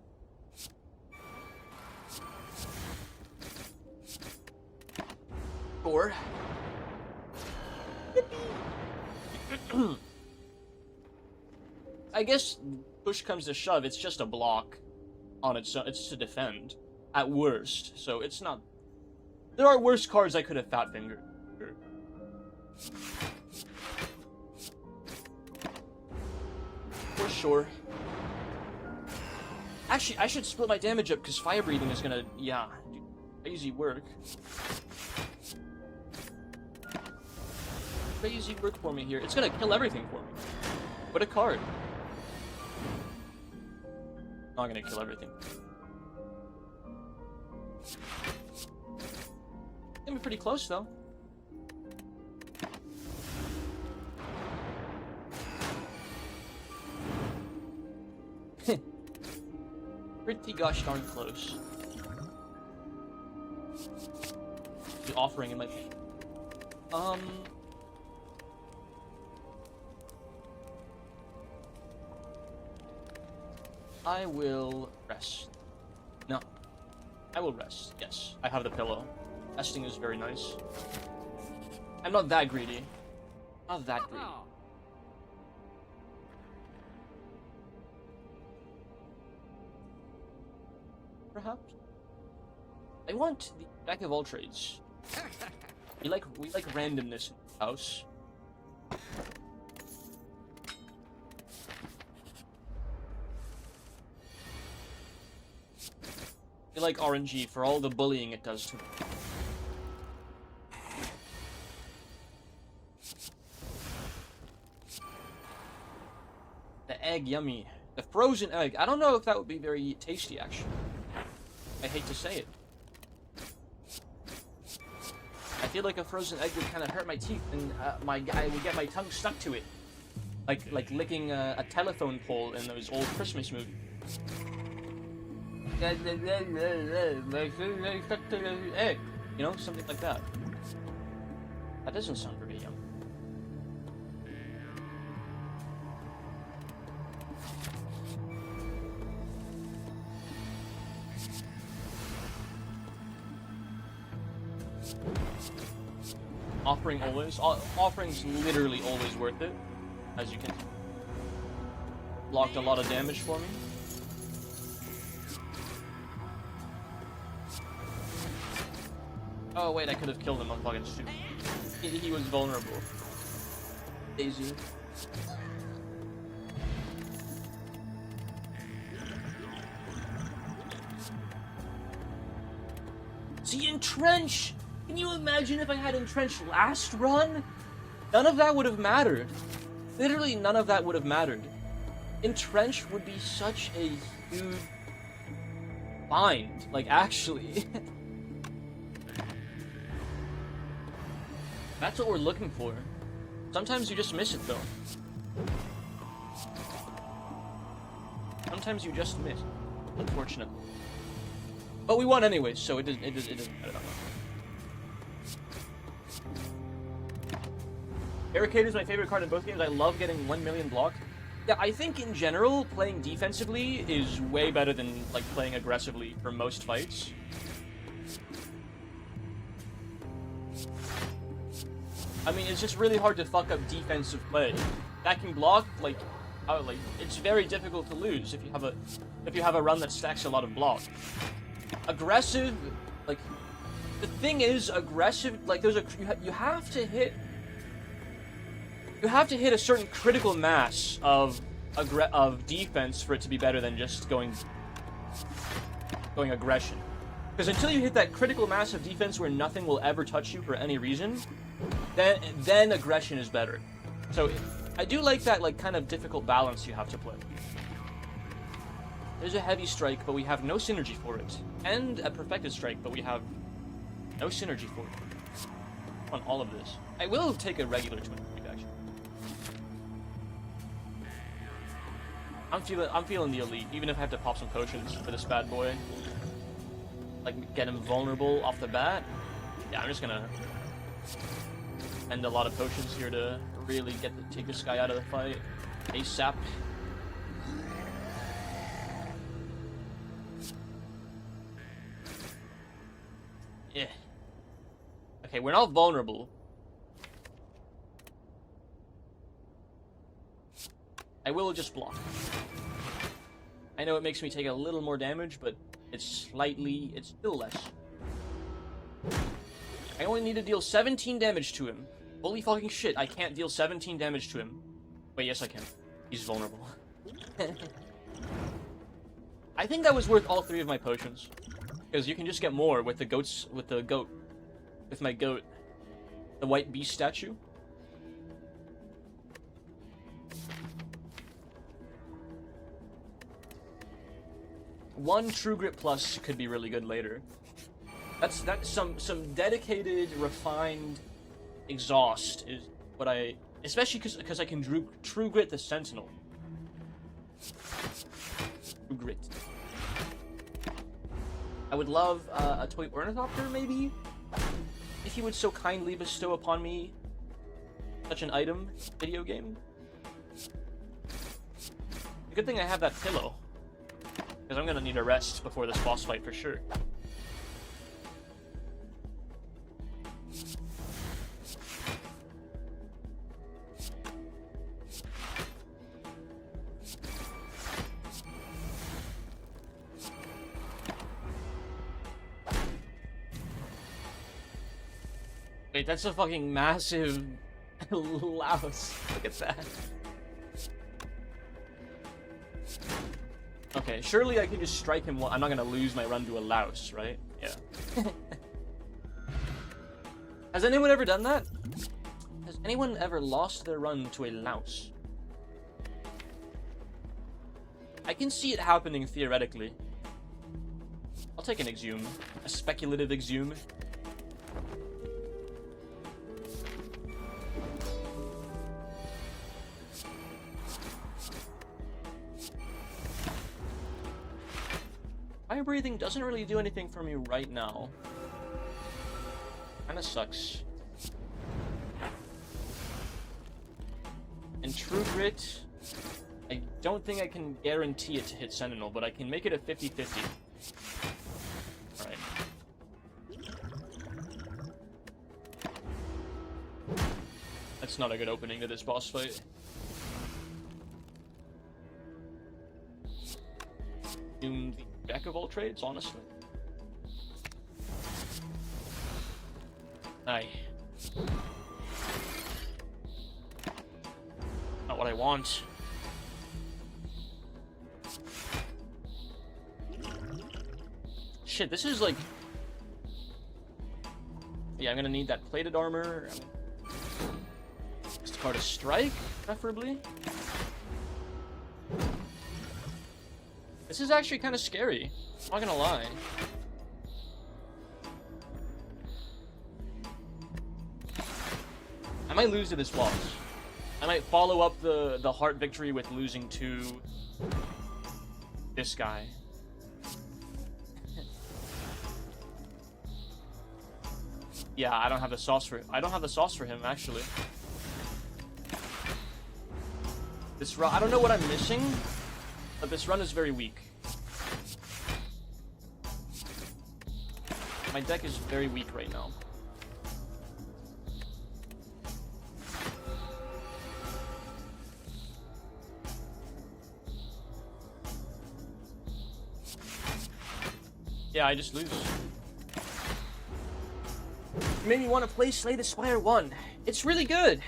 Four. I guess push comes to shove, it's just a block on its own. It's to defend at worst, so it's not. There are worse cards I could have fat fingered. For sure. Actually, I should split my damage up because fire breathing is gonna, yeah, do crazy work. Crazy work for me here. It's gonna kill everything for me. What a card. Not gonna kill everything. Gonna be pretty close though. Pretty gosh darn close. The offering in my I will rest. No. I will rest. Yes. I have the pillow. Resting is very nice. I'm not that greedy. Not that greedy. Perhaps. I want the jack of all trades. We like randomness in the house. We like RNG for all the bullying it does to me. The egg, yummy. The frozen egg. I don't know if that would be very tasty, actually. I hate to say it. I feel like a frozen egg would kind of hurt my teeth, and I would get my tongue stuck to it, like licking a telephone pole in those old Christmas movies. My food stuck to the egg, you know, something like that. That doesn't sound very yum. Offering always. Offering's literally always worth it, as you can see. Blocked a lot of damage for me. Oh wait, I could have killed him on fucking stupid. He was vulnerable. Daisy. See, entrench! Can you imagine if I had entrench last run? None of that would have mattered. Literally none of that would have mattered. Entrench would be such a huge bind, like actually. That's what we're looking for. Sometimes you just miss it though. Sometimes you just miss, unfortunately. But we won anyways, so it doesn't matter that much. Barricade is my favorite card in both games. I love getting 1 million blocked. Yeah, I think in general, playing defensively is way better than like playing aggressively for most fights. I mean, it's just really hard to fuck up defensive play. Backing block, like it's very difficult to lose if you have a run that stacks a lot of block. Aggressive, like the thing is, aggressive, like you have to hit a certain critical mass of defense for it to be better than just going aggression. Because until you hit that critical mass of defense where nothing will ever touch you for any reason, then aggression is better. So I do like that kind of difficult balance you have to play. There's a heavy strike, but we have no synergy for it. And a perfected strike, but we have no synergy for it. On all of this. I will take a regular twin wave, actually. I'm feeling the elite, even if I have to pop some potions for this bad boy. Like, get him vulnerable off the bat. Yeah, I'm just gonna spend a lot of potions here to really take this guy out of the fight ASAP. Yeah. Okay, we're not vulnerable. I will just block. I know it makes me take a little more damage, but it's still less. I only need to deal 17 damage to him. Holy fucking shit, I can't deal 17 damage to him. Wait, yes I can. He's vulnerable. I think that was worth all 3 of my potions. Because you can just get more with the goats, with my goat. The white beast statue. One True Grit Plus could be really good later. That's some dedicated, refined exhaust is what I, especially because I can True Grit the Sentinel. Grit. I would love a toy ornithopter, maybe? If he would so kindly bestow upon me such an item video game. The good thing I have that pillow. Because I'm gonna need a rest before this boss fight for sure. Wait, that's a fucking massive louse. Look at that. Okay, surely I can just strike him. I'm not gonna lose my run to a louse, right? Yeah. Has anyone ever done that? Has anyone ever lost their run to a louse? I can see it happening theoretically. I'll take an exhume. A speculative exhume. Fire breathing doesn't really do anything for me right now. Kinda sucks. And True Grit, I don't think I can guarantee it to hit Sentinel, but I can make it a 50-50. Alright. That's not a good opening to this boss fight. Doom the jack of all trades, honestly. Aye. Not what I want. Shit, this is like... Yeah, I'm gonna need that plated armor. Just part of strike, preferably. This is actually kind of scary. I'm not gonna lie. I might lose to this boss. I might follow up the heart victory with losing to this guy. Yeah, I don't have the sauce for him actually. This run, I don't know what I'm missing, but this run is very weak. My deck is very weak right now. Yeah, I just lose. It made me want to play Slay the Spire 1. It's really good.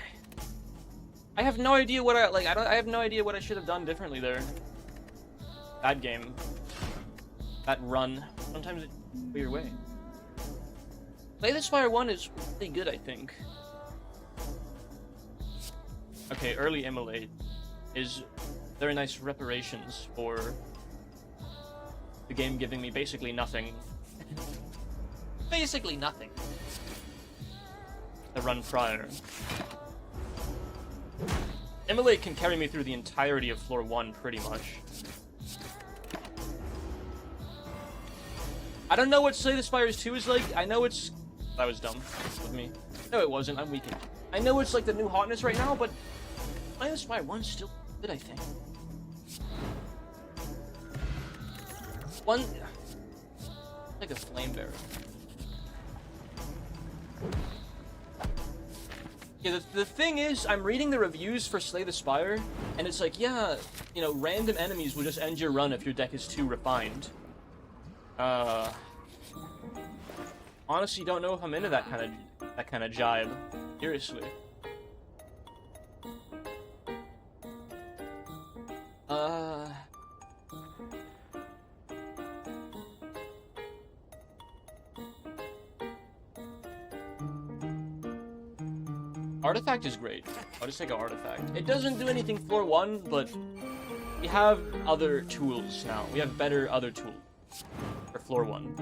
I have no idea what I have no idea what I should have done differently there. Bad game. That run. Sometimes it goes your way. Slay the Spire 1 is really good, I think. Okay, early Immolate is very nice reparations for the game giving me basically nothing. Basically nothing. The run prior. Immolate can carry me through the entirety of floor 1, pretty much. I don't know what Slay the Spire 2 is like. I know it's... That was dumb with me. No, it wasn't. I'm weakened. I know it's like the new hotness right now, but Slay the Spire 1's still good, I think. One... Like a flame bearer. Yeah, the thing is, I'm reading the reviews for Slay the Spire, and it's like, yeah, you know, random enemies will just end your run if your deck is too refined. Honestly, don't know if I'm into that kind of jibe. Seriously. Artifact is great. I'll just take an artifact. It doesn't do anything floor 1, but we have other tools now. We have better other tools for floor 1.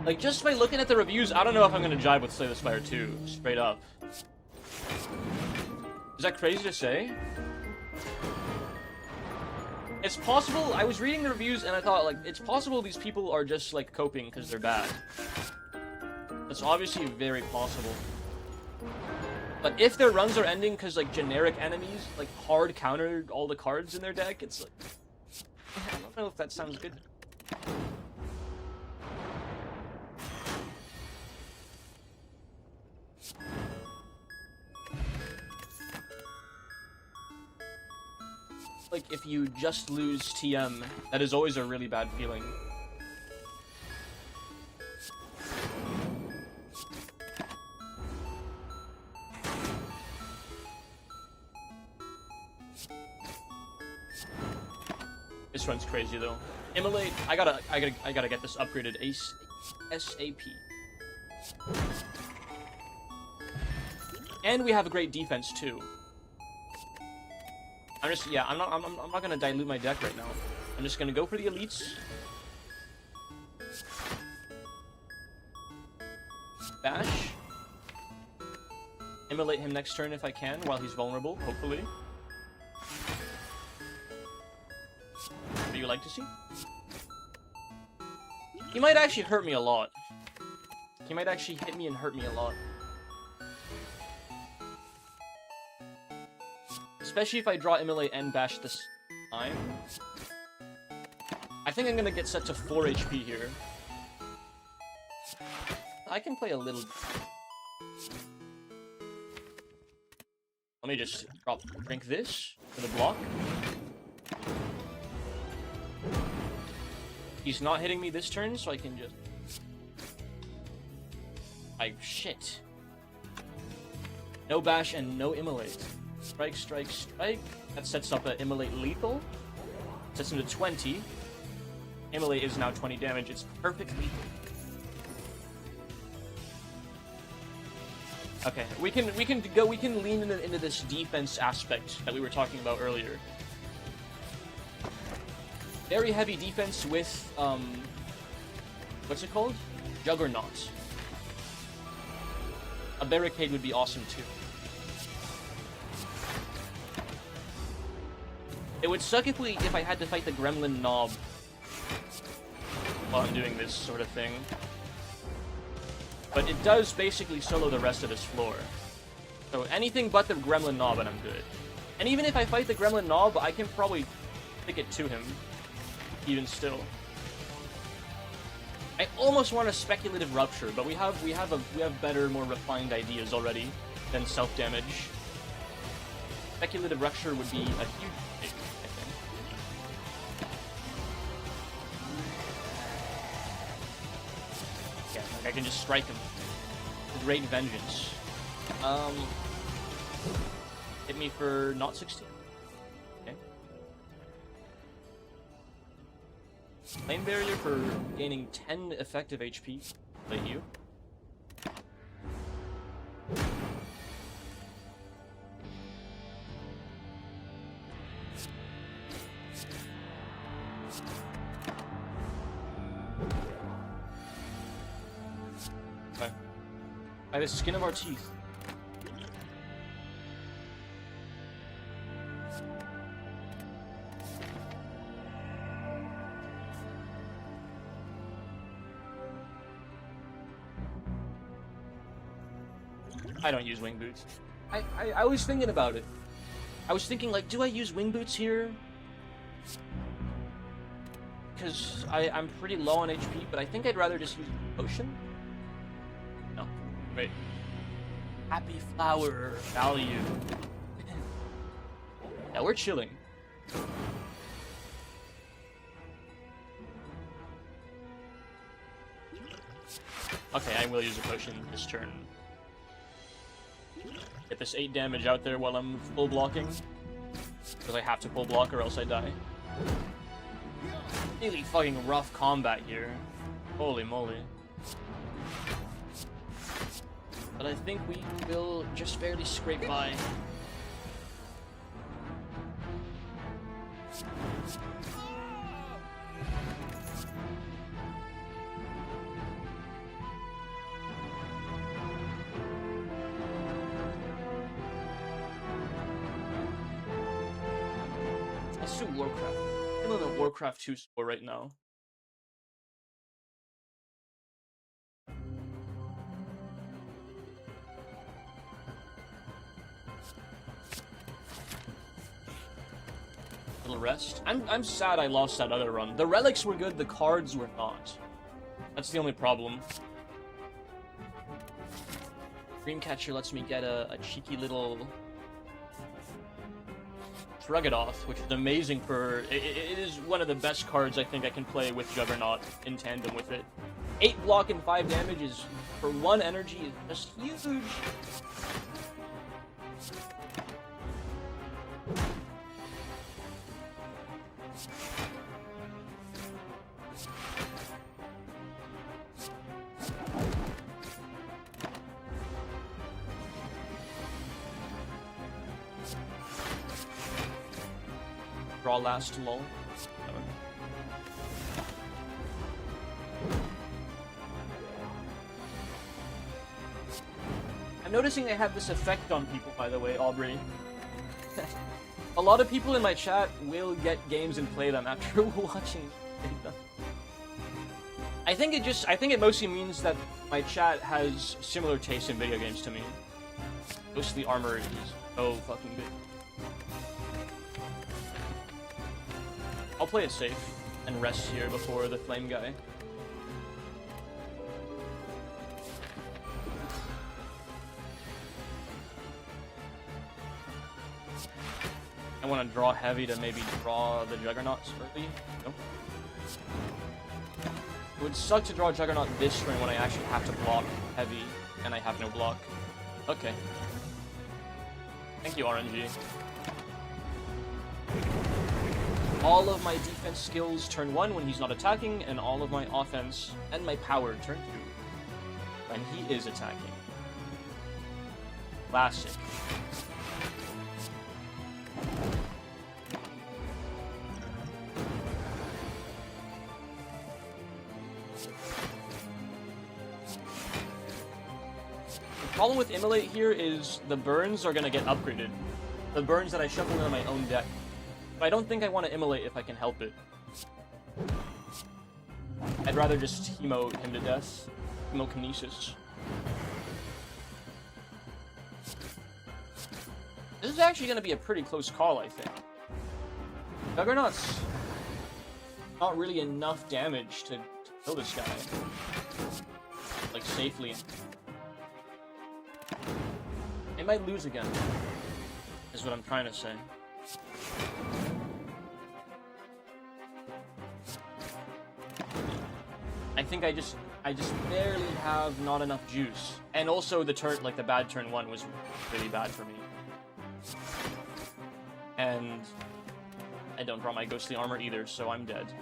Like, just by looking at the reviews, I don't know if I'm gonna jive with Slay the Spire 2, straight up. Is that crazy to say? It's possible, I was reading the reviews and I thought, like, it's possible these people are just, like, coping because they're bad. That's obviously very possible. But if their runs are ending because, like, generic enemies, like, hard counter all the cards in their deck, it's like... I don't know if that sounds good. Like, if you just lose TM, that is always a really bad feeling. This runs crazy though. Immolate, I gotta get this upgraded SAP. And we have a great defense too. I'm not gonna dilute my deck right now. I'm just gonna go for the elites. Bash. Immolate him next turn if I can while he's vulnerable, hopefully. What do you like to see? He might actually hurt me a lot. He might actually hit me and hurt me a lot. Especially if I draw Immolate and Bash this time. I think I'm gonna get set to 4 HP here. I can play a little... Let me just drink this for the block. He's not hitting me this turn, so I can just... shit. No Bash and no Immolate. Strike, strike, strike. That sets up an Immolate lethal. Sets him to 20. Immolate is now 20 damage. It's perfect lethal. Okay, we can lean into this defense aspect that we were talking about earlier. Very heavy defense with what's it called? Juggernaut. A barricade would be awesome too. It would suck if I had to fight the Gremlin Knob while I'm doing this sort of thing. But it does basically solo the rest of his floor. So anything but the Gremlin Knob and I'm good. And even if I fight the Gremlin Knob, I can probably stick it to him. Even still. I almost want a Speculative Rupture, but we have better, more refined ideas already than self-damage. Speculative Rupture would be a huge thing, I think. Yeah, like I can just strike him. Great Vengeance. Hit me for not 16. Okay. Lane Barrier for gaining 10 effective HP. Play you. Okay. By the skin of our teeth. I don't use wing boots. I was thinking about it. I was thinking, like, do I use wing boots here? Because I'm pretty low on HP, but I think I'd rather just use potion. No. Wait. Happy flower value. Yeah, we're chilling. Okay, I will use a potion this turn. Get this 8 damage out there while I'm full blocking. Because I have to full block or else I die. Really fucking rough combat here. Holy moly. But I think we will just barely scrape by. Let's do Warcraft. feeling a Warcraft 2 score right now. Little rest. I'm sad I lost that other run. The relics were good, the cards were not. That's the only problem. Dreamcatcher lets me get a cheeky little Shrug-It-Off, which is amazing for... It is one of the best cards I think I can play with Juggernaut in tandem with it. 8 block and 5 damage is, for 1 energy, is just huge. Draw last lol. I'm noticing they have this effect on people, by the way, Aubrey. A lot of people in my chat will get games and play them after watching them. I think it mostly means that my chat has similar tastes in video games to me. Ghostly Armor is so fucking good. I'll play it safe and rest here before the flame guy. I want to draw heavy to maybe draw the Juggernauts early. No. It would suck to draw Juggernaut this turn when I actually have to block heavy and I have no block. Okay. Thank you, RNG. All of my defense skills turn 1 when he's not attacking, and all of my offense and my power turn 2 when he is attacking. Classic. The problem with Immolate here is the burns are gonna get upgraded. The burns that I shuffle into my own deck. But I don't think I want to Immolate if I can help it. I'd rather just Hemo him to death. Hemokinesis. This is actually going to be a pretty close call, I think. Juggernaut's not really enough damage to kill this guy. Like, safely. They might lose again, is what I'm trying to say. I think I just barely have not enough juice. And also the turn, like the bad turn 1 was really bad for me. And I don't draw my ghostly armor either, so I'm dead.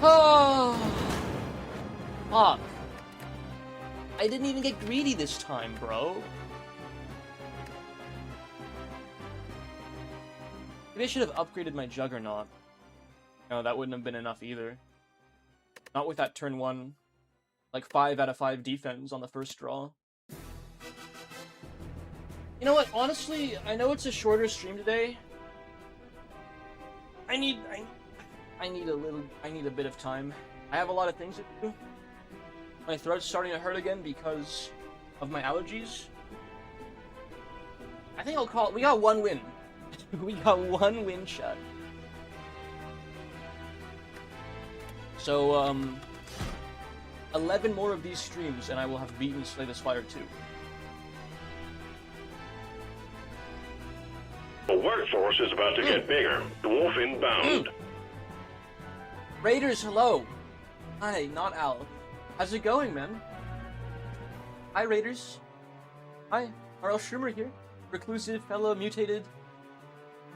Oh, fuck. I didn't even get greedy this time, bro. Maybe I should have upgraded my Juggernaut. No, that wouldn't have been enough either. Not with that turn 1, like 5 out of 5 defense on the first draw. You know what, honestly, I know it's a shorter stream today. I need a bit of time. I have a lot of things to do. My throat's starting to hurt again because of my allergies. I think I'll call it, we got 1 win. We got 1 win shot. So, 11 more of these streams and I will have beaten Slay the Spire 2. The workforce is about to get bigger. Dwarf inbound. Raiders, hello. Hi, not Al. How's it going, man? Hi, Raiders. Hi, R.L. Schumer here. Reclusive, fellow, mutated.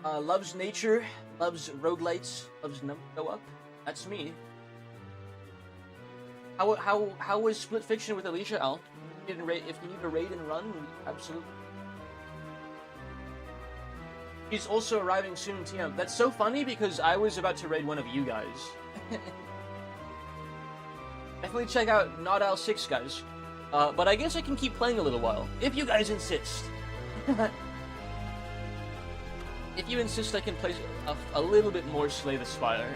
Loves nature, loves roguelites, loves go up. That's me. How was Split Fiction with Alicia, Al? If you need to raid and run, absolutely. He's also arriving soon in TM. That's so funny because I was about to raid one of you guys. Definitely check out Not Al 6, guys. But I guess I can keep playing a little while, if you guys insist. If you insist, I can play a little bit more Slay the Spire.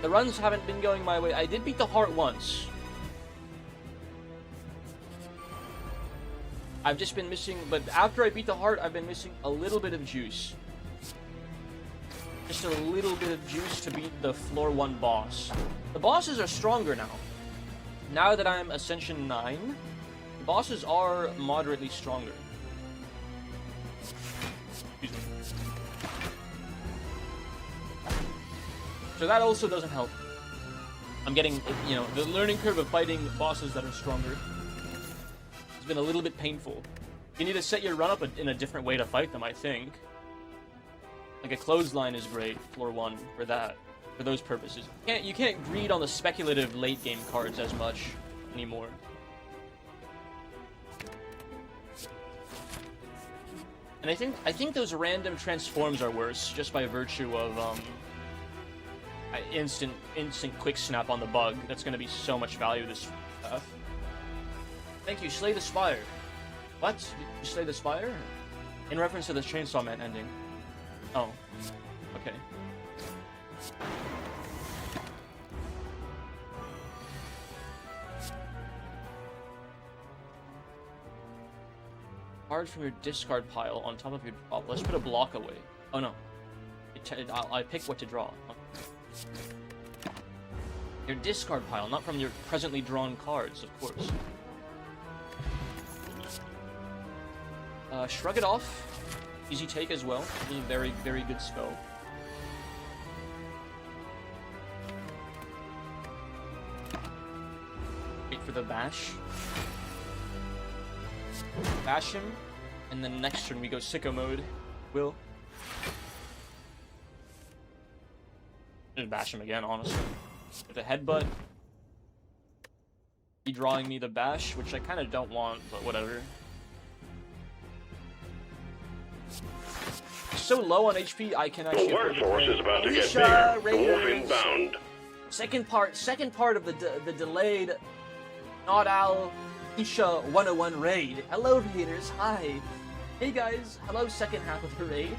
The runs haven't been going my way. I did beat the heart once. I've just been missing, but after I beat the heart, I've been missing a little bit of juice. Just a little bit of juice to beat the floor 1 boss. The bosses are stronger now. Now that I'm Ascension 9, the bosses are moderately stronger. Excuse me. So that also doesn't help. I'm getting, you know, the learning curve of fighting bosses that are stronger. It's been a little bit painful. You need to set your run up in a different way to fight them, I think. Like a clothesline is great, floor 1, for that. For those purposes. You can't greed on the speculative late game cards as much anymore. And I think those random transforms are worse, just by virtue of instant quick snap on the bug. That's gonna be so much value this stuff. Thank you, Slay the Spire. What? Did you Slay the Spire? In reference to the Chainsaw Man ending. Oh. Okay. Card from your discard pile on top of your drop. Let's put a block away. Oh no. I pick what to draw. Okay. Your discard pile, not from your presently drawn cards, of course. Shrug it off. Easy take as well. Very, very good spell. Wait for the bash. Bash him, and then next turn we go sicko mode. Will. Just bash him again, honestly. With a headbutt. He drawing me the bash, which I kind of don't want, but whatever. So low on HP, I can actually. The workforce is about to get Alicia, bigger. The wolf inbound. Second part of the delayed Not Al Isha 101 raid. Hello, readers. Hi. Hey guys. Hello, second half of the raid.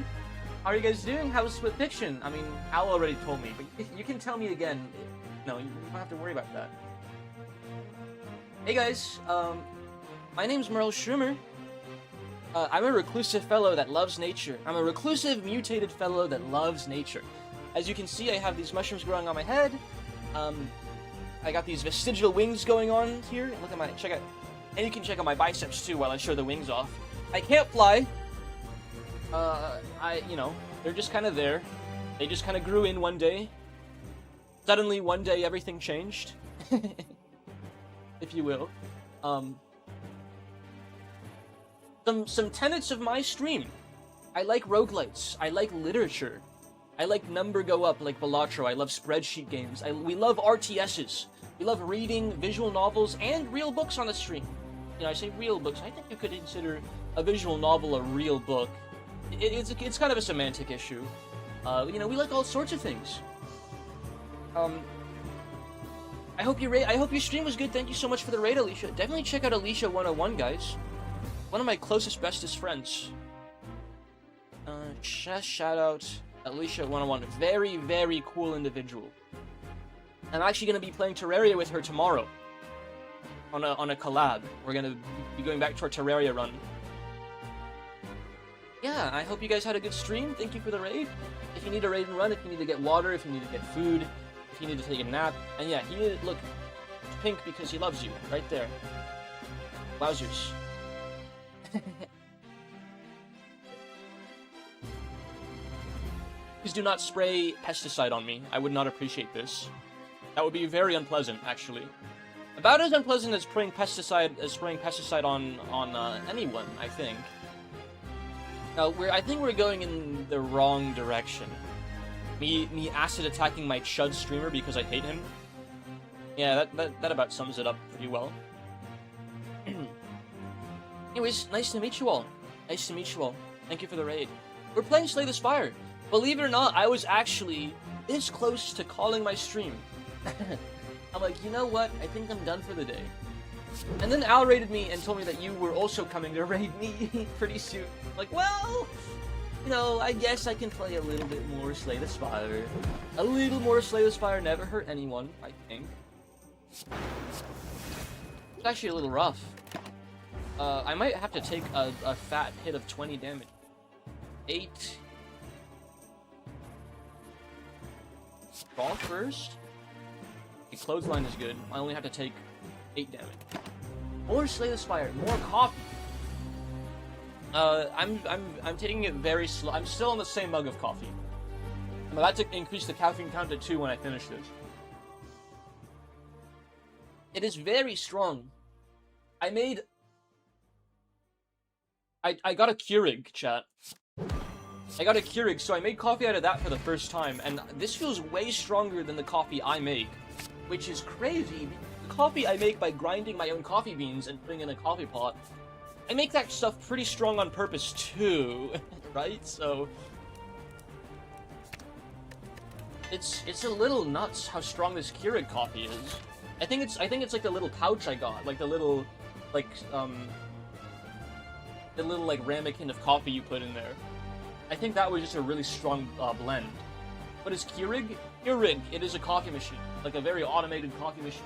How are you guys doing? How's Split Fiction? I mean, Al already told me, but you can tell me again. No, you don't have to worry about that. Hey guys. My name's Merle Schumer. I'm a reclusive fellow that loves nature. I'm a reclusive, mutated fellow that loves nature. As you can see, I have these mushrooms growing on my head. I got these vestigial wings going on here. Look at my, check out, and you can check out my biceps too while I show the wings off. I can't fly. You know, they're just kind of there. They just kind of grew in one day. Suddenly, one day, everything changed. If you will. Some tenets of my stream. I like roguelites. I like literature. I like number go up like Balatro. I love spreadsheet games. We love RTSs. We love reading visual novels and real books on the stream. You know, I say real books. I think you could consider a visual novel a real book. It's kind of a semantic issue. You know, we like all sorts of things. I hope your stream was good. Thank you so much for the raid, Alicia. Definitely check out Alicia 101, guys. One of my closest, bestest friends. Shout out Alicia 101. Very, very cool individual. I'm actually going to be playing Terraria with her tomorrow. On a collab. We're going to be going back to our Terraria run. Yeah, I hope you guys had a good stream. Thank you for the raid. If you need a raid and run, if you need to get water, if you need to get food, if you need to take a nap. And yeah, look, it's pink because he loves you. Right there. Wowzers. Please do not spray pesticide on me. I would not appreciate this. That would be very unpleasant, actually. About as unpleasant as spraying pesticide on anyone, I think. I think we're going in the wrong direction. Me acid attacking my chud streamer because I hate him. Yeah, that about sums it up pretty well. Anyways, nice to meet you all. Nice to meet you all. Thank you for the raid. We're playing Slay the Spire. Believe it or not, I was actually this close to calling my stream. I'm like, you know what? I think I'm done for the day. And then Al raided me and told me that you were also coming to raid me pretty soon. Like, well, you know, I guess I can play a little bit more Slay the Spire. A little more Slay the Spire never hurt anyone, I think. It's actually a little rough. I might have to take a fat hit of 20 damage. 8. Ball first. The clothesline is good. I only have to take 8 damage. More Slay the Spire. More coffee. I'm taking it very slow. I'm still on the same mug of coffee. I'm about to increase the caffeine count to 2 when I finish this. It is very strong. I got a Keurig, chat. I got a Keurig, so I made coffee out of that for the first time, and this feels way stronger than the coffee I make, which is crazy. The coffee I make by grinding my own coffee beans and putting in a coffee pot, I make that stuff pretty strong on purpose too, right? So it's a little nuts how strong this Keurig coffee is. I think it's like the little pouch I got, like the little like ramekin of coffee you put in there. I think that was just a really strong blend. What is Keurig? Keurig, it is a coffee machine, like a very automated coffee machine,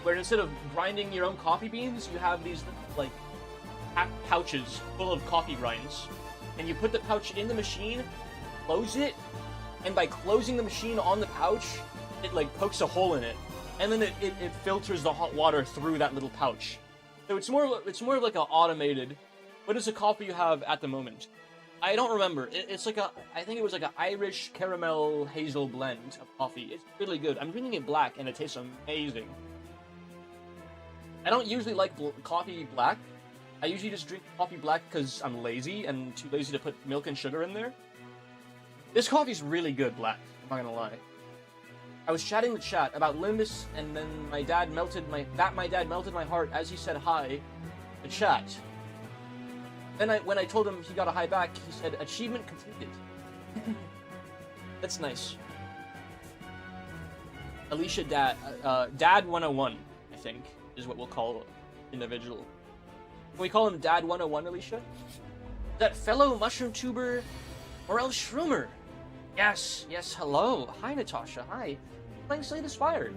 where instead of grinding your own coffee beans, you have these like pouches full of coffee grinds, and you put the pouch in the machine, close it, and by closing the machine on the pouch, it like pokes a hole in it, and then it filters the hot water through that little pouch. So it's more of like an automated. What is the coffee you have at the moment? I don't remember. It's like I think it was like an Irish caramel hazel blend of coffee. It's really good. I'm drinking it black and it tastes amazing. I don't usually like coffee black. I usually just drink coffee black because I'm lazy and too lazy to put milk and sugar in there. This coffee's really good black, I'm not gonna lie. I was chatting with chat about Limbus, and then my dad melted my heart as he said hi to chat. Then when I told him he got a hi back, he said, achievement completed. That's nice. Alicia Dad 101, I think, is what we'll call individual. Can we call him Dad 101, Alicia? That fellow mushroom tuber, Morel Shroomer. Yes, hello. Hi, Natasha, hi. Playing Slay the Spire.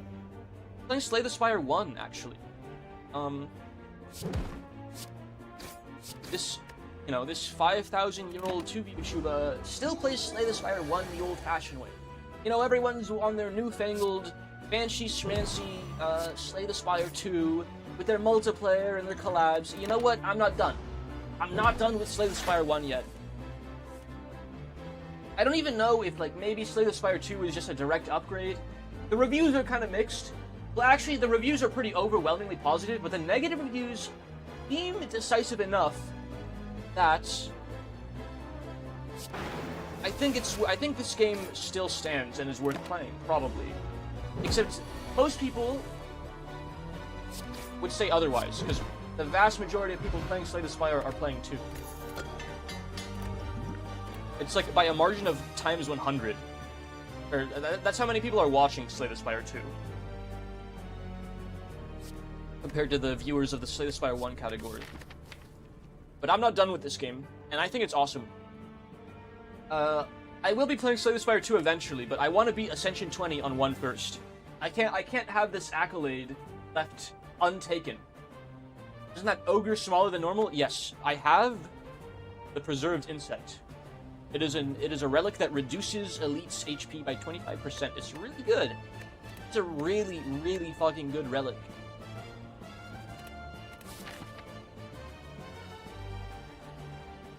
Playing Slay the Spire 1, actually. This 5,000-year-old YouTuber still plays Slay the Spire 1 the old-fashioned way. You know, everyone's on their newfangled, fancy-schmancy, Slay the Spire 2, with their multiplayer and their collabs. You know what? I'm not done. I'm not done with Slay the Spire 1 yet. I don't even know if, like, maybe Slay the Spire 2 is just a direct upgrade. The reviews are kind of mixed. Well, actually, the reviews are pretty overwhelmingly positive, but the negative reviews seem decisive enough that I think this game still stands and is worth playing, probably. Except most people would say otherwise, because the vast majority of people playing Slay the Spire are playing 2. It's like by a margin of times 100. Or that's how many people are watching Slay the Spire 2. Compared to the viewers of the Slay the Spire 1 category. But I'm not done with this game, and I think it's awesome. I will be playing Slay the Spire 2 eventually, but I want to beat Ascension 20 on 1 first. I can't have this accolade left untaken. Isn't that ogre smaller than normal? Yes, I have the preserved insect. It is a relic that reduces Elite's HP by 25%. It's really good. It's a really, really fucking good relic.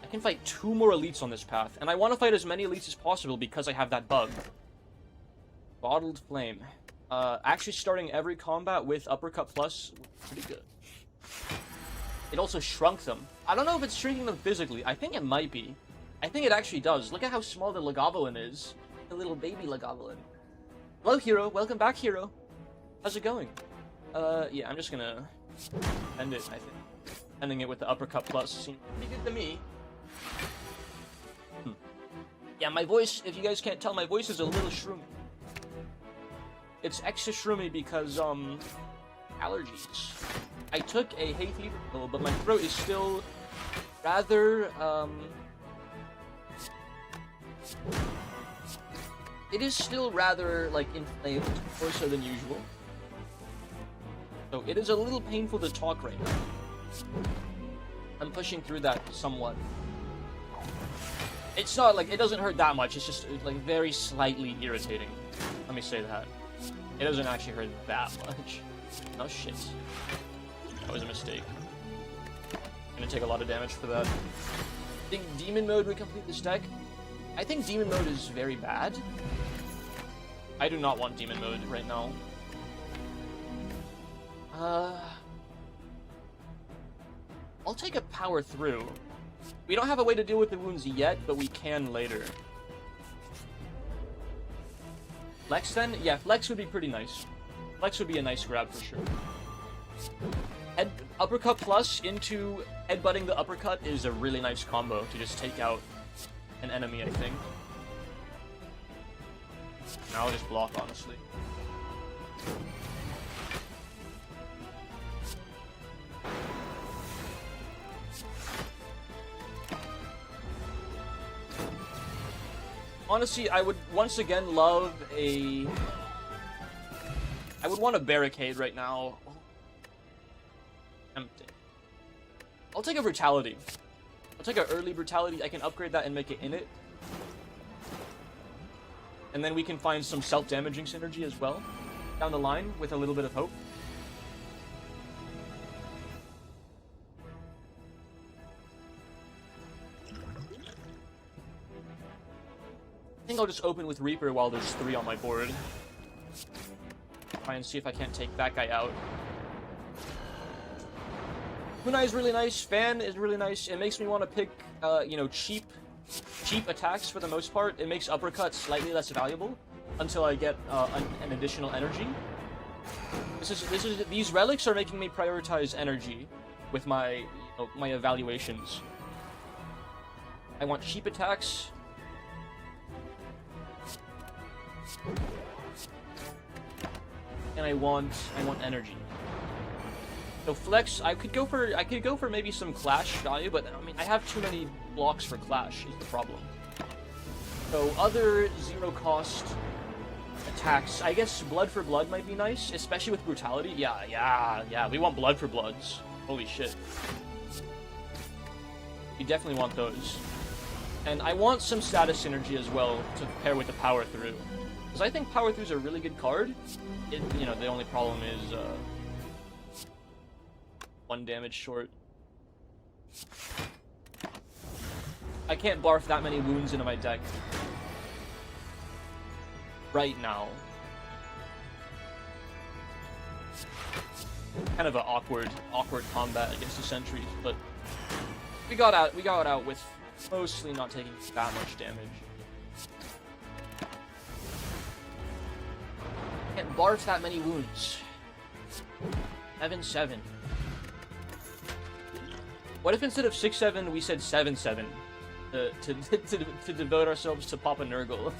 I can fight 2 more elites on this path, and I want to fight as many elites as possible because I have that bug. Bottled Flame. Actually starting every combat with Uppercut Plus was pretty good. It also shrunk them. I don't know if it's shrinking them physically. I think it might be. I think it actually does. Look at how small the Lagavulin is. The little baby Lagavulin. Hello, Hero. Welcome back, Hero. How's it going? Yeah, I'm just gonna end it, I think. Ending it with the Uppercut Plus seems pretty good to me. Yeah, my voice, if you guys can't tell, my voice is a little shroomy. It's extra shroomy because, allergies. I took a hay fever pill, but my throat is still rather, it is still rather, like, inflamed, more so than usual. So it is a little painful to talk right now. I'm pushing through that somewhat. It's not, like, it doesn't hurt that much, it's just, like, very slightly irritating. Let me say that. It doesn't actually hurt that much. Oh shit. That was a mistake. Gonna take a lot of damage for that. I think Demon Mode would complete this deck. I think Demon Mode is very bad. I do not want Demon Mode right now. I'll take a Power Through. We don't have a way to deal with the wounds yet, but we can later. Flex then? Yeah, Flex would be pretty nice. Flex would be a nice grab for sure. Uppercut plus into headbutting the uppercut is a really nice combo to just take out an enemy, I think. Now I'll just block, honestly. Honestly, I would once again love a... I would want a barricade right now. Tempting. I'll take a Brutality. I'll take an early Brutality. I can upgrade that and make it in it. And then we can find some self-damaging synergy as well down the line with a little bit of hope. I think I'll just open with Reaper while there's 3 on my board. Try and see if I can't take that guy out. Kunai is really nice. Fan is really nice. It makes me want to pick, you know, cheap attacks for the most part. It makes uppercuts slightly less valuable until I get an additional energy. These relics are making me prioritize energy with my my evaluations. I want cheap attacks. And I want energy. So flex, I could go for maybe some clash value, but I mean I have too many blocks for clash is the problem. So other zero cost attacks, I guess blood for blood might be nice, especially with brutality. Yeah, we want blood for bloods. Holy shit. We definitely want those. And I want some status synergy as well to pair with the power through. Because I think power through is a really good card. You know, the only problem is 1 damage short. I can't barf that many wounds into my deck right now. Kind of an awkward combat against the sentries, but we got out with mostly not taking that much damage. Can't barf that many wounds. 7-7. What if instead of 6-7 we said 7-7 to devote ourselves to Papa Nurgle?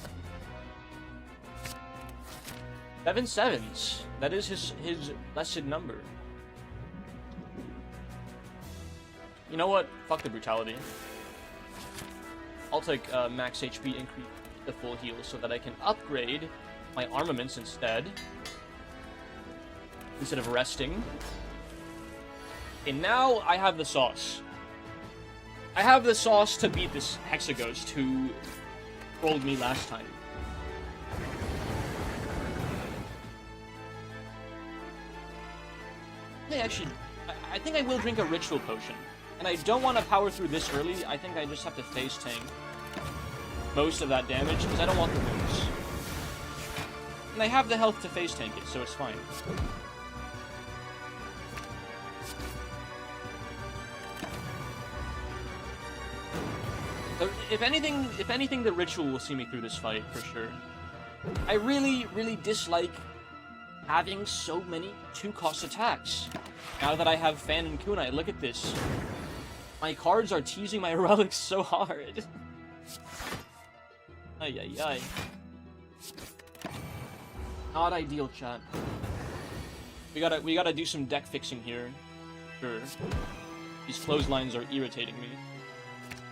7 sevens. That is his blessed number. You know what? Fuck the brutality. I'll take max HP increase the full heal so that I can upgrade my armaments instead of resting. And now I have the sauce. I have the sauce to beat this Hexaghost who rolled me last time. Hey, actually, I think I will drink a ritual potion. And I don't want to power through this early. I think I just have to face tank most of that damage because I don't want the wounds. And I have the health to face tank it, so it's fine. So if anything, the ritual will see me through this fight for sure. I really, really dislike having so many 2-cost attacks. Now that I have Fan and Kunai, look at this. My cards are teasing my relics so hard. Ay ay ay. Not ideal, chat. We gotta do some deck fixing here. Sure. These clotheslines are irritating me.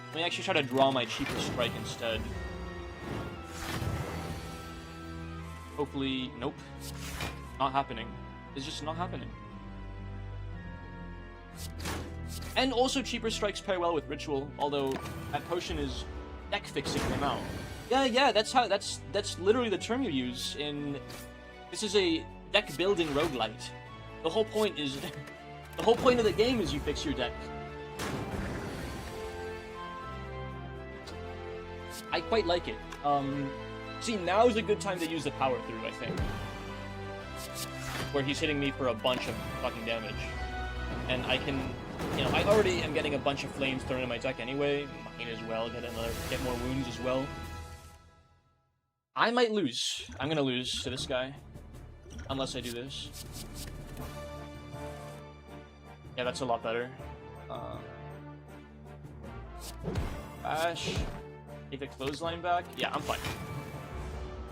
Let me actually try to draw my cheaper strike instead. Hopefully, nope. Not happening. It's just not happening. And also cheaper strikes pair well with ritual, although that potion is deck fixing them out. Yeah, that's literally the term you use in... This is a deck building roguelite. The whole point is... The whole point of the game is you fix your deck. I quite like it. See, now is a good time to use the power through, I think. Where he's hitting me for a bunch of fucking damage. And I can... You know, I already am getting a bunch of flames thrown in my deck anyway. Might as well get more wounds as well. I might lose. I'm gonna lose to this guy. Unless I do this. Yeah, that's a lot better. Bash. Take the clothesline back. Yeah, I'm fine.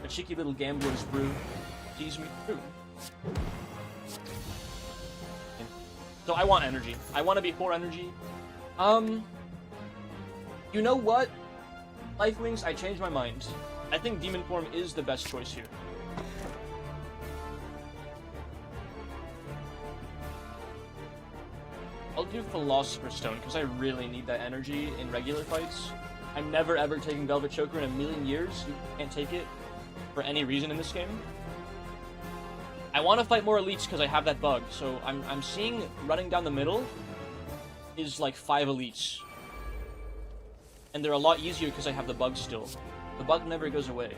A cheeky little gambler's brew sees me through. So I want energy. I want to be 4 energy. You know what? Lifelings, I changed my mind. I think Demon Form is the best choice here. I'll do Philosopher's Stone, because I really need that energy in regular fights. I'm never ever taking Velvet Choker in a million years. You can't take it for any reason in this game. I want to fight more elites because I have that bug, so I'm seeing running down the middle is like 5 elites. And they're a lot easier because I have the bug still. The bug never goes away.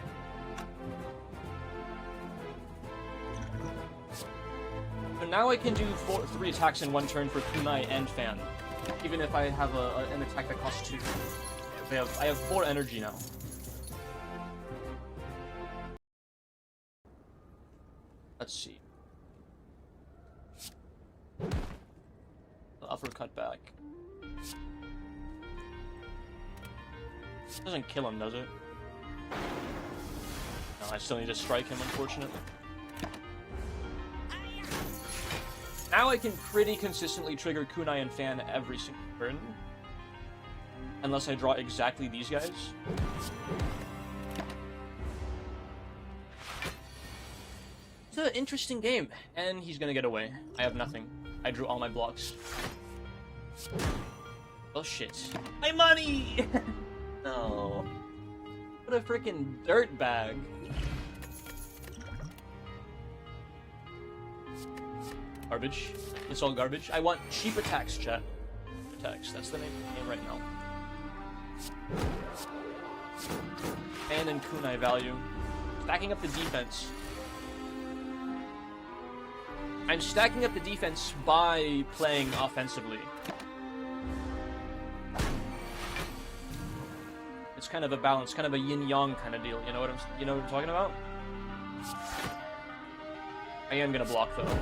So now I can do 3 attacks in 1 turn for Kunai and Fan, even if I have an attack that costs 2. I have 4 energy now. Let's see. The uppercut back. Doesn't kill him, does it? No, I still need to strike him, unfortunately. Now I can pretty consistently trigger Kunai and Fan every single turn. Unless I draw exactly these guys. It's an interesting game, and he's gonna get away. I have nothing. I drew all my blocks. Oh shit. My money! No. What a freaking dirt bag. Garbage. It's all garbage. I want cheap attacks, chat. Attacks. That's the name of the game right now. Fan and Kunai value. Stacking up the defense. I'm stacking up the defense by playing offensively. It's kind of a balance, kind of a yin-yang kind of deal. You know what I'm talking about? I am gonna block though.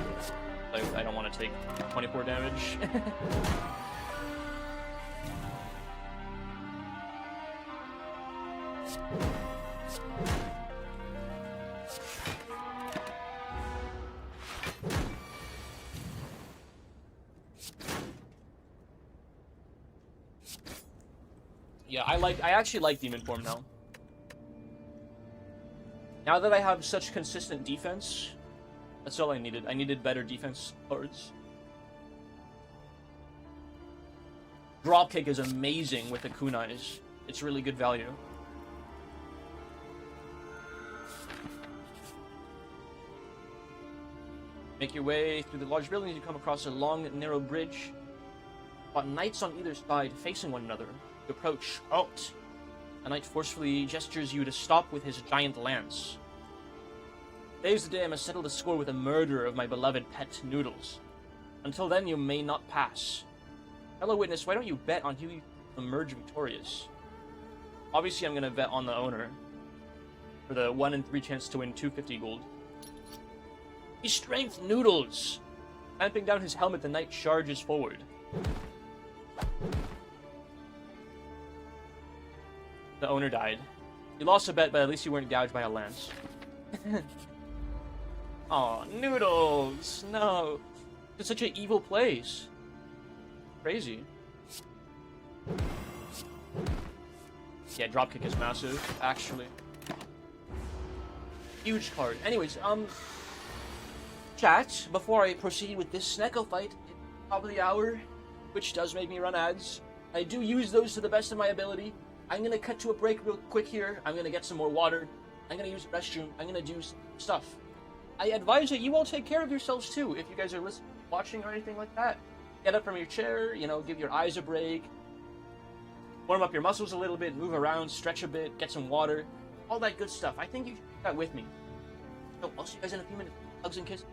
I don't want to take 24 damage. Yeah, I actually like Demon Form now. Now that I have such consistent defense, that's all I needed. I needed better defense cards. Dropkick is amazing with the kunais. It's really good value. Make your way through the large buildings, you come across a long, narrow bridge. But knights on either side facing one another. You approach. Halt! A knight forcefully gestures you to stop with his giant lance. Today's the day I must settle the score with the murderer of my beloved pet, Noodles. Until then, you may not pass. Fellow witness, why don't you bet on who you emerge victorious? Obviously, I'm gonna bet on the owner. For the 1 in 3 chance to win 250 gold. His strength, Noodles! Clamping down his helmet, the knight charges forward. The owner died. You lost a bet, but at least you weren't gouged by a lance. Aw, noodles! No! It's such an evil place. Crazy. Yeah, dropkick is massive, actually. Huge card. Anyways, chat, before I proceed with this Snecko fight, it's probably the hour, which does make me run ads. I do use those to the best of my ability. I'm gonna cut to a break real quick here. I'm gonna get some more water. I'm gonna use the restroom. I'm gonna do stuff. I advise that you all take care of yourselves too, if you guys are listening, watching, or anything like that. Get up from your chair, you know, give your eyes a break. Warm up your muscles a little bit, move around, stretch a bit, get some water. All that good stuff. I think you should do that with me. So, I'll see you guys in a few minutes. Hugs and kisses.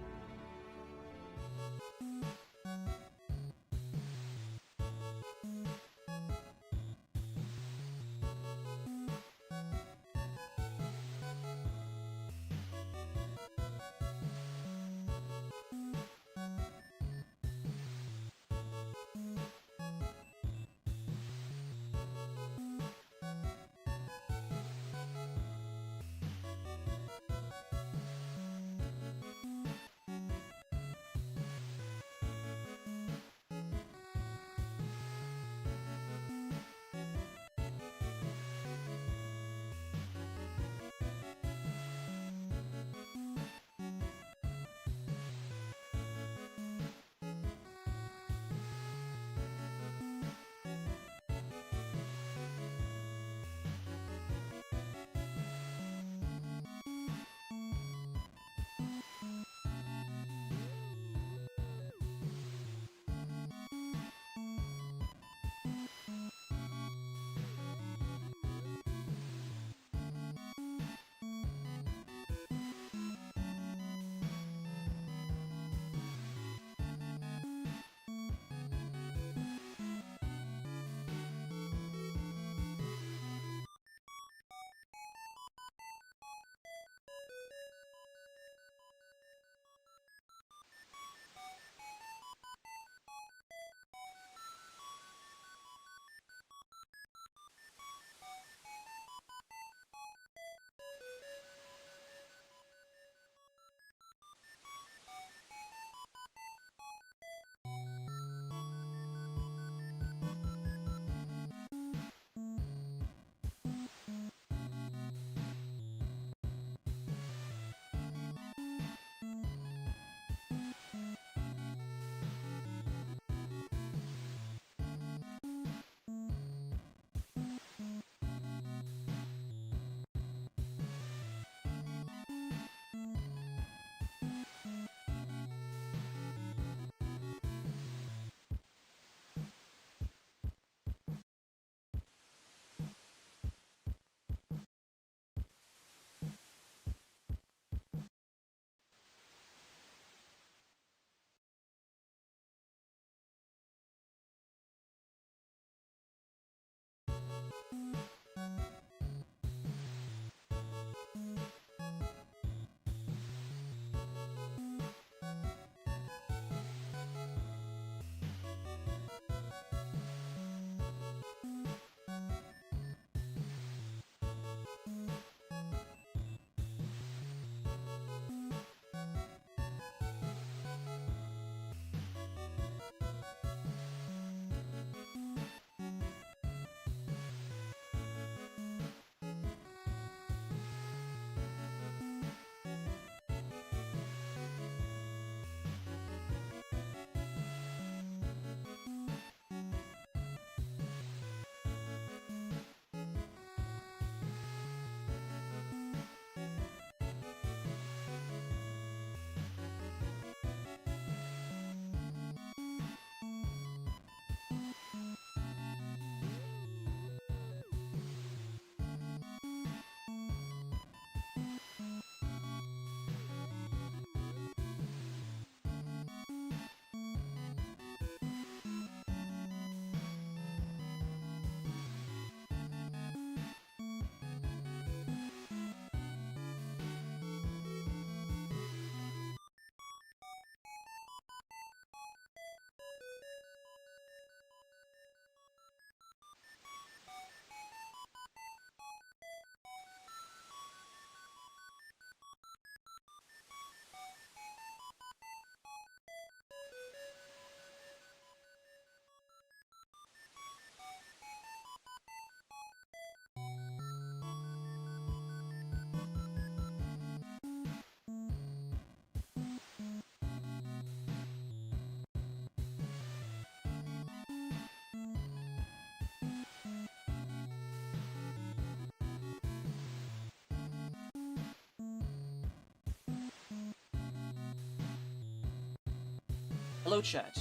Hello, chat.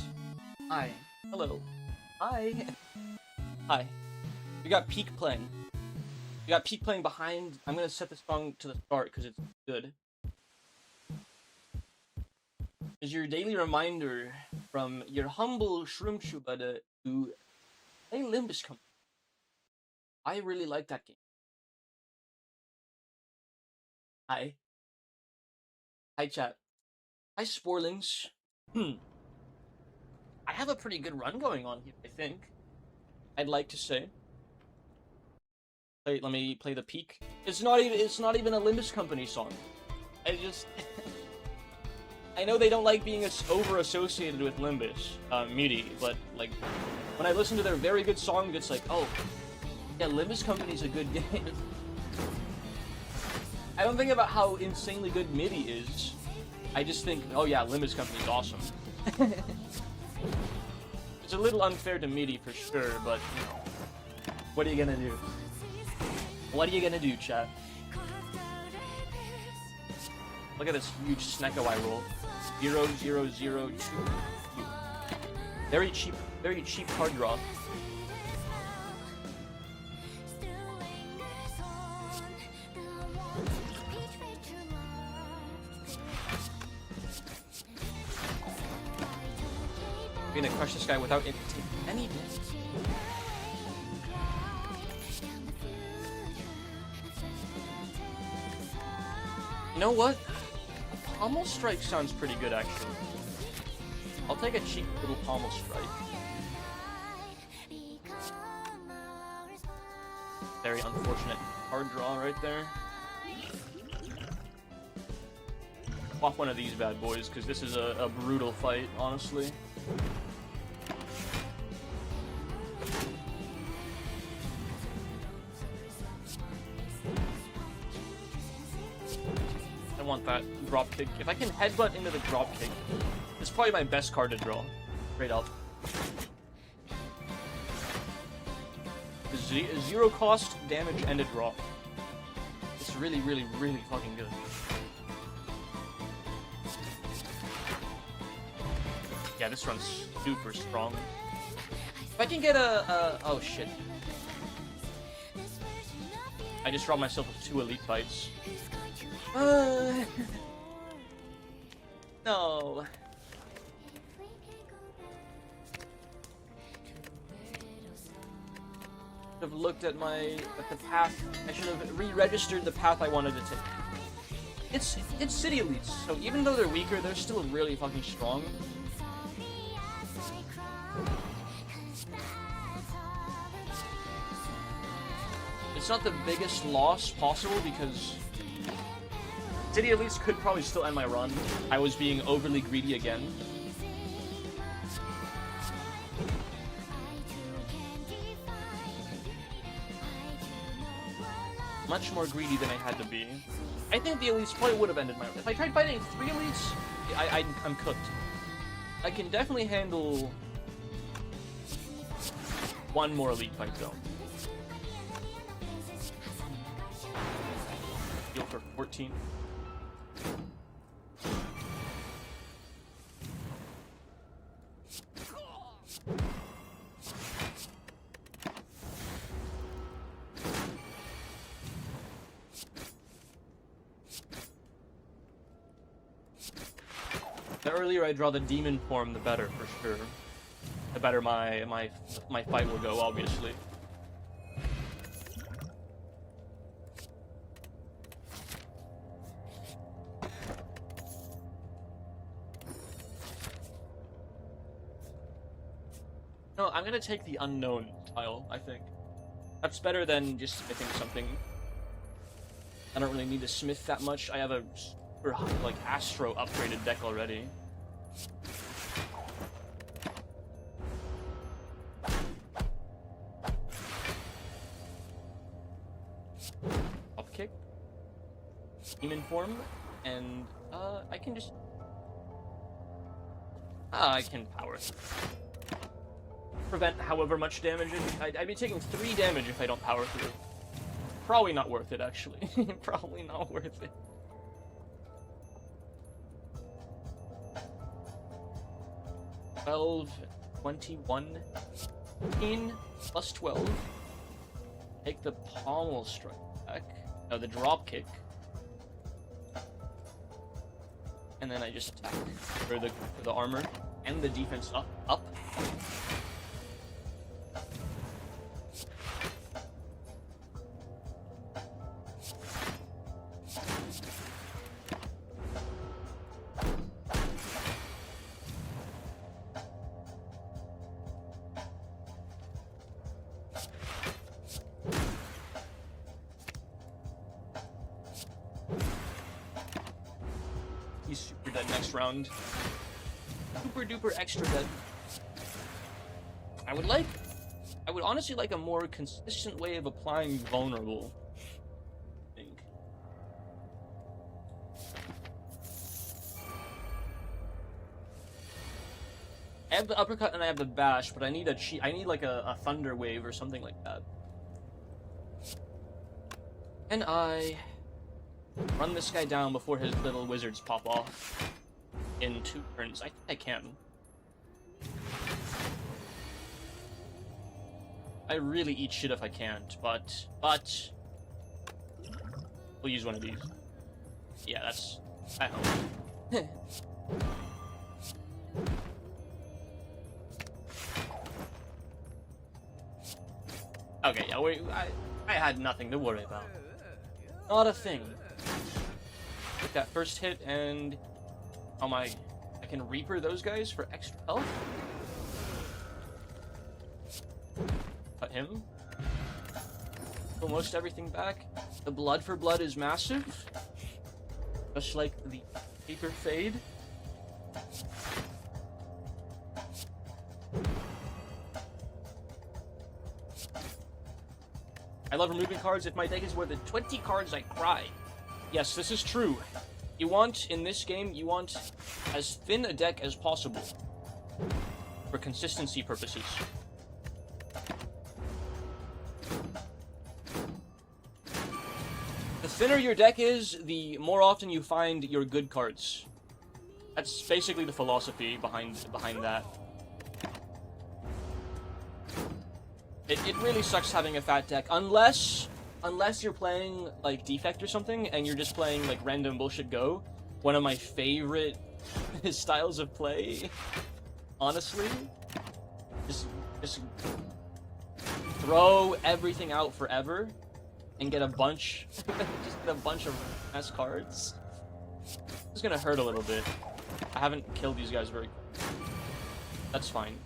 Hi. Hello. Hi. Hi. We got Peak playing. We got Peak playing behind. I'm gonna set the song to the start because it's good. Is your daily reminder from your humble Shroom Shubada to play Limbus Company. I really like that game. Hi. Hi, chat. Hi, Sporlings. I have a pretty good run going on here, I think. I'd like to say. Wait, let me play the Peak. It's not even a Limbus Company song. I just I know they don't like being over associated with Limbus, MIDI, but like when I listen to their very good song, it's like, oh, yeah, Limbus Company's a good game. I don't think about how insanely good MIDI is. I just think, oh yeah, Limbus Company's awesome. It's a little unfair to MIDI for sure, but you know, what are you gonna do? What are you gonna do, chat? Look at this huge Snecko I roll. 0-0-0-2. Very cheap card draw. I'm gonna crush this guy without it taking any damage. You know what? A pommel strike sounds pretty good, actually. I'll take a cheap little pommel strike. Very unfortunate card draw right there. Swap one of these bad boys, because this is a brutal fight, honestly. I want that drop kick. If I can headbutt into the drop kick, it's probably my best card to draw. Straight up. Zero cost, damage, and a draw. It's really, really, really fucking good. Yeah, this run's super strong. If I can get oh shit. I just robbed myself of 2 elite fights. No. Should have looked at the path. I should have re-registered the path I wanted to take. It's city elites, so even though they're weaker, they're still really fucking strong. It's not the biggest loss possible because City Elites could probably still end my run. I was being overly greedy again. Much more greedy than I had to be. I think the Elites probably would have ended my run. If I tried fighting 3 Elites, I'm cooked. I can definitely handle 1 more Elite fight though. Heal for 14. The earlier I draw the demon form, the better, for sure. The better my fight will go, obviously. No, I'm gonna take the unknown tile, I think. That's better than just smithing something. I don't really need to smith that much. I have a super, like, Astro upgraded deck already. Up kick. Demon form. And, I can just... I can power through. Prevent however much damage. I'd be taking 3 damage if I don't power through. Probably not worth it, actually. Probably not worth it. 12, 21, 15, plus 12. Take the pommel strike back. No, the drop kick. And then I just attack for the armor and the defense up. He's super dead next round. Super duper extra dead. I would honestly like a more consistent way of applying vulnerable. I think. I have the uppercut and I have the bash, but I need I need like a thunder wave or something like that. And I run this guy down before his little wizards pop off in 2 turns. I think I can. I really eat shit if I can't, but we'll use one of these. Yeah, that's at home. Okay, yeah, I had nothing to worry about. Not a thing. Get that first hit, and I can Reaper those guys for extra health. Cut him. Pull most everything back. The blood for blood is massive, just like the paper fade. I love removing cards. If my deck is more than 20 cards, I cry. Yes, this is true. You want, in this game, you want as thin a deck as possible. For consistency purposes. The thinner your deck is, the more often you find your good cards. That's basically the philosophy behind that. It really sucks having a fat deck, unless you're playing like Defect or something, and you're just playing like random bullshit Go. One of my favorite styles of play, honestly. Just throw everything out forever and get a bunch, just get a bunch of ass cards. It's gonna hurt a little bit. I haven't killed these guys very quick. That's fine.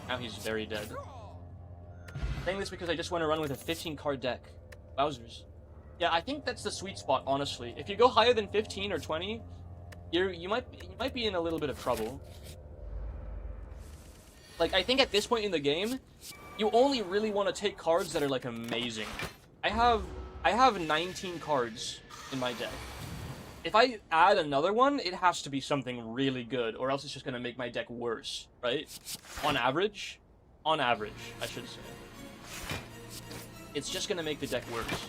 Now he's very dead. Saying this because I just want to run with a 15-card deck. Wowzers. Yeah, I think that's the sweet spot, honestly. If you go higher than 15 or 20, you might be in a little bit of trouble. Like, I think at this point in the game, you only really want to take cards that are like amazing. I have 19 cards in my deck. If I add another one, it has to be something really good, or else it's just gonna make my deck worse, right? On average, I should say. It's just gonna make the deck worse.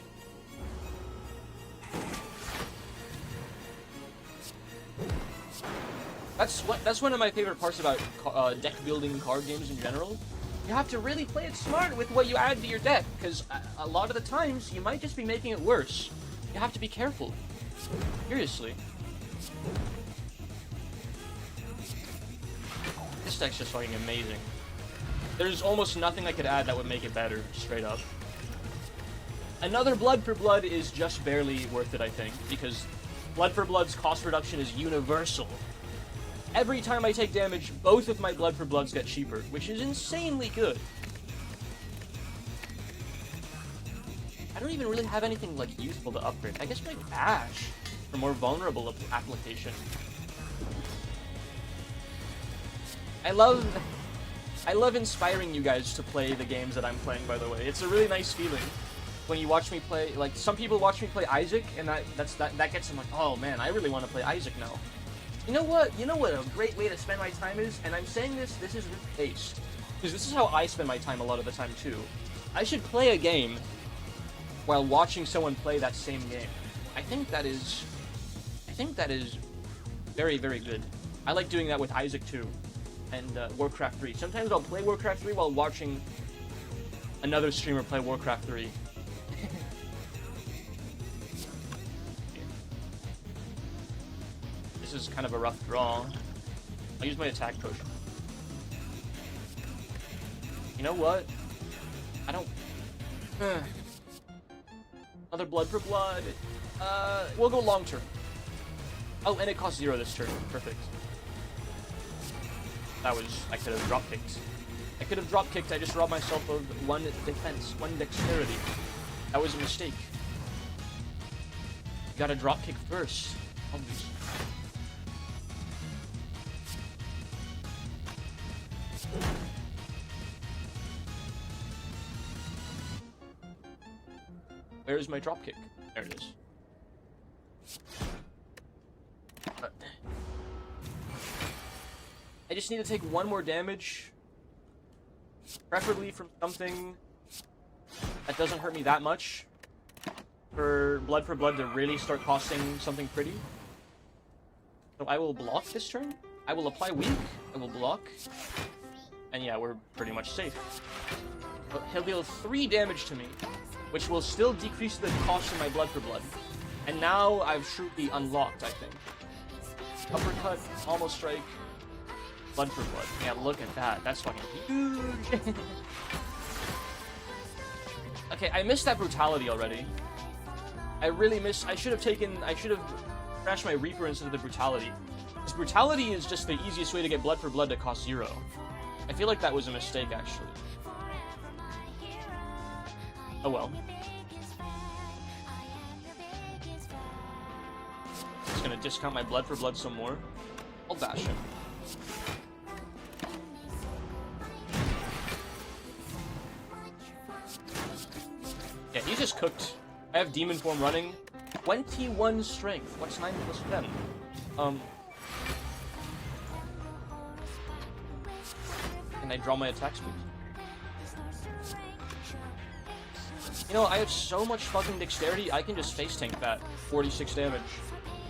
That's one of my favorite parts about deck building card games in general. You have to really play it smart with what you add to your deck, because a lot of the times you might just be making it worse. You have to be careful. Seriously. This deck's just fucking amazing. There's almost nothing I could add that would make it better, straight up. Another Blood for Blood is just barely worth it, I think, because Blood for Blood's cost reduction is universal. Every time I take damage, both of my Blood for Bloods get cheaper, which is insanely good. I don't even really have anything, like, useful to upgrade. I guess my Bash for more vulnerable application. I love inspiring you guys to play the games that I'm playing, by the way. It's a really nice feeling when you watch me play. Like, some people watch me play Isaac, and that gets them like, oh man, I really want to play Isaac now. You know what a great way to spend my time is? And I'm saying this is based, because this is how I spend my time a lot of the time too. I should play a game while watching someone play that same game. I think that is very, very good. I like doing that with Isaac 2 and Warcraft 3. Sometimes I'll play Warcraft 3 while watching another streamer play Warcraft 3. This is kind of a rough draw. I'll use my attack potion. You know what? I don't... Another blood for blood. We'll go long turn. Oh, and it costs 0 this turn. Perfect. That was... I could have drop kicked. I just robbed myself of 1 defense, 1 dexterity. That was a mistake. You gotta drop kick first. Obviously. Where's my dropkick? There it is. I just need to take 1 more damage. Preferably from something that doesn't hurt me that much. For blood to really start costing something pretty. So I will block this turn. I will apply weak. I will block. And yeah, we're pretty much safe. But he'll deal 3 damage to me, which will still decrease the cost of my blood. And now I've truly unlocked, I think. Uppercut, almost strike, blood. Yeah, look at that. That's fucking huge. Okay, I missed that brutality already. I should have crashed my Reaper instead of the brutality. Because brutality is just the easiest way to get blood to cost 0. I feel like that was a mistake, actually. Oh well. Just gonna discount my blood some more. I'll bash him. Yeah, he's just cooked. I have demon form running. 21 strength. What's 9 plus 10? Can I draw my attack speed? You know, I have so much fucking dexterity, I can just face tank that. 46 damage.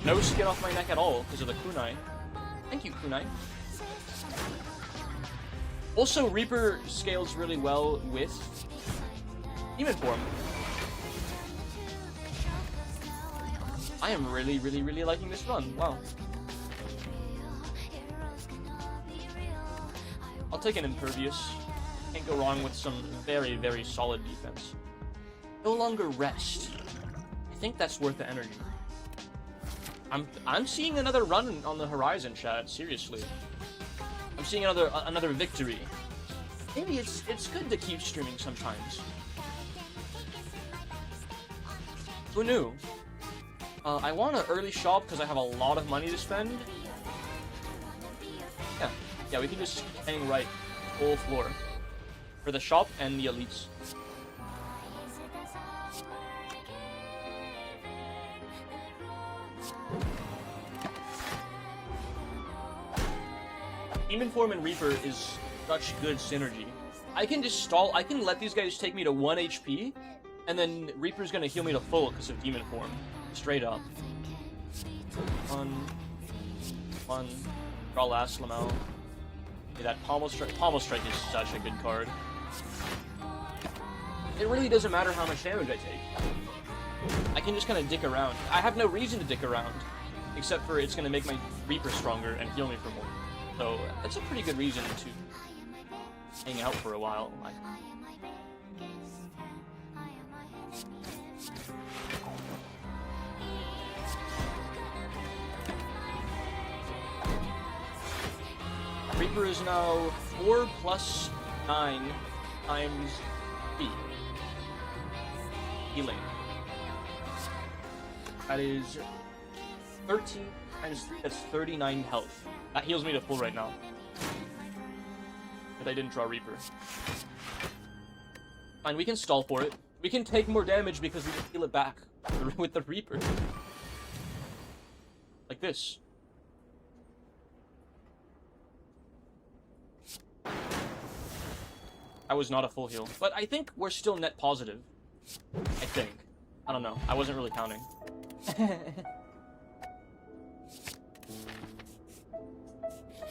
No skin off my neck at all because of the kunai. Thank you, kunai. Also, Reaper scales really well with demon form. I am really liking this run. Wow. I'll take an Impervious. Can't go wrong with some very solid defense. No longer rest. I think that's worth the energy. I'm seeing another run on the horizon, chat. Seriously, I'm seeing another victory. Maybe it's good to keep streaming sometimes. Who knew? I want an early shop because I have a lot of money to spend. Yeah, we can just hang right full floor for the shop and the elites. Demon Form and Reaper is such good synergy. I can just stall, I can let these guys take me to 1 HP, and then Reaper's gonna heal me to full because of Demon Form. Straight up. One. Draw last Lamel. Yeah, that Pommel Strike is such a good card. It really doesn't matter how much damage I take. I can just kind of dick around. I have no reason to dick around, except for it's gonna make my Reaper stronger and heal me for more. So that's a pretty good reason to hang out for a while. Reaper is now 4 plus 9 times B. Healing. That is 13 times 3, that's 39 health. That heals me to full right now. But I didn't draw Reaper. Fine, we can stall for it. We can take more damage because we can heal it back with the Reaper. Like this. I was not a full heal. But I think we're still net positive. I think. I don't know. I wasn't really counting.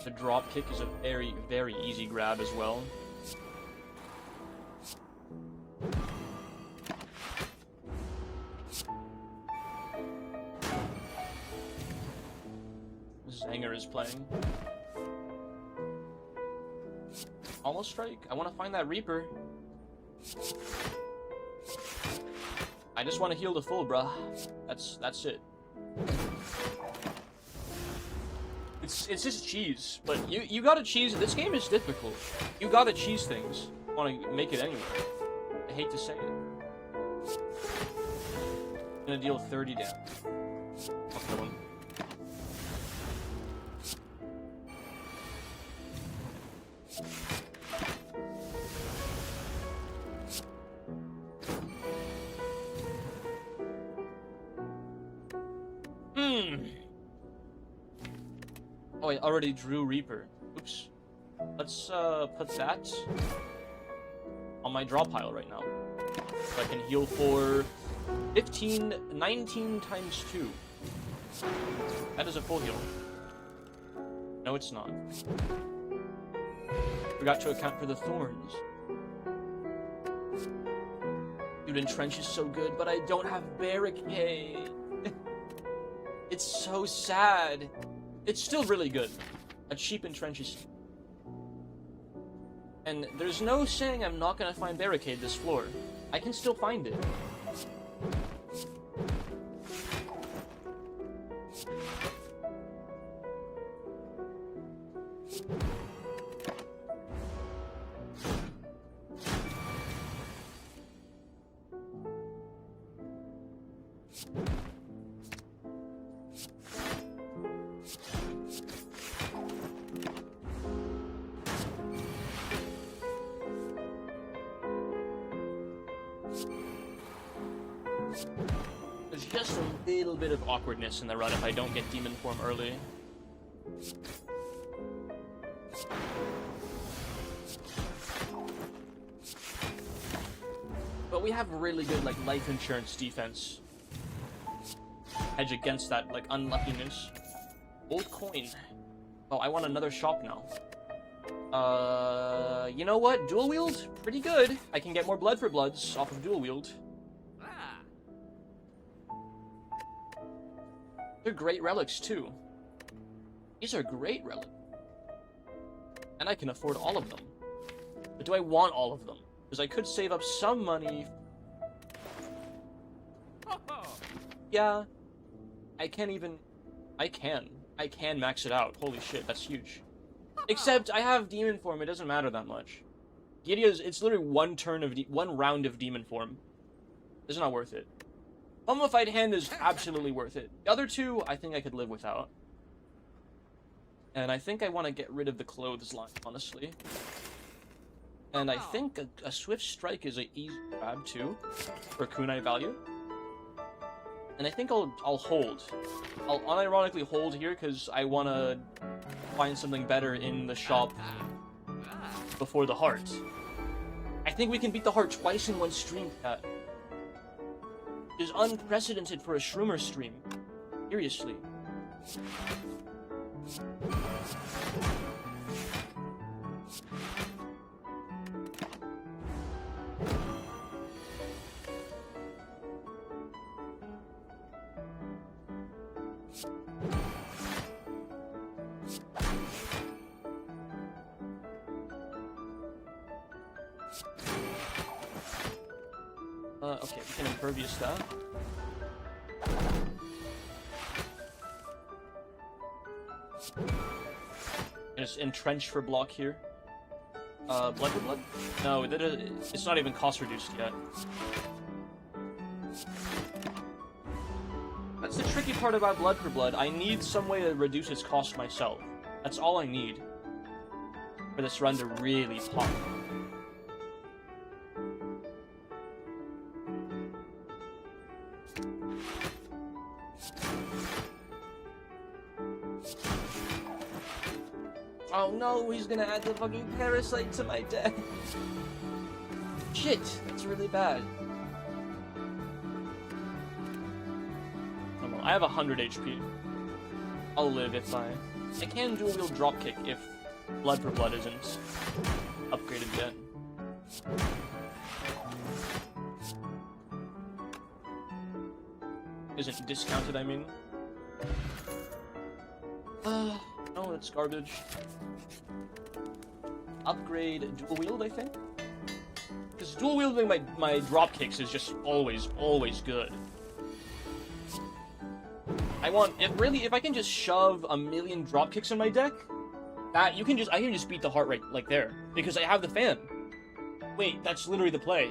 The drop kick is a very, very easy grab as well. Zanger is playing. Almost strike. I want to find that Reaper. I just want to heal the full, bruh. That's it. It's just cheese, but you gotta cheese. This game is difficult. You gotta cheese things. Want to make it anyway. I hate to say it. Gonna deal 30 damage. I'll kill him. Oh, I already drew Reaper. Oops. Let's put that on my draw pile right now. So I can heal for 19 times 2. That is a full heal. No, it's not. Forgot to account for the thorns. Dude, Entrench is so good, but I don't have Barricade. It's so sad. It's still really good. A cheap Entrench is... And there's no saying I'm not gonna find Barricade this floor. I can still find it. There's just a little bit of awkwardness in the run if I don't get Demon Form early. But we have really good, like, life insurance defense. Hedge against that, like, unluckiness. Old coin. Oh, I want another shop now. You know what? Dual wield? Pretty good. I can get more blood for bloods off of dual wield. They're great relics, too. These are great relics. And I can afford all of them. But do I want all of them? Because I could save up some money. Yeah. I can't even... I can max it out. Holy shit, that's huge. Except, I have Demon Form. It doesn't matter that much. Gidea's... It's literally one round of Demon Form. It's not worth it. Mummified Hand is absolutely worth it. The other two, I think I could live without. And I think I want to get rid of the clothes line, honestly. And I think a Swift Strike is an easy grab, too, for kunai value. And I think I'll hold. I'll unironically hold here, because I want to find something better in the shop before the heart. I think we can beat the heart twice in one stream, Cat. Is unprecedented for a Shroomer stream. Seriously. Okay, we can impervious that. Just entrench for block here. Blood for blood? No, it's not even cost reduced yet. That's the tricky part about blood for blood. I need some way to reduce its cost myself. That's all I need for this run to really pop. Oh no, he's gonna add the fucking parasite to my deck. Shit, that's really bad. Come on, I have 100 HP. I'll live if I... I can dual wield dropkick if Blood for Blood isn't upgraded yet. Isn't discounted, I mean. No, that's garbage. Upgrade dual wield, I think? Because dual wielding my drop kicks is just always good. If I can just shove a million drop kicks in my deck, I can just beat the heart rate like there. Because I have the fan. Wait, that's literally the play.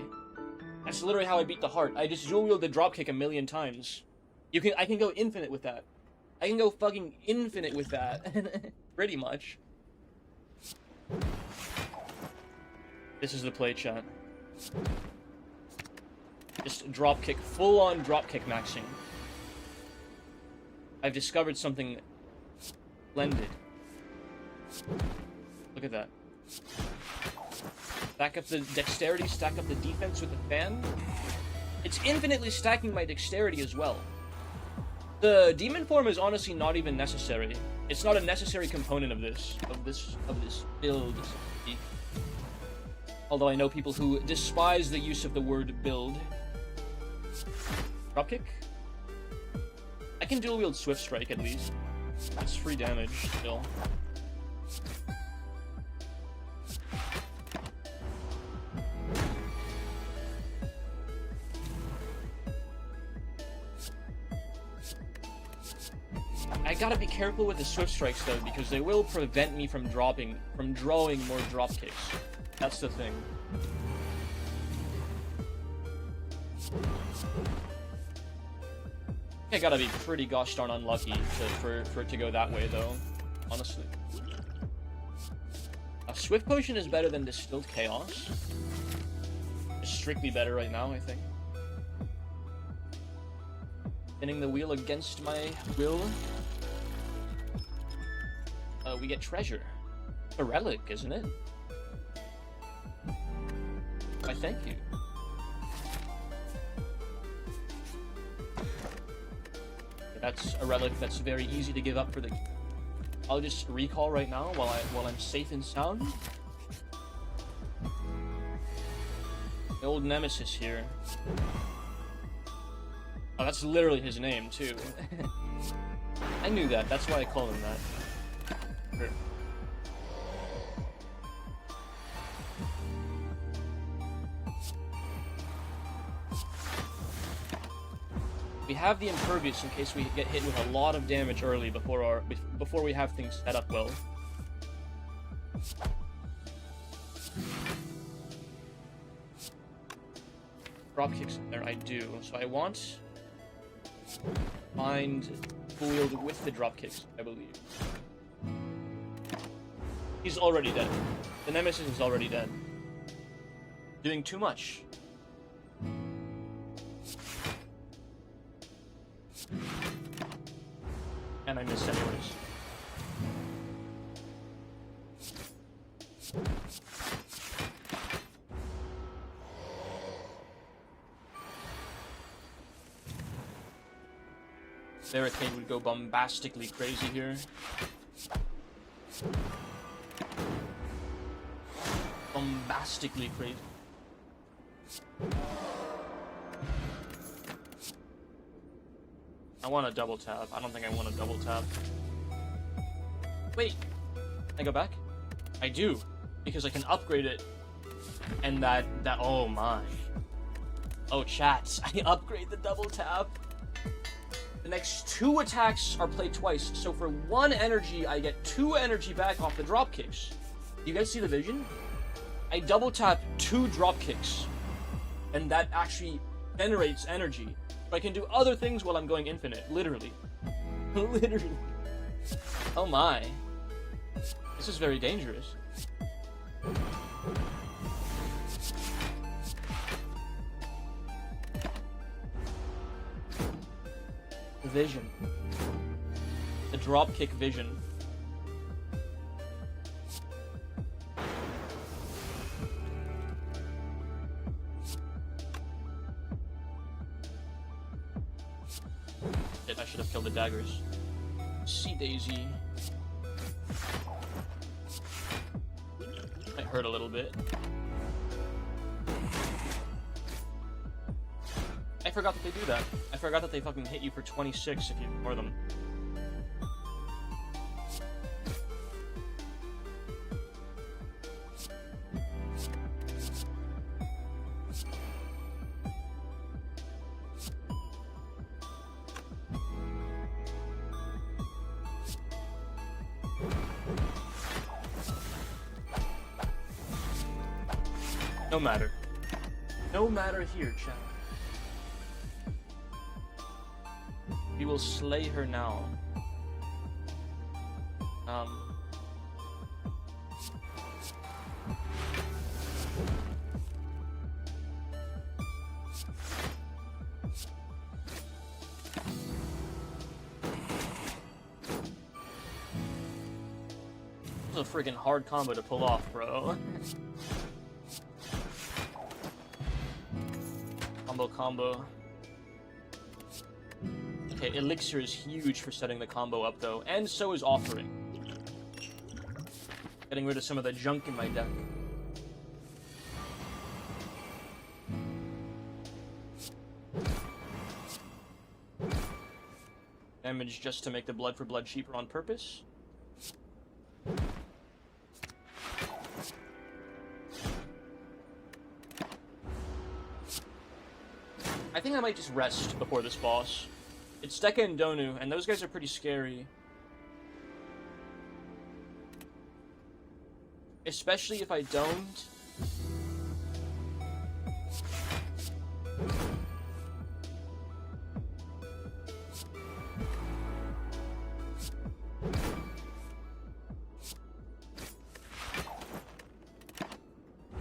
That's literally how I beat the heart. I just dual wield the drop kick a million times. I can go infinite with that. I can go fucking infinite with that. Pretty much. This is the play, chat. Just dropkick, full-on dropkick maxing. I've discovered something splendid. Look at that. Stack up the dexterity, stack up the defense with the fan. It's infinitely stacking my dexterity as well. The demon form is honestly not even necessary. It's not a necessary component of this build, so to speak. Although I know people who despise the use of the word build. Dropkick? I can dual wield Swift Strike at least. It's free damage still. I gotta be careful with the Swift Strikes though, because they will prevent me from drawing more drop kicks. That's the thing. I gotta be pretty gosh darn unlucky for it to go that way though, honestly. A Swift Potion is better than Distilled Chaos. It's strictly better right now, I think. Spinning the wheel against my will. We get treasure. A relic, isn't it? Why, thank you. That's a relic that's very easy to give up for the... I'll just recall right now while I'm safe and sound. The old nemesis here. Oh, that's literally his name, too. I knew that. That's why I call him that. Sure. We have the Impervious in case we get hit with a lot of damage early before we have things set up well. Drop kicks in there, I do. So I want find foiled with the drop kicks, I believe. He's already dead. The nemesis is already dead. Doing too much. And I missed anyways. Barricade would go bombastically crazy here. Bombastically crazy. I want a double tap. I don't think I want a double tap. Wait. Can I go back? I do. Because I can upgrade it. And that oh my. Oh, chats. I upgrade the double tap. The next 2 attacks are played twice. So for 1 energy, I get 2 energy back off the drop kicks. You guys see the vision? I double tap 2 drop kicks. And that actually generates energy. I can do other things while I'm going infinite, literally. Literally. Oh my. This is very dangerous. The vision. The dropkick vision. I should have killed the daggers. Sea Daisy. Might hurt a little bit. I forgot that they do that. I forgot that they fucking hit you for 26 if you ignore them. No matter. No matter here, chat. We will slay her now. This is a freaking hard combo to pull off, bro. Combo. Okay, Elixir is huge for setting the combo up, though, and so is Offering. Getting rid of some of the junk in my deck. Damage just to make the blood for blood cheaper on purpose. I think I might just rest before this boss. It's Deka and Donu, and those guys are pretty scary. Especially if I don't.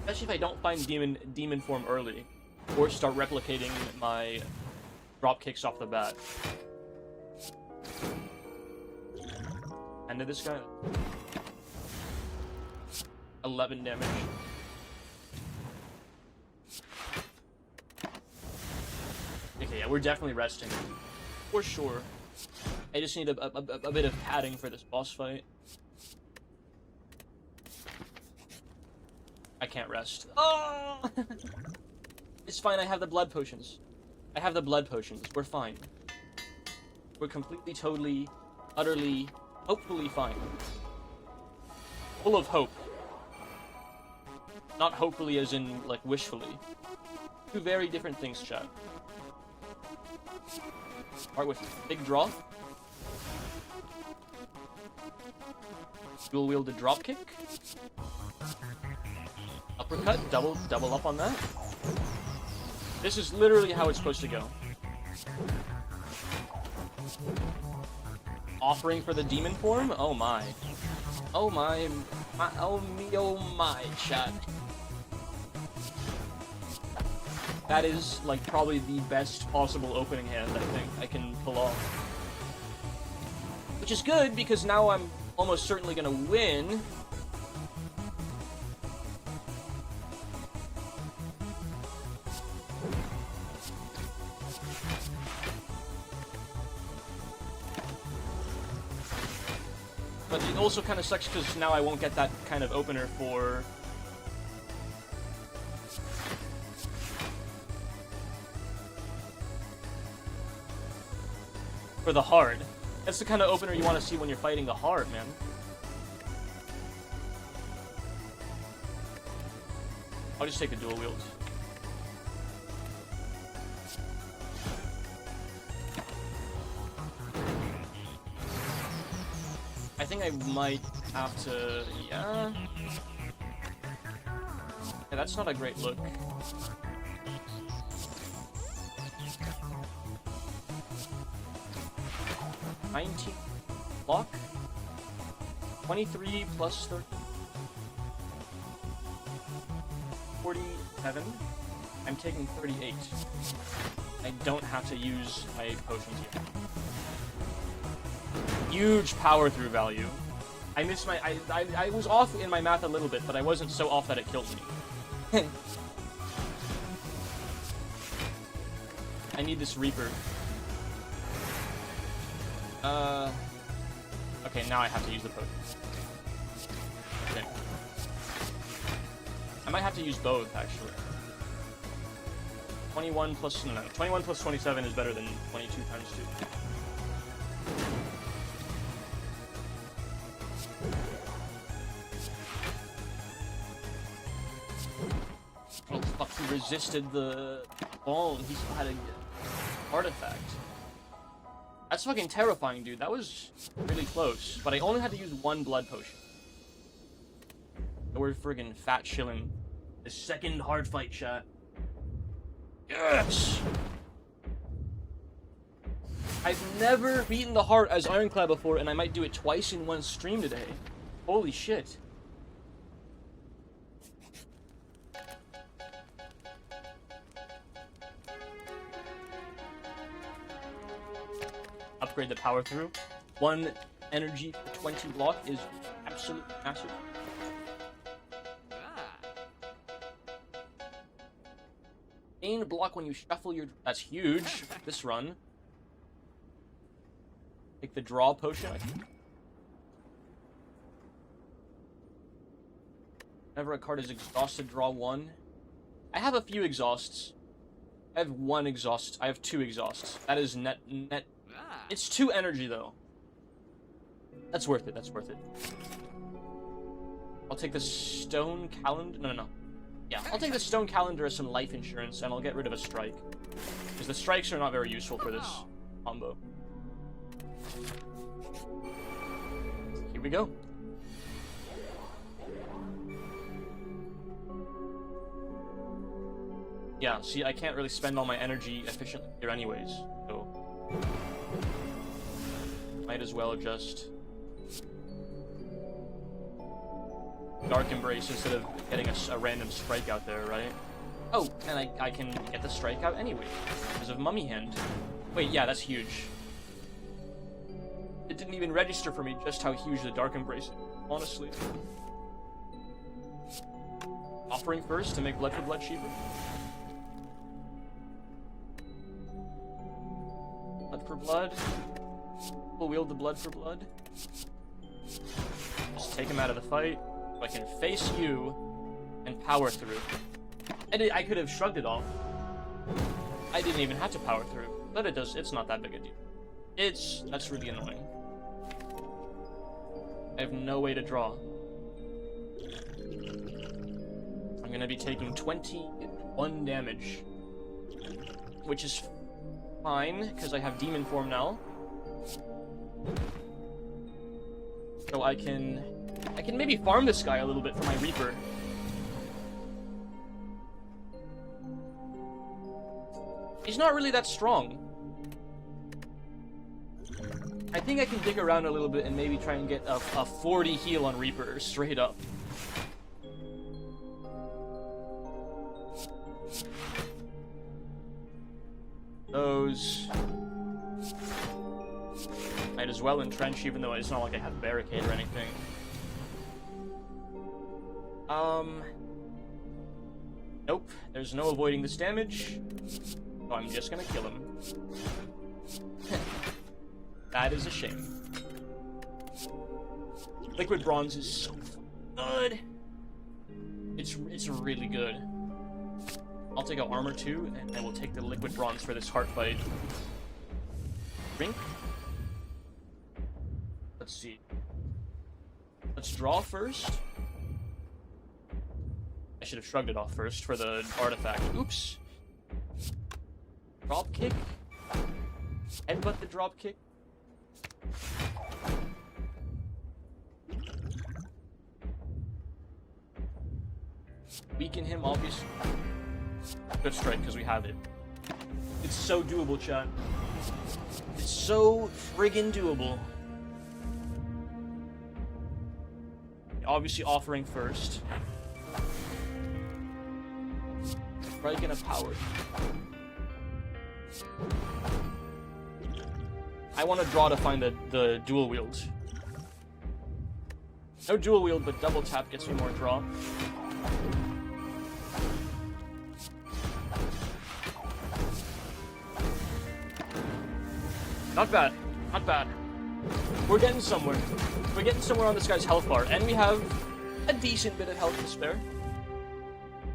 Especially if I don't find demon form early. Or start replicating my drop kicks off the bat. End of this guy. 11 damage. Okay, yeah, we're definitely resting. For sure. I just need a bit of padding for this boss fight. I can't rest. Oh! It's fine, I have the blood potions. We're fine. We're completely, totally, utterly, hopefully fine. Full of hope. Not hopefully as in, like, wishfully. Two very different things, chat. Start with big draw. Dual wield a drop kick. Uppercut, double up on that. This is literally how it's supposed to go. Offering for the demon form? Oh my. Oh my, oh my, chat. That is, like, probably the best possible opening hand I think I can pull off. Which is good, because now I'm almost certainly gonna win. But it also kind of sucks because now I won't get that kind of opener for the hard. That's the kind of opener you want to see when you're fighting the hard, man. I'll just take the dual wield. I think I might have to... yeah... Yeah, that's not a great look. $19 block? 23 plus 30... 47? I'm taking 38. I don't have to use my potions yet. Huge power through value. I missed my... I was off in my math a little bit, but I wasn't so off that it killed me. I need this Reaper. Okay, now I have to use the potion. Okay. might have to use both, actually. 21 plus... No, 21 plus 27 is better than 22 times 2. Oh, fuck, he resisted the ball, and he still had a artifact. That's fucking terrifying, dude. That was really close. But I only had to use one blood potion. We're friggin' fat shilling. The second hard fight shot. Yes! I've never beaten the heart as Ironclad before, and I might do it twice in one stream today. Holy shit. Upgrade the power through. 1 energy for 20 block is absolutely massive. Gain block when you shuffle your... That's huge. This run. Take the draw potion. Whenever a card is exhausted, draw 1. I have a few exhausts. I have 1 exhaust. I have 2 exhausts. That is net... It's 2 energy, though. That's worth it. That's worth it. I'll take the stone calendar... No. Yeah, I'll take the stone calendar as some life insurance, and I'll get rid of a strike. Because the strikes are not very useful for this combo. Here we go. Yeah, see, I can't really spend all my energy efficiently here anyways, so... Might as well just... Dark Embrace instead of getting a random strike out there, right? Oh, and I can get the strike out anyway, because of Mummy Hand. Wait, yeah, that's huge. It didn't even register for me just how huge the Dark Embrace is, honestly. Offering first to make Blood for Blood cheaper. Blood for Blood. We'll wield the Blood for Blood. Just take him out of the fight. So I can face you and power through. And I could have shrugged it off. I didn't even have to power through. But it does, it's not that big a deal. That's really annoying. I have no way to draw. I'm gonna be taking 21 damage. Which is fine, because I have Demon Form now. So I can maybe farm this guy a little bit for my Reaper. He's not really that strong. I think I can dig around a little bit and maybe try and get a 40 heal on Reaper, straight up. Those... Might as well entrench, even though it's not like I have barricade or anything. Nope, there's no avoiding this damage. So I'm just gonna kill him. That is a shame. Liquid Bronze is so good. It's really good. I'll take out Armor 2, and we'll take the Liquid Bronze for this heart fight. Drink. Let's see. Let's draw first. I should have shrugged it off first for the artifact. Oops. Drop kick. Headbutt the drop kick. Weaken him, obviously. Good strike, because we have it. It's so doable, chat. It's so friggin' doable. Obviously offering first. Strike and a power. I want to draw to find the dual wield. No dual wield, but double tap gets me more draw. Not bad. Not bad. We're getting somewhere. We're getting somewhere on this guy's health bar, and we have a decent bit of health to spare.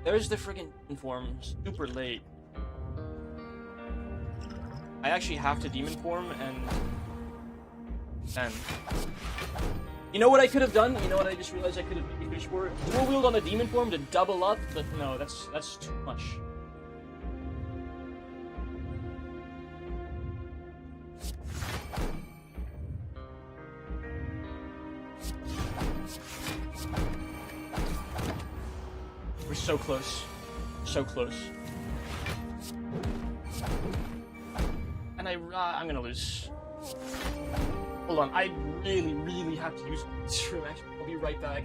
There's the friggin' form. Super late. I actually have to demon form and you know what I could have done? You know what I just realized I could have fish for? Dual wield on the demon form to double up, but no, that's too much. We're so close. So close. And I'm gonna lose. Hold on, I really have to use this room action. I'll be right back.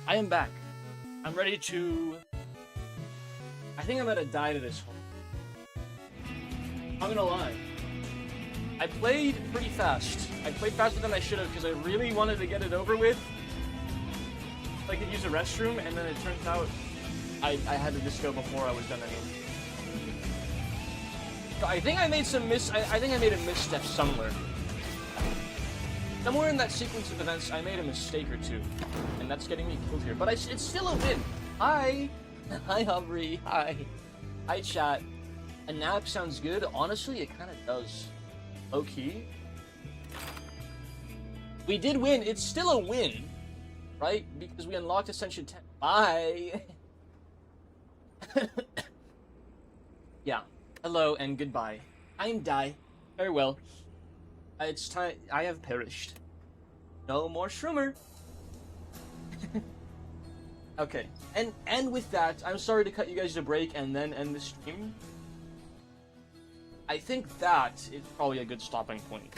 I am back. I'm ready to... I think I'm gonna die to this one. I'm gonna lie. I played pretty fast. I played faster than I should have because I really wanted to get it over with. I could use a restroom, and then it turns out I had to just go before I was done anyway. So I think I made some I think I made a misstep somewhere. Somewhere in that sequence of events, I made a mistake or two, and that's getting me killed here. But it's still a win. Hi, hi, Aubrey. Hi, hi, chat. A nap sounds good. Honestly, it kind of does. Low key. We did win. It's still a win, right? Because we unlocked Ascension 10. Bye. Yeah. Hello and goodbye. I'm die. Very well. It's time. I have perished. No more Shroomer. Okay. And with that, I'm sorry to cut you guys a break and then end the stream. I think that is probably a good stopping point.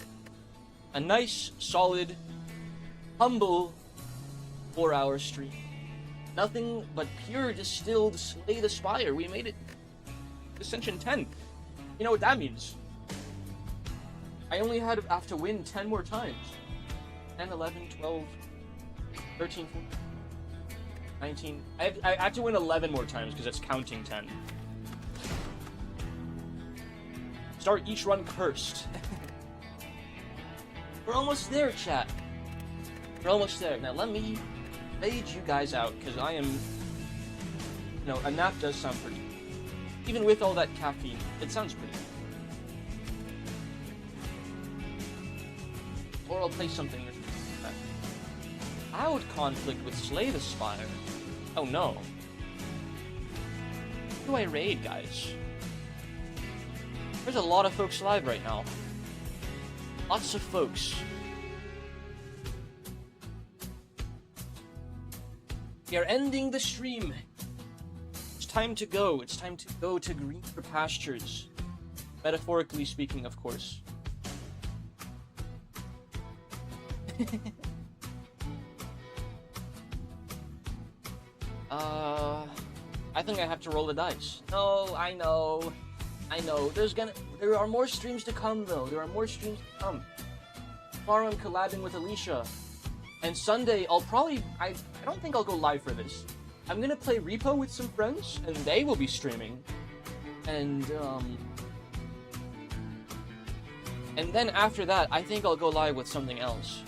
A nice, solid, humble 4-hour stream. Nothing but pure distilled Slay the Spire. We made it Ascension 10. You know what that means? I only have to win 10 more times. 10, 11, 12, 13, 14, 19. I have to win 11 more times because it's counting 10. Start each run cursed. We're almost there, chat. We're almost there. Now let me fade you guys out, because I am... No, a nap does sound pretty. Even with all that caffeine, it sounds pretty. Or I'll play something or something like that. Cloud conflict with Slay the Spire. Oh no. Who do I raid, guys? There's a lot of folks live right now. Lots of folks. We are ending the stream. It's time to go. It's time to go to greener pastures. Metaphorically speaking, of course. I think I have to roll the dice. No, I know. I know. There are more streams to come, though. There are more streams to come. Tomorrow I'm collabing with Alicia. And Sunday, I don't think I'll go live for this. I'm gonna play Repo with some friends, and they will be streaming. And then after that, I think I'll go live with something else.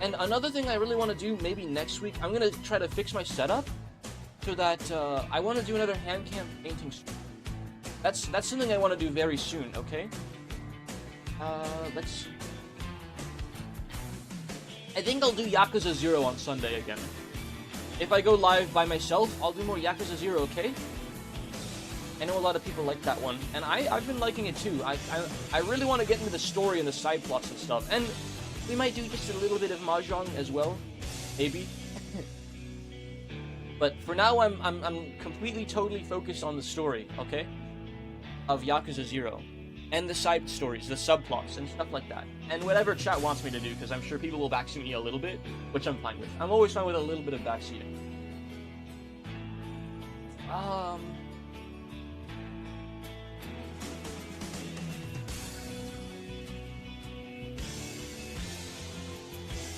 And another thing I really want to do, maybe next week, I'm gonna try to fix my setup, so that, I want to do another hand cam painting stream. That's something I want to do very soon, okay? Let's... I think I'll do Yakuza 0 on Sunday again. If I go live by myself, I'll do more Yakuza 0, okay? I know a lot of people like that one, and I've been liking it too. I really want to get into the story and the side plots and stuff, and we might do just a little bit of Mahjong as well, maybe. But for now, I'm completely, totally focused on the story, okay? Of Yakuza 0. And the side stories, the subplots, and stuff like that. And whatever chat wants me to do, because I'm sure people will backseat me a little bit, which I'm fine with. I'm always fine with a little bit of backseating.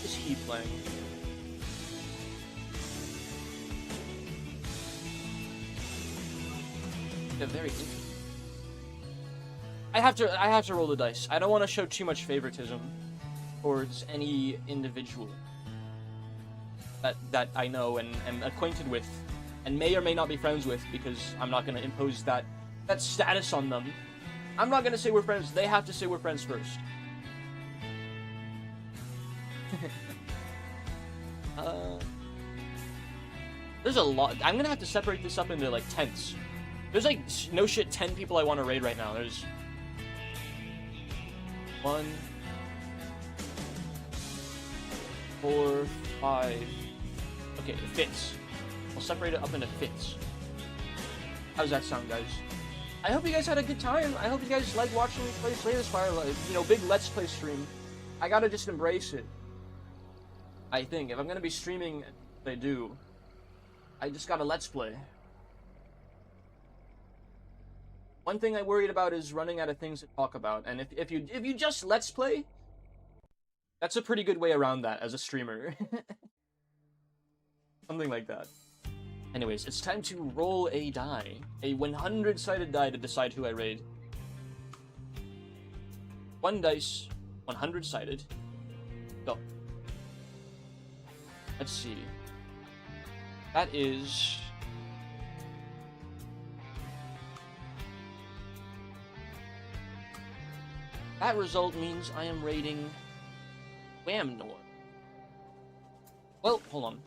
Is he playing? Yeah, very interesting. I have to roll the dice. I don't want to show too much favoritism towards any individual that I know and am acquainted with, and may or may not be friends with, because I'm not going to impose that status on them. I'm not going to say we're friends. They have to say we're friends first. There's a lot. I'm going to have to separate this up into, like, tenths. There's, like, no shit 10 people I want to raid right now. There's 1, 4, 5. Okay, it fits. I'll separate it up into fits. How's that sound, guys? I hope you guys had a good time. I hope you guys like watching me play Slay the Spire. You know, big Let's Play stream. I gotta just embrace it. I think if I'm gonna be streaming, I do. I just got a let's play. One thing I worried about is running out of things to talk about, and if you just let's play, that's a pretty good way around that as a streamer. Something like that. Anyways, it's time to roll a die. A 100-sided die to decide who I raid. 1 dice, 100-sided. Go. Let's see. That is... That result means I am raiding Whamnor. Well, hold on.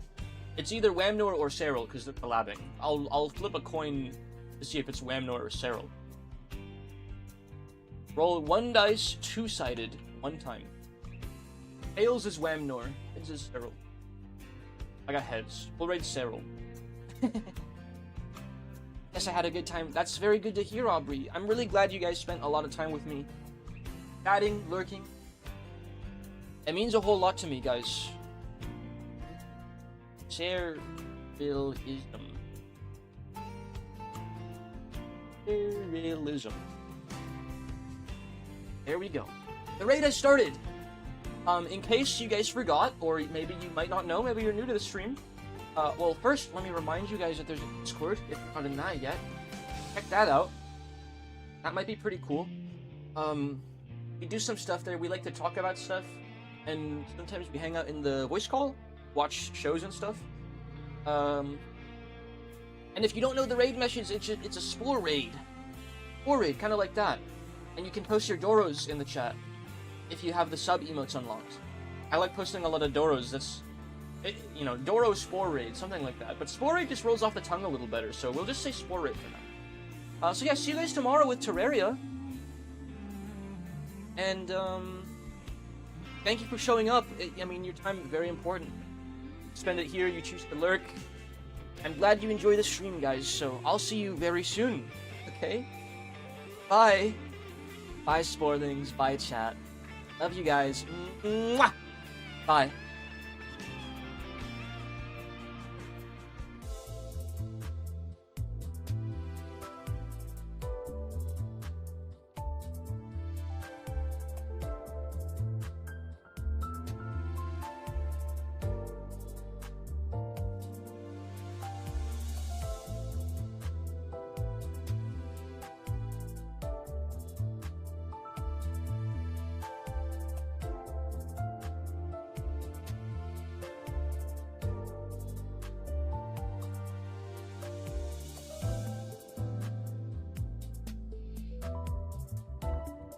It's either Whamnor or Serral, because they're collabing. I'll flip a coin to see if it's Whamnor or Serral. Roll 1 dice, 2-sided, 1 time. Tails is Whamnor, heads is Serral. I got heads. We'll raid Serral. Yes, I had a good time. That's very good to hear, Aubrey. I'm really glad you guys spent a lot of time with me. Chatting, lurking. It means a whole lot to me, guys. Serralism. Serralism. There we go. The raid has started. In case you guys forgot, or maybe you might not know, maybe you're new to the stream. Well, first, let me remind you guys that there's a Discord, if you're not in that yet. Check that out. That might be pretty cool. We do some stuff there. We like to talk about stuff, and sometimes we hang out in the voice call, watch shows and stuff. And if you don't know the raid message, it's a spore raid. Spore raid, kind of like that. And you can post your Doros in the chat if you have the sub emotes unlocked. I like posting a lot of Doros. That's, you know, Doro Spore Raid, something like that. But Spore Raid just rolls off the tongue a little better, so we'll just say Spore Raid for now. So yeah, see you guys tomorrow with Terraria. And, thank you for showing up. I mean, your time is very important. Spend it here, you choose to lurk. I'm glad you enjoy the stream, guys, so I'll see you very soon, okay? Bye. Bye, Sporelings. Bye, chat. Love you guys. Mwah! Bye.